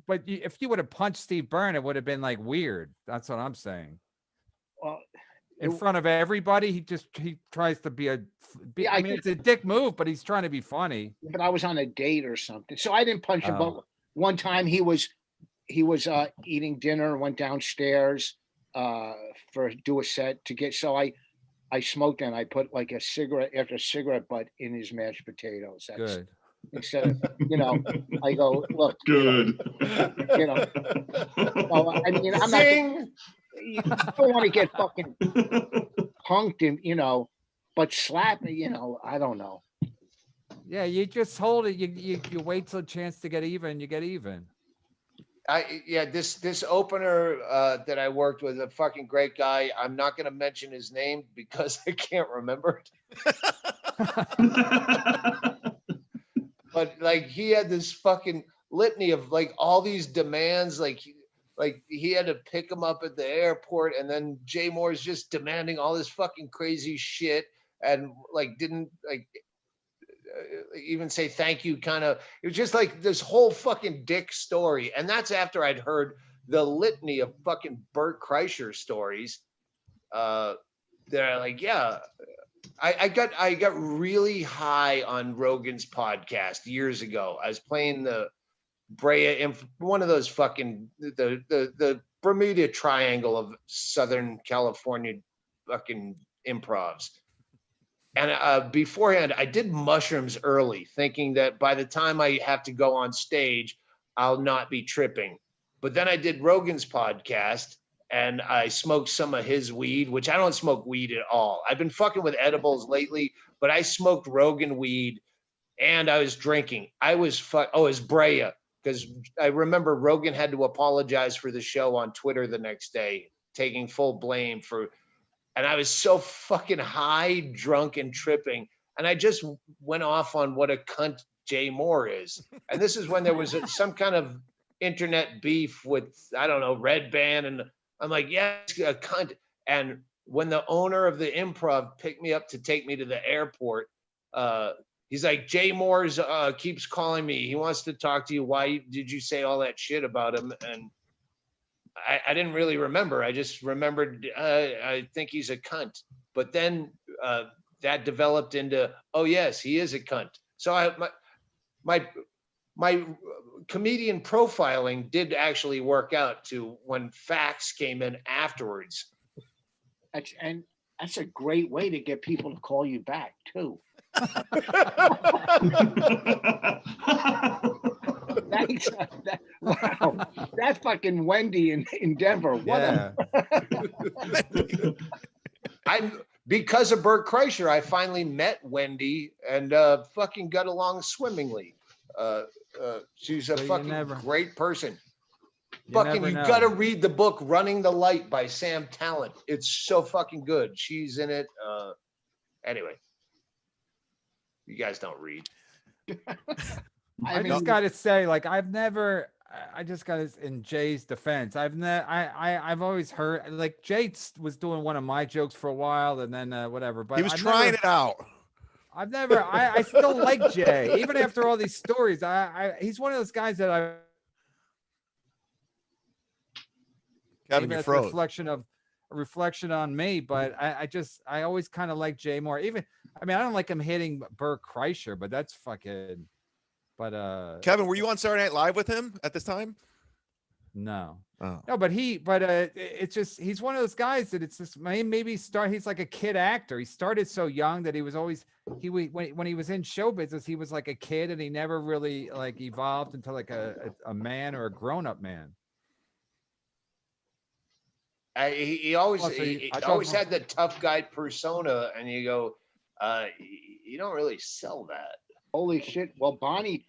Speaker 5: But if you would have punched Steve Byrne, it would have been like weird. That's what I'm saying.
Speaker 2: Well,
Speaker 5: in front of everybody. He tries to be I mean, it's a dick move, but he's trying to be funny.
Speaker 2: But I was on a date or something, so I didn't punch him. But one time he was eating dinner, went downstairs do a set to get. So I smoked and I put like a cigarette after cigarette butt in his mashed potatoes. That's
Speaker 5: Good.
Speaker 2: Instead of, I go, look,
Speaker 3: Good.
Speaker 2: So, I mean, I'm not, you don't want to get fucking punked and, but slap me, I don't know.
Speaker 5: Yeah, you just hold it. You wait till a chance to get even. You get even.
Speaker 1: This opener that I worked with, a fucking great guy. I'm not going to mention his name because I can't remember it. But like he had this fucking litany of like all these demands, like he had to pick him up at the airport, and then Jay Moore's just demanding all this fucking crazy shit, and like didn't like even say thank you. Kind of, it was just like this whole fucking dick story, and that's after I'd heard the litany of fucking Bert Kreischer stories. They're like, yeah. I got really high on Rogan's podcast years ago. I was playing the Brea, one of those fucking the Bermuda Triangle of Southern California fucking improvs. And beforehand, I did mushrooms early, thinking that by the time I have to go on stage, I'll not be tripping. But then I did Rogan's podcast, and I smoked some of his weed, which I don't smoke weed at all. I've been fucking with edibles lately, but I smoked Rogan weed and I was drinking. I was it was Brea, because I remember Rogan had to apologize for the show on Twitter the next day, taking full blame for, and I was so fucking high, drunk, and tripping. And I just went off on what a cunt Jay Moore is. And this is when there was some kind of internet beef with, I don't know, Red Band, and I'm like, yeah, a cunt. And when the owner of the Improv picked me up to take me to the airport, he's like, Jay Moore's keeps calling me. He wants to talk to you. Why did you say all that shit about him? And I didn't really remember. I just remembered, I think he's a cunt. But then that developed into, oh yes, he is a cunt. So my comedian profiling did actually work out to when facts came in afterwards.
Speaker 2: That's a great way to get people to call you back too. Wow, that fucking Wendy in Denver.
Speaker 1: Because of Bert Kreischer, I finally met Wendy and fucking got along swimmingly. She's a fucking great person. You gotta read the book Running the Light by Sam Talent. It's so fucking good. She's in it. Anyway, you guys don't read.
Speaker 5: I just got to say, like, I just got to, in Jay's defense, I've always heard, like, Jay was doing one of my jokes for a while, and then whatever, but
Speaker 4: he was trying it out.
Speaker 5: I still like Jay, even after all these stories. He's one of those guys that
Speaker 4: Kevin, you froze.
Speaker 5: A reflection on me, but I always kind of like Jay more. Even, I mean, I don't like him hitting Bert Kreischer, but that's fucking. But
Speaker 4: Kevin, were you on Saturday Night Live with him at this time?
Speaker 5: No.
Speaker 4: Oh.
Speaker 5: No, but it's just, he's one of those guys that it's just he's like a kid actor. He started so young that he was always when he was in show business, he was like a kid, and he never really like evolved into like a man or a grown-up man.
Speaker 1: He always had the tough guy persona, and you go, you don't really sell that.
Speaker 2: Holy shit. Well, Bonnie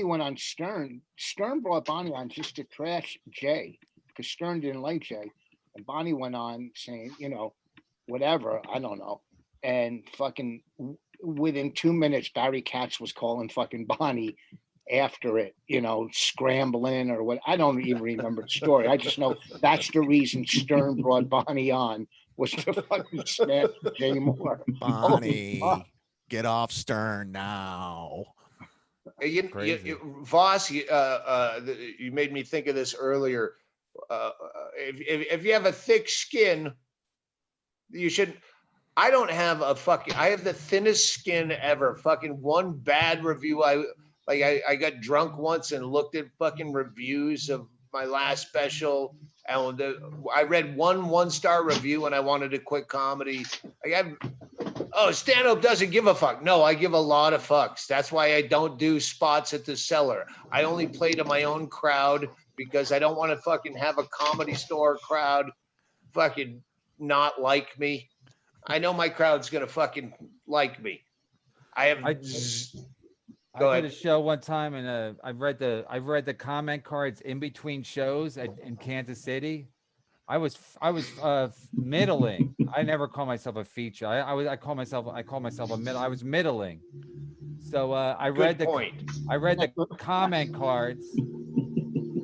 Speaker 2: went on Stern. Stern brought Bonnie on just to trash Jay, because Stern didn't like Jay. And Bonnie went on saying, whatever, I don't know. And fucking within 2 minutes, Barry Katz was calling fucking Bonnie after it, scrambling or what. I don't even remember the story. I just know that's the reason Stern brought Bonnie on, was to fucking smash Jay Moore.
Speaker 4: Bonnie. Get off Stern now.
Speaker 1: Voss, you made me think of this earlier. If you have a thick skin, You should. I don't have a fucking. I have the thinnest skin ever. Fucking one bad review. I got drunk once and looked at fucking reviews of my last special, and I read one 1-star review and I wanted to quit comedy. Stanhope doesn't give a fuck. No, I give a lot of fucks. That's why I don't do spots at the Cellar. I only play to my own crowd because I don't want to fucking have a Comedy Store crowd fucking not like me. I know my crowd's gonna fucking like me.
Speaker 5: I did a show one time and I read the comment cards in between shows in Kansas City. I was middling. I never call myself a feature. I call myself a middle. I was middling. So I read the comment cards,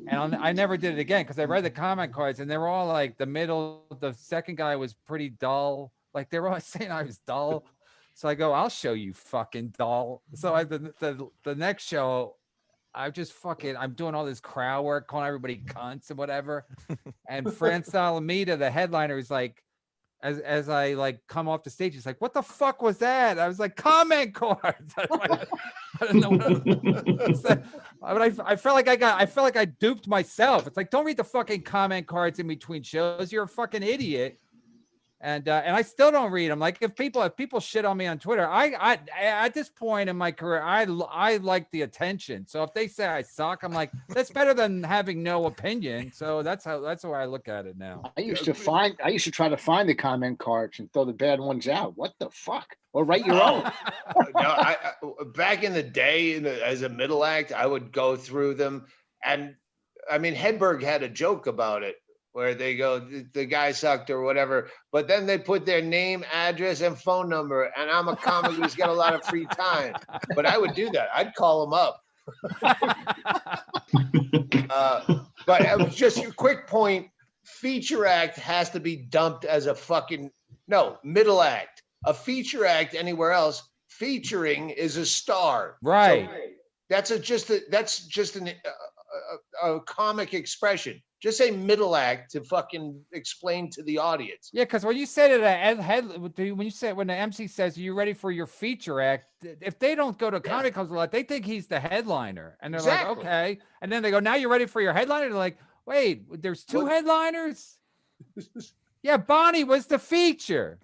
Speaker 5: and I never did it again because I read the comment cards and they were all like the middle. The second guy was pretty dull. Like they were all saying I was dull. So I go, I'll show you fucking dull. So the next show, I'm doing all this crowd work, calling everybody cunts and whatever. And Fran Salamita, the headliner, is like, as I like come off the stage, he's like, "What the fuck was that?" I was like, "Comment cards." I don't know what I felt like I duped myself. It's like, don't read the fucking comment cards in between shows. You're a fucking idiot. And I still don't read them. Like if people shit on me on Twitter, I at this point in my career, I like the attention. So if they say I suck, I'm like, that's better than having no opinion. So that's how I look at it now.
Speaker 2: I used to try to find the comment cards and throw the bad ones out. What the fuck? Or write your own.
Speaker 1: No, back in the day, as a middle act, I would go through them, and I mean, Hedberg had a joke about it, where they go, the guy sucked or whatever, but then they put their name, address, and phone number. And I'm a comic who's got a lot of free time, but I would do that. I'd call them up. But just a quick point: feature act has to be dumped as a fucking middle act. A feature act anywhere else, featuring is a star,
Speaker 5: right?
Speaker 1: So that's just a comic expression. Just say middle act to fucking explain to the audience.
Speaker 5: Yeah, because when you said it when the MC says, "Are you ready for your feature act?" If they don't go to comedy clubs a lot, they think he's the headliner, and they're like, "Okay," and then they go, "Now you're ready for your headliner?" They're like, "Wait, there's two headliners?" Yeah, Bonnie was the feature.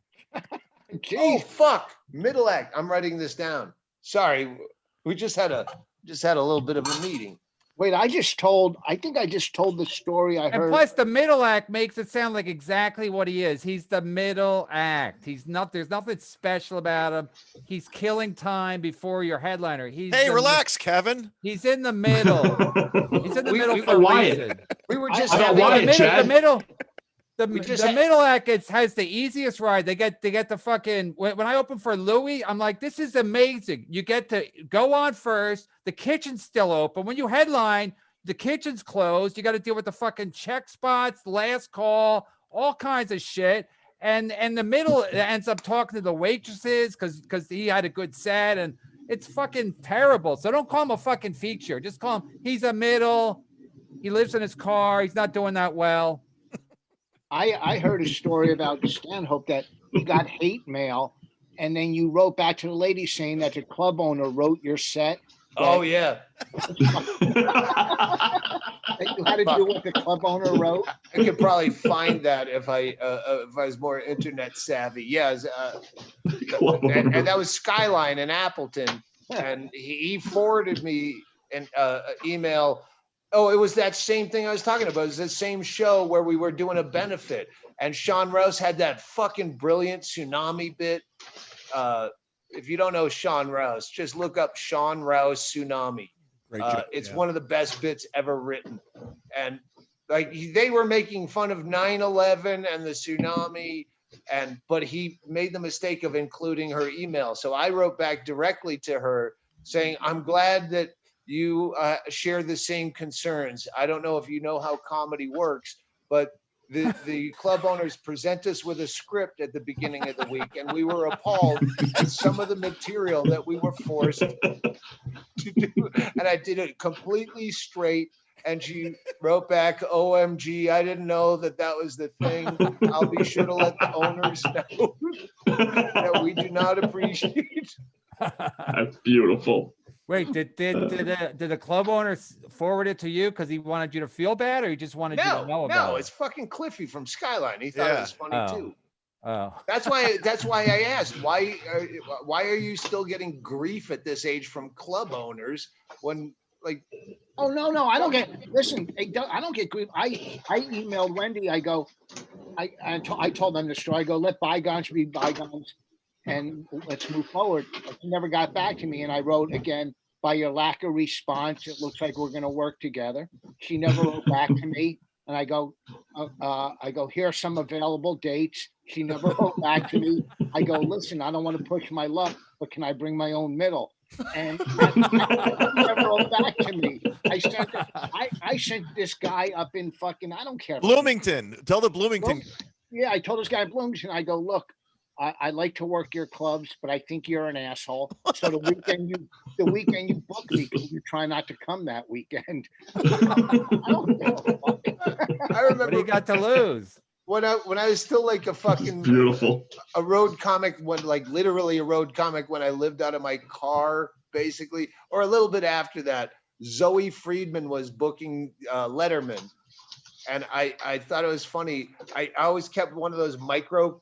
Speaker 1: Oh fuck, middle act. I'm writing this down. Sorry, we just had a little bit of a meeting.
Speaker 2: Wait, I think I just told the story I heard.
Speaker 5: And plus the middle act makes it sound like exactly what he is. He's the middle act. There's nothing special about him. He's killing time before your headliner.
Speaker 4: Hey, relax, Kevin.
Speaker 5: He's in the middle. He's in the middle for a reason.
Speaker 1: We were just
Speaker 5: the middle act has the easiest ride. They get the fucking, when I open for Louis, I'm like, this is amazing. You get to go on first. The kitchen's still open. When you headline, the kitchen's closed. You got to deal with the fucking check spots, last call, all kinds of shit. And the middle ends up talking to the waitresses because he had a good set, and it's fucking terrible. So don't call him a fucking feature. Just call him, he's a middle. He lives in his car. He's not doing that well.
Speaker 2: I heard a story about Stanhope that he got hate mail, and then you wrote back to the lady saying that the club owner wrote your set.
Speaker 1: Oh yeah.
Speaker 2: You had to do what the club owner wrote.
Speaker 1: I could probably find that if I was more internet savvy. Yes, and that was Skyline in Appleton, and he forwarded me an email. Oh, it was that same thing I was talking about. It was the same show where we were doing a benefit, and Sean Rouse had that fucking brilliant tsunami bit. If you don't know Sean Rouse, just look up Sean Rouse Tsunami. It's one of the best bits ever written. And like they were making fun of 9/11 and the tsunami, but he made the mistake of including her email. So I wrote back directly to her saying, "I'm glad that you share the same concerns. I don't know if you know how comedy works, but the club owners present us with a script at the beginning of the week, and we were appalled at some of the material that we were forced to do. And I did it completely straight. And she wrote back, OMG, I didn't know that that was the thing. I'll be sure to let the owners know that we do not appreciate.
Speaker 3: That's beautiful.
Speaker 5: Wait, did the club owner forward it to you because he wanted you to feel bad, or he just wanted you to know about
Speaker 1: No,
Speaker 5: it?
Speaker 1: it's fucking Cliffy from Skyline. He thought it was funny too.
Speaker 5: Oh,
Speaker 1: That's why I asked, why are you still getting grief at this age from club owners when, like,
Speaker 2: Oh, no, I don't get, listen, I don't get grief. I emailed Wendy. I go, I told them the story. I go, let bygones be bygones and let's move forward. She never got back to me. And I wrote again, by your lack of response, it looks like we're going to work together. She never wrote back to me. And I go, here are some available dates. She never wrote back to me. I go, listen, I don't want to push my luck, but can I bring my own middle? And I never wrote back to me. I sent this guy up in fucking, I don't care.
Speaker 4: Bloomington. Tell the Bloomington.
Speaker 2: Yeah, I told this guy Bloomington, I go, look, I like to work your clubs, but I think you're an asshole. So the weekend you book me, you try not to come that weekend. I don't know.
Speaker 1: I remember
Speaker 5: what do you got to lose?
Speaker 1: when I was still like a fucking
Speaker 3: Beautiful.
Speaker 1: a road comic, when like literally a road comic, when I lived out of my car, basically, or a little bit after that. Zoe Friedman was booking Letterman. And I thought it was funny. I always kept one of those micro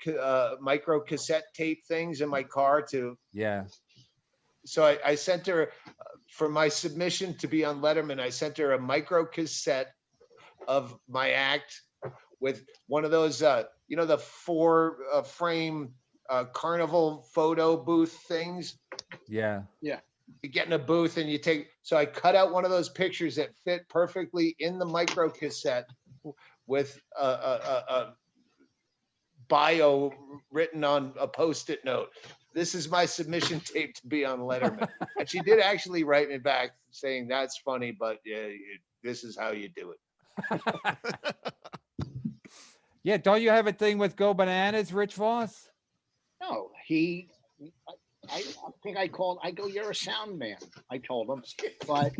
Speaker 1: cassette tape things in my car too.
Speaker 5: Yeah.
Speaker 1: So I sent her for my submission to be on Letterman. I sent her a micro cassette of my act with one of those, the 4-frame carnival photo booth things.
Speaker 5: Yeah.
Speaker 2: Yeah.
Speaker 1: You get in a booth and you take. So I cut out one of those pictures that fit perfectly in the micro cassette, with a bio written on a Post-it note. This is my submission tape to be on Letterman. And she did actually write me back saying, that's funny, but yeah, this is how you do it.
Speaker 5: Yeah, don't you have a thing with Go Bananas, Rich Voss?
Speaker 2: No, I think I go, you're a sound man. I told him, but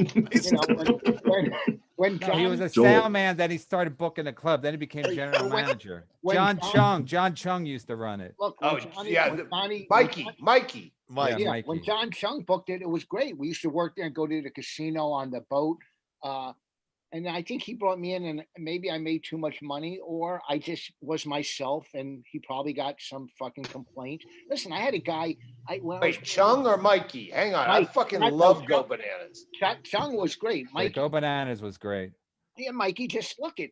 Speaker 2: when
Speaker 5: No, he was a
Speaker 3: Joel.
Speaker 5: sound man, then he started booking the club, then he became general manager. John Chung used to run it.
Speaker 2: Look,
Speaker 1: Oh,
Speaker 2: Mikey.
Speaker 4: Mike.
Speaker 2: Yeah,
Speaker 5: Mikey.
Speaker 2: when John Chung booked it, it was great. We used to work there and go to the casino on the boat. And I think he brought me in, and maybe I made too much money, or I just was myself, and he probably got some fucking complaint. Listen, I had a guy.
Speaker 1: Wait, Chung or Mikey? Hang on. I
Speaker 2: Mike.
Speaker 1: fucking
Speaker 2: Not
Speaker 1: love
Speaker 2: Chung.
Speaker 1: Go Bananas.
Speaker 2: Chung was great.
Speaker 5: Yeah,
Speaker 2: Mike,
Speaker 5: Go Bananas was great.
Speaker 2: yeah, Mikey, just look at,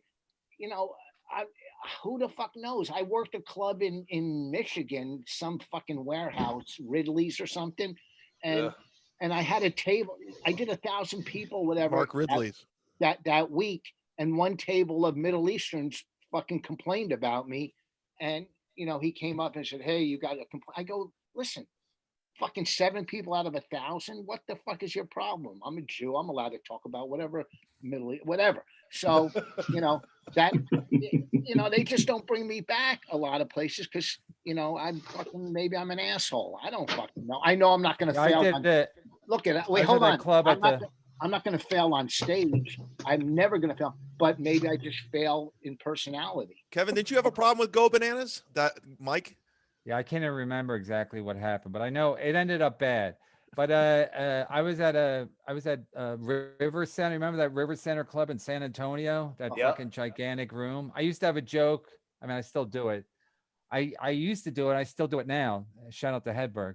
Speaker 2: who the fuck knows? I worked a club in Michigan, some fucking warehouse, Ridley's or something, and I had a table. I did 1,000 people, whatever.
Speaker 4: Mark Ridley's.
Speaker 2: That week, and one table of Middle Easterns fucking complained about me, and he came up and said, hey, you got a complaint. I go, listen, fucking 7 people out of 1,000, what the fuck is your problem? I'm a Jew, I'm allowed to talk about whatever, whatever. So they just don't bring me back a lot of places because I'm fucking, maybe I'm an asshole. I don't fucking know. I know I'm not going to fail. Look at it. Wait, hold on. I'm not going to fail on stage. I'm never going to fail, but maybe I just fail in personality.
Speaker 4: Kevin, didn't you have a problem with Go Bananas? Mike?
Speaker 5: Yeah, I can't even remember exactly what happened, but I know it ended up bad. But I was at River Center. Remember that River Center Club in San Antonio? That fucking gigantic room. I used to have a joke. I mean, I still do it. I used to do it. I still do it now. Shout out to Hedberg.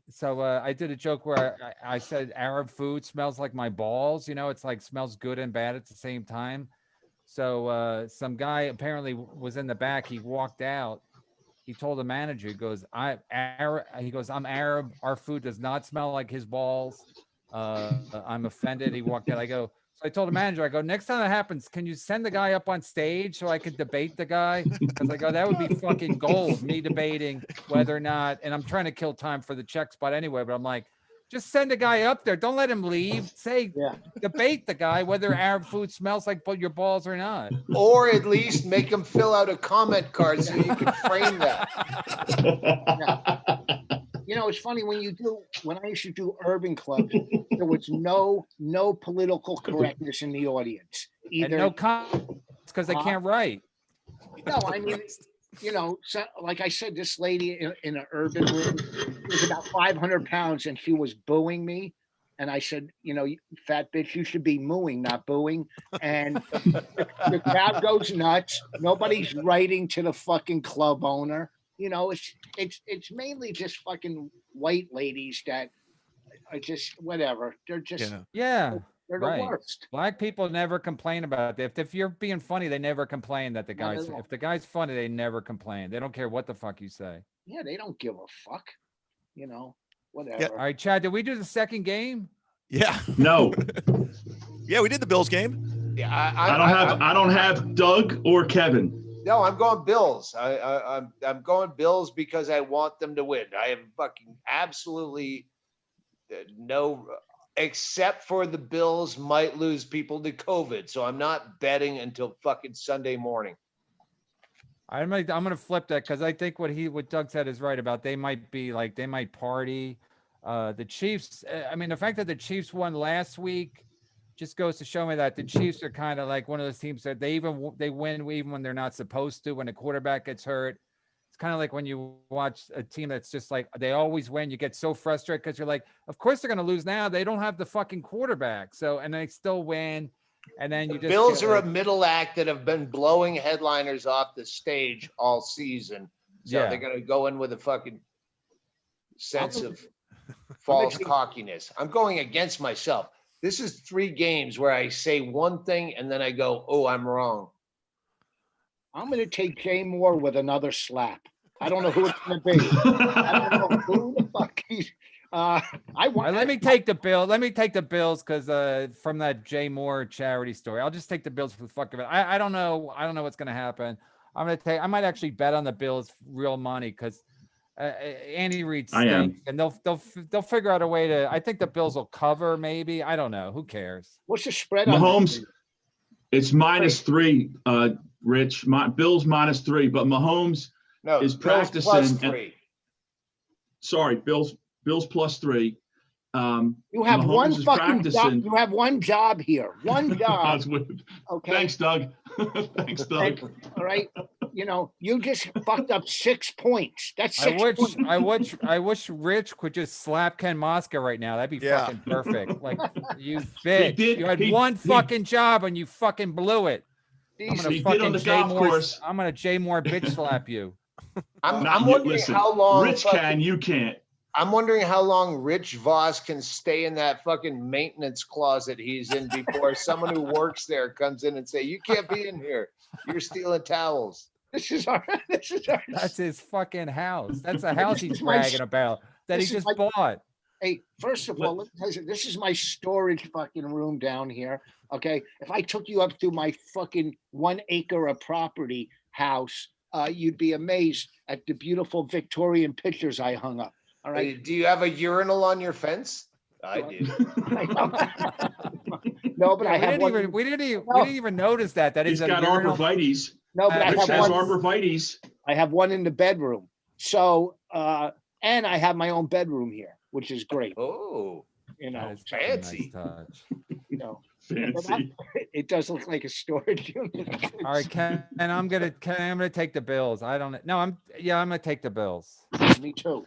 Speaker 5: So I did a joke where I said Arab food smells like my balls. It's like smells good and bad at the same time. So some guy apparently was in the back. He walked out. He told the manager, he goes, I'm Arab. Our food does not smell like his balls. I'm offended. He walked out. So I told the manager, I go, next time that happens, can you send the guy up on stage so I could debate the guy? Because I go, that would be fucking gold, me debating whether or not, and I'm trying to kill time for the check spot anyway, but I'm like, Just send a guy up there. Don't let him leave. Say,
Speaker 2: Yeah.
Speaker 5: debate the guy whether Arab food smells like your balls or not.
Speaker 1: Or at least make them fill out a comment card so you can frame that.
Speaker 2: You know, it's funny when I used to do urban clubs, there was no political correctness in the audience.
Speaker 5: And no comments because they can't write.
Speaker 2: No, I mean, you know, so, like I said, this lady in an urban room was about 500 pounds and she was booing me. And I said, you know, you fat bitch, you should be mooing, not booing. And the crowd goes nuts. Nobody's writing to the fucking club owner. You know, it's mainly just fucking white ladies that are just whatever. They're just
Speaker 5: yeah.
Speaker 2: They're the
Speaker 5: Right.
Speaker 2: worst.
Speaker 5: Black people never complain about it. If you're being funny, they never complain that the
Speaker 2: Not
Speaker 5: guy's.
Speaker 2: at all.
Speaker 5: If the guy's funny, they never complain. They don't care what the fuck you say.
Speaker 2: Yeah, they don't give a fuck. You know, whatever.
Speaker 4: Yeah.
Speaker 5: All right, Chad. Did we do the second game?
Speaker 4: Yeah.
Speaker 3: No,
Speaker 4: Yeah, we did the Bills game.
Speaker 1: Yeah,
Speaker 3: I don't have Doug or Kevin.
Speaker 1: No, I'm going Bills. I'm going Bills because I want them to win. I have fucking absolutely no, except for the Bills might lose people to COVID. So I'm not betting until fucking Sunday morning.
Speaker 5: I'm gonna flip that because I think what Doug said is right about they might party. The Chiefs. I mean, the fact that the Chiefs won last week just goes to show me that the Chiefs are kind of like one of those teams that they win even when they're not supposed to. When the quarterback gets hurt, it's kind of like when you watch a team that's just like they always win. You get so frustrated because you're like, of course they're going to lose now. They don't have the fucking quarterback. So and they still win. And then
Speaker 1: The
Speaker 5: you just
Speaker 1: Bills are
Speaker 5: like,
Speaker 1: a middle act that have been blowing headliners off the stage all season. So
Speaker 5: Yeah.
Speaker 1: they're going to go in with a fucking sense of false cockiness. I'm going against myself. This is 3 games where I say one thing and then I go, oh, I'm wrong.
Speaker 2: I'm going to take Jay Moore with another slap. I don't know who it's going to be. I don't know who the fuck he's.
Speaker 5: let me take the Bills. Let me take the Bills because from that Jay Moore charity story, I'll just take the Bills for the fuck of it. I don't know. I don't know what's going to happen. I might actually bet on the Bills real money because Andy Reid stinks, and they'll figure out a way to. I think the Bills will cover. Maybe I don't know. Who cares?
Speaker 2: What's the spread?
Speaker 3: Mahomes. It's -3. Rich. Bills -3, but Mahomes is practicing.
Speaker 1: +3.
Speaker 3: Sorry, Bills +3.
Speaker 2: You have
Speaker 3: Mahomes
Speaker 2: one
Speaker 3: is
Speaker 2: fucking
Speaker 3: practicing.
Speaker 2: job. You have one job here. One job. Okay.
Speaker 3: Thanks, Doug. Thanks, Doug.
Speaker 2: All right. You know, you just fucked up 6 points. That's 6 points.
Speaker 5: I wish Rich could just slap Ken Mosca right now. That'd be fucking perfect. Like you bitch. You had one fucking job and you fucking blew it. I'm gonna fucking Jay Moore. I'm gonna Jay Moore bitch slap you.
Speaker 1: I'm wondering how long
Speaker 3: Rich can, you can't.
Speaker 1: I'm wondering how long Rich Voss can stay in that fucking maintenance closet he's in before someone who works there comes in and say, you can't be in here. You're stealing towels.
Speaker 5: That's his fucking house. That's a house he's bragging about that he just bought.
Speaker 2: Hey, first of all, this is my storage fucking room down here. Okay. If I took you up to my fucking 1 acre of property house, you'd be amazed at the beautiful Victorian pictures I hung up. All right.
Speaker 1: Hey, do you have a urinal on your fence? I do.
Speaker 2: No, but I have one.
Speaker 5: We didn't even notice that. That
Speaker 3: He's
Speaker 5: is
Speaker 3: got arborvitaes.
Speaker 2: No, but I
Speaker 3: Rich
Speaker 2: have
Speaker 3: has
Speaker 2: one.
Speaker 3: arborvitaes.
Speaker 2: I have one in the bedroom. So, and I have my own bedroom here, which is great.
Speaker 1: Oh,
Speaker 2: You know,
Speaker 5: That is a
Speaker 1: fancy.
Speaker 5: nice touch.
Speaker 2: you know,
Speaker 3: Fancy.
Speaker 2: it does look like a storage unit.
Speaker 5: All right, Ken, I'm gonna take the Bills. I'm gonna take the Bills.
Speaker 2: Me too.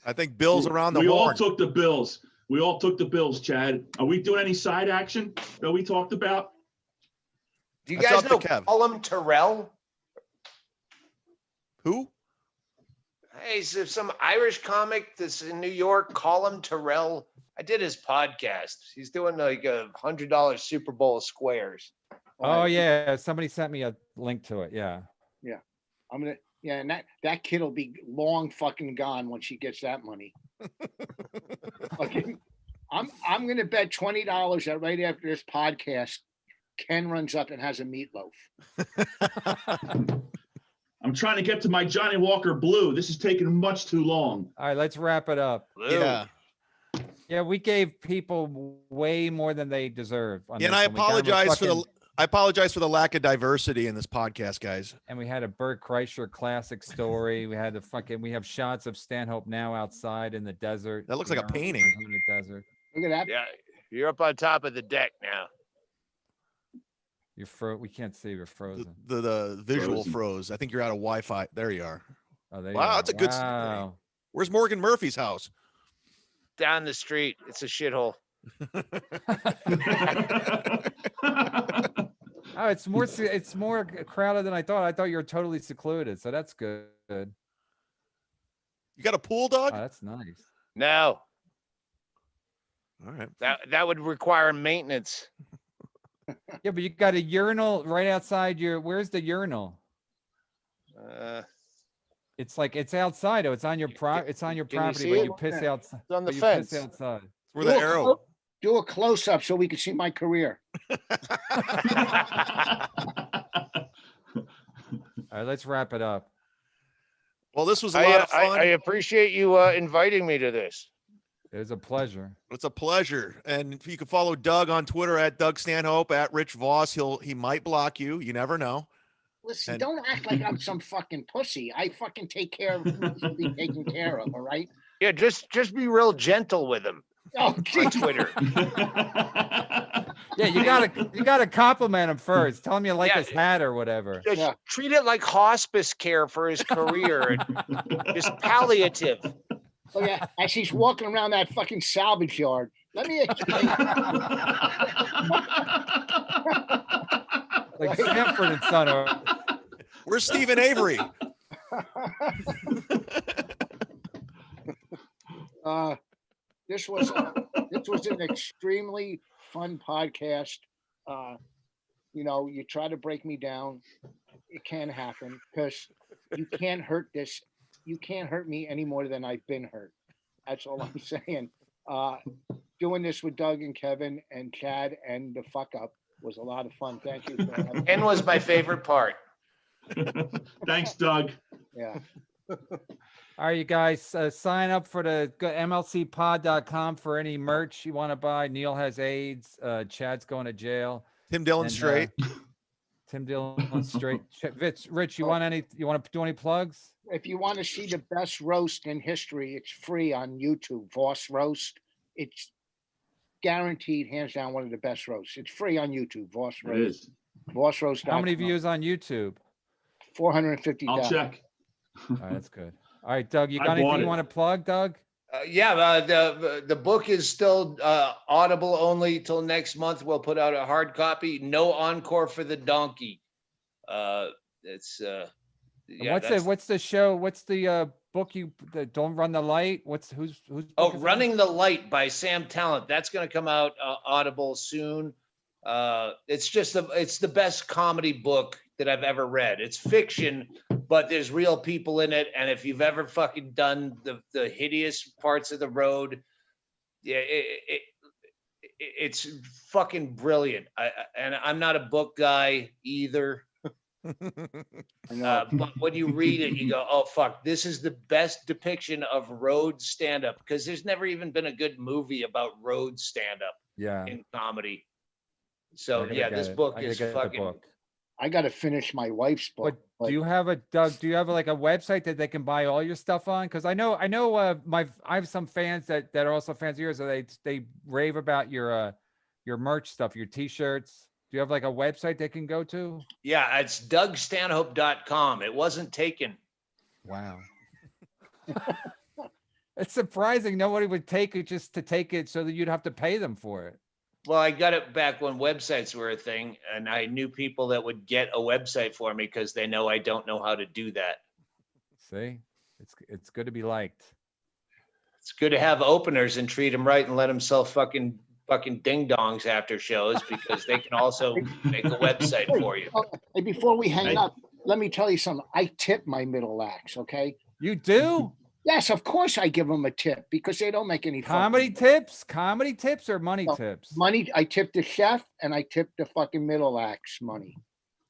Speaker 4: I think Bills around the
Speaker 3: We all
Speaker 4: horn.
Speaker 3: took the Bills. We all took the Bills, Chad. Are we doing any side action that we talked about?
Speaker 1: Do you
Speaker 4: That's
Speaker 1: guys
Speaker 4: up to
Speaker 1: know
Speaker 4: Kev.
Speaker 1: Colum Terrell?
Speaker 4: Who?
Speaker 1: Hey, he's some Irish comic that's in New York. Colum Terrell. I did his podcast. He's doing like $100 Super Bowl squares.
Speaker 5: Oh yeah, somebody sent me a link to it. Yeah.
Speaker 2: I'm gonna. Yeah, and that kid will be long fucking gone when she gets that money. Okay. I'm gonna bet $20 that right after this podcast, Ken runs up and has a meatloaf.
Speaker 3: I'm trying to get to my Johnny Walker Blue. This is taking much too long.
Speaker 5: All right, let's wrap it up.
Speaker 4: Yeah.
Speaker 5: Yeah, we gave people way more than they deserve. On
Speaker 4: Yeah, and
Speaker 5: this
Speaker 4: I
Speaker 5: one. We got 'em a
Speaker 4: apologize for the
Speaker 5: fucking-
Speaker 4: I apologize for the lack of diversity in this podcast, guys.
Speaker 5: And we had a Bert Kreischer classic story. We had we have shots of Stanhope now outside in the desert.
Speaker 4: That looks like a
Speaker 5: You know,
Speaker 4: painting.
Speaker 5: in the desert.
Speaker 2: Look at that.
Speaker 1: Yeah, you're up on top of the deck now.
Speaker 5: You're we can't see. You're frozen.
Speaker 4: The visual
Speaker 3: Frozen.
Speaker 4: froze. I think you're out of Wi-Fi. There you are.
Speaker 5: Oh, there
Speaker 4: Wow,
Speaker 5: you
Speaker 4: that's a good.
Speaker 5: Wow.
Speaker 4: Where's Morgan Murphy's house?
Speaker 1: Down the street. It's a shithole.
Speaker 5: Oh, it's more crowded than I thought. I thought you were totally secluded, so that's good. Oh,
Speaker 4: You got a pool, dog?
Speaker 5: that's nice.
Speaker 1: No,
Speaker 4: All right.
Speaker 1: that would require maintenance.
Speaker 5: Yeah, but you got a urinal right outside your. Where's the urinal? It's like it's outside. Oh, it's on your It's on your
Speaker 1: Can you
Speaker 5: property,
Speaker 1: see
Speaker 5: but
Speaker 1: it?
Speaker 5: you piss outside.
Speaker 1: It's on the
Speaker 5: You
Speaker 1: fence.
Speaker 5: piss outside.
Speaker 4: Where the arrow?
Speaker 2: Do a close up so we can see my career.
Speaker 5: All right, let's wrap it up.
Speaker 4: Well, this was a lot of fun.
Speaker 1: I appreciate you inviting me to this.
Speaker 5: It was a pleasure.
Speaker 4: It's a pleasure. And you can follow Doug on Twitter at Doug Stanhope, at Rich Voss. He might block you. You never know.
Speaker 2: Listen,
Speaker 4: And-
Speaker 2: don't act like I'm some fucking pussy. I fucking take care of who needs to be taken care of, all right?
Speaker 1: Yeah, just be real gentle with him
Speaker 2: Oh,
Speaker 1: on
Speaker 2: geez.
Speaker 1: Twitter.
Speaker 5: Yeah, you gotta compliment him first. Tell him you like
Speaker 1: Yeah.
Speaker 5: his hat or whatever.
Speaker 1: Just
Speaker 2: Yeah.
Speaker 1: treat it like hospice care for his career. And just palliative.
Speaker 2: Oh, yeah, as he's walking around that fucking salvage yard. Let me explain.
Speaker 5: Like Sanford and Son. Or,
Speaker 4: Where's Stephen Avery?
Speaker 2: This was an extremely fun podcast. You try to break me down. It can happen because you can't hurt this. You can't hurt me any more than I've been hurt. That's all I'm saying. Doing this with Doug and Kevin and Chad and the fuck up was a lot of fun. Thank you. For having me.
Speaker 1: Ken was my favorite part.
Speaker 3: Thanks, Doug.
Speaker 2: Yeah.
Speaker 5: all right, you guys, sign up for the mlcpod.com for any merch you want to buy. Neil has AIDS. Chad's going to jail.
Speaker 4: Tim Dillon
Speaker 5: And,
Speaker 4: straight.
Speaker 5: Tim Dillon straight. Rich, you want to do any plugs?
Speaker 2: If you want to see the best roast in history, it's free on YouTube. Voss Roast. It's guaranteed, hands down, one of the best roasts. It's free on YouTube. Voss
Speaker 3: It
Speaker 2: Roast.
Speaker 3: is.
Speaker 2: Voss Roast.
Speaker 5: How many views on YouTube?
Speaker 2: 450,000.
Speaker 3: I'll check.
Speaker 5: All right, that's good. All right, Doug, you
Speaker 3: I
Speaker 5: got anything
Speaker 3: bought
Speaker 5: you
Speaker 3: it.
Speaker 5: want to plug, Doug?
Speaker 1: The book is still Audible only till next month. We'll put out a hard copy. No encore for the donkey. It's
Speaker 5: And
Speaker 1: yeah.
Speaker 5: what's the show? What's the book the Don't Run the Light? Who's book
Speaker 1: Oh,
Speaker 5: is that?
Speaker 1: Running the Light by Sam Talent. That's going to come out Audible soon. It's the best comedy book that I've ever read. It's fiction, but there's real people in it. And if you've ever fucking done the hideous parts of the road, yeah, it's fucking brilliant. And I'm not a book guy either. But when you read it, you go, oh, fuck, this is the best depiction of road stand-up, because there's never even been a good movie about road stand-up
Speaker 5: Yeah.
Speaker 1: in comedy.
Speaker 5: I
Speaker 1: So
Speaker 5: gotta
Speaker 1: yeah,
Speaker 5: get
Speaker 1: this
Speaker 5: it.
Speaker 1: book
Speaker 5: I gotta
Speaker 1: is
Speaker 5: get the
Speaker 1: fucking.
Speaker 5: book.
Speaker 2: I got to finish my wife's book.
Speaker 5: Do you have a Doug? Do you have like a website that they can buy all your stuff on? Because I know I have some fans that are also fans of yours. So they rave about your merch stuff, your t-shirts. Do you have like a website they can go to?
Speaker 1: Yeah, it's DougStanhope.com. It wasn't taken.
Speaker 5: Wow. It's surprising nobody would take it just to take it so that you'd have to pay them for it.
Speaker 1: Well, I got it back when websites were a thing, and I knew people that would get a website for me because they know I don't know how to do that.
Speaker 5: See, it's good to be liked.
Speaker 1: It's good to have openers and treat them right and let them sell fucking ding dongs after shows, because they can also make a website for you.
Speaker 2: Hey, before we hang
Speaker 3: Hey.
Speaker 2: up, let me tell you something. I tip my middle acts, okay?
Speaker 5: You do
Speaker 2: Yes, of course I give them a tip because they don't make any
Speaker 5: comedy tips or money
Speaker 2: No,
Speaker 5: tips?
Speaker 2: money. I tip the chef and I tip the fucking middle acts money.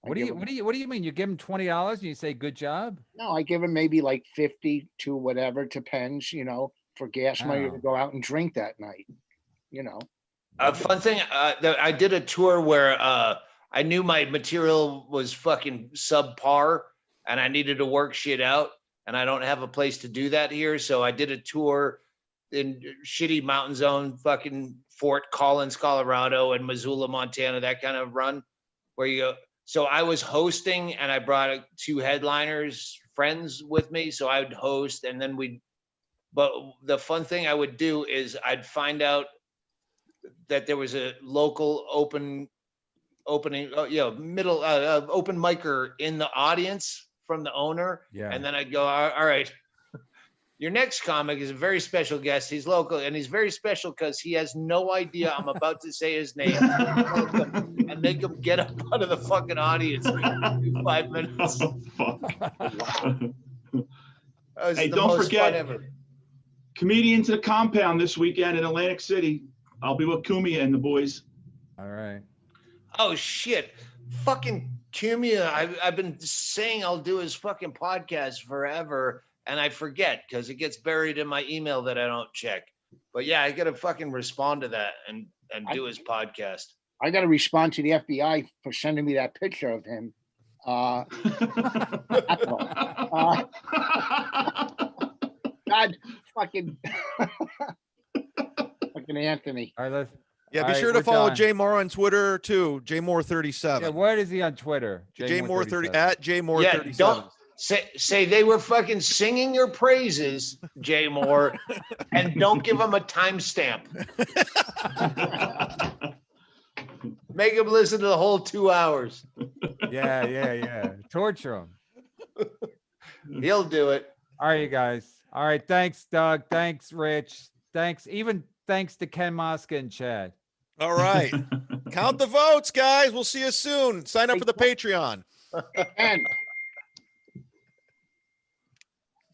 Speaker 2: I
Speaker 5: What do
Speaker 2: give
Speaker 5: you
Speaker 2: 'em-
Speaker 5: what do you mean? You give them $20 and you say good job?
Speaker 2: No, I give them maybe like 50 to whatever, depends, for gas money to
Speaker 5: Wow.
Speaker 2: go out and drink that night. You know.
Speaker 1: A fun thing, I did a tour where I knew my material was fucking subpar and I needed to work shit out, and I don't have a place to do that here. So I did a tour in shitty mountain zone, fucking Fort Collins, Colorado, and Missoula, Montana, that kind of run where you go. So I was hosting and I brought 2 headliners, friends with me. So I would host and then but the fun thing I would do is I'd find out that there was a local open opening, open micer in the audience from the owner.
Speaker 5: Yeah.
Speaker 1: And then I'd go, all right, your next comic is a very special guest. He's local and he's very special because he has no idea I'm about to say his name. And make him get up out of the fucking audience in 5 minutes.
Speaker 3: Oh, fuck.
Speaker 1: That was
Speaker 3: Hey,
Speaker 1: the
Speaker 3: don't
Speaker 1: most
Speaker 3: forget-
Speaker 1: fun ever.
Speaker 3: Comedians to the Compound this weekend in Atlantic City. I'll be with Cumia and the boys.
Speaker 5: All right.
Speaker 1: Oh shit. Fucking Cumia. I've been saying I'll do his fucking podcast forever and I forget because it gets buried in my email that I don't check. But yeah, I gotta fucking respond to that and do his podcast.
Speaker 2: I got to respond to the FBI for sending me that picture of him. God, fucking Anthony.
Speaker 5: All right, let's.
Speaker 4: Yeah,
Speaker 5: All
Speaker 4: be
Speaker 5: right,
Speaker 4: sure to
Speaker 5: we're
Speaker 4: follow
Speaker 5: done.
Speaker 4: Jay Moore on Twitter too. JMoore37.
Speaker 5: Yeah, what is he on Twitter?
Speaker 4: JMoore30
Speaker 5: JMoore37.
Speaker 4: at JMoore37.
Speaker 1: Yeah, don't say they were fucking singing your praises, Jay Moore, and don't give them a timestamp. Make him listen to the whole 2 hours.
Speaker 5: Yeah. Torture him.
Speaker 1: He'll do it.
Speaker 5: All right, you guys. All right, thanks, Doug. Thanks, Rich. Thanks, even thanks to Ken Mosca and Chad.
Speaker 4: All right. Count the votes, guys. We'll see you soon. Sign up for the Patreon.
Speaker 2: And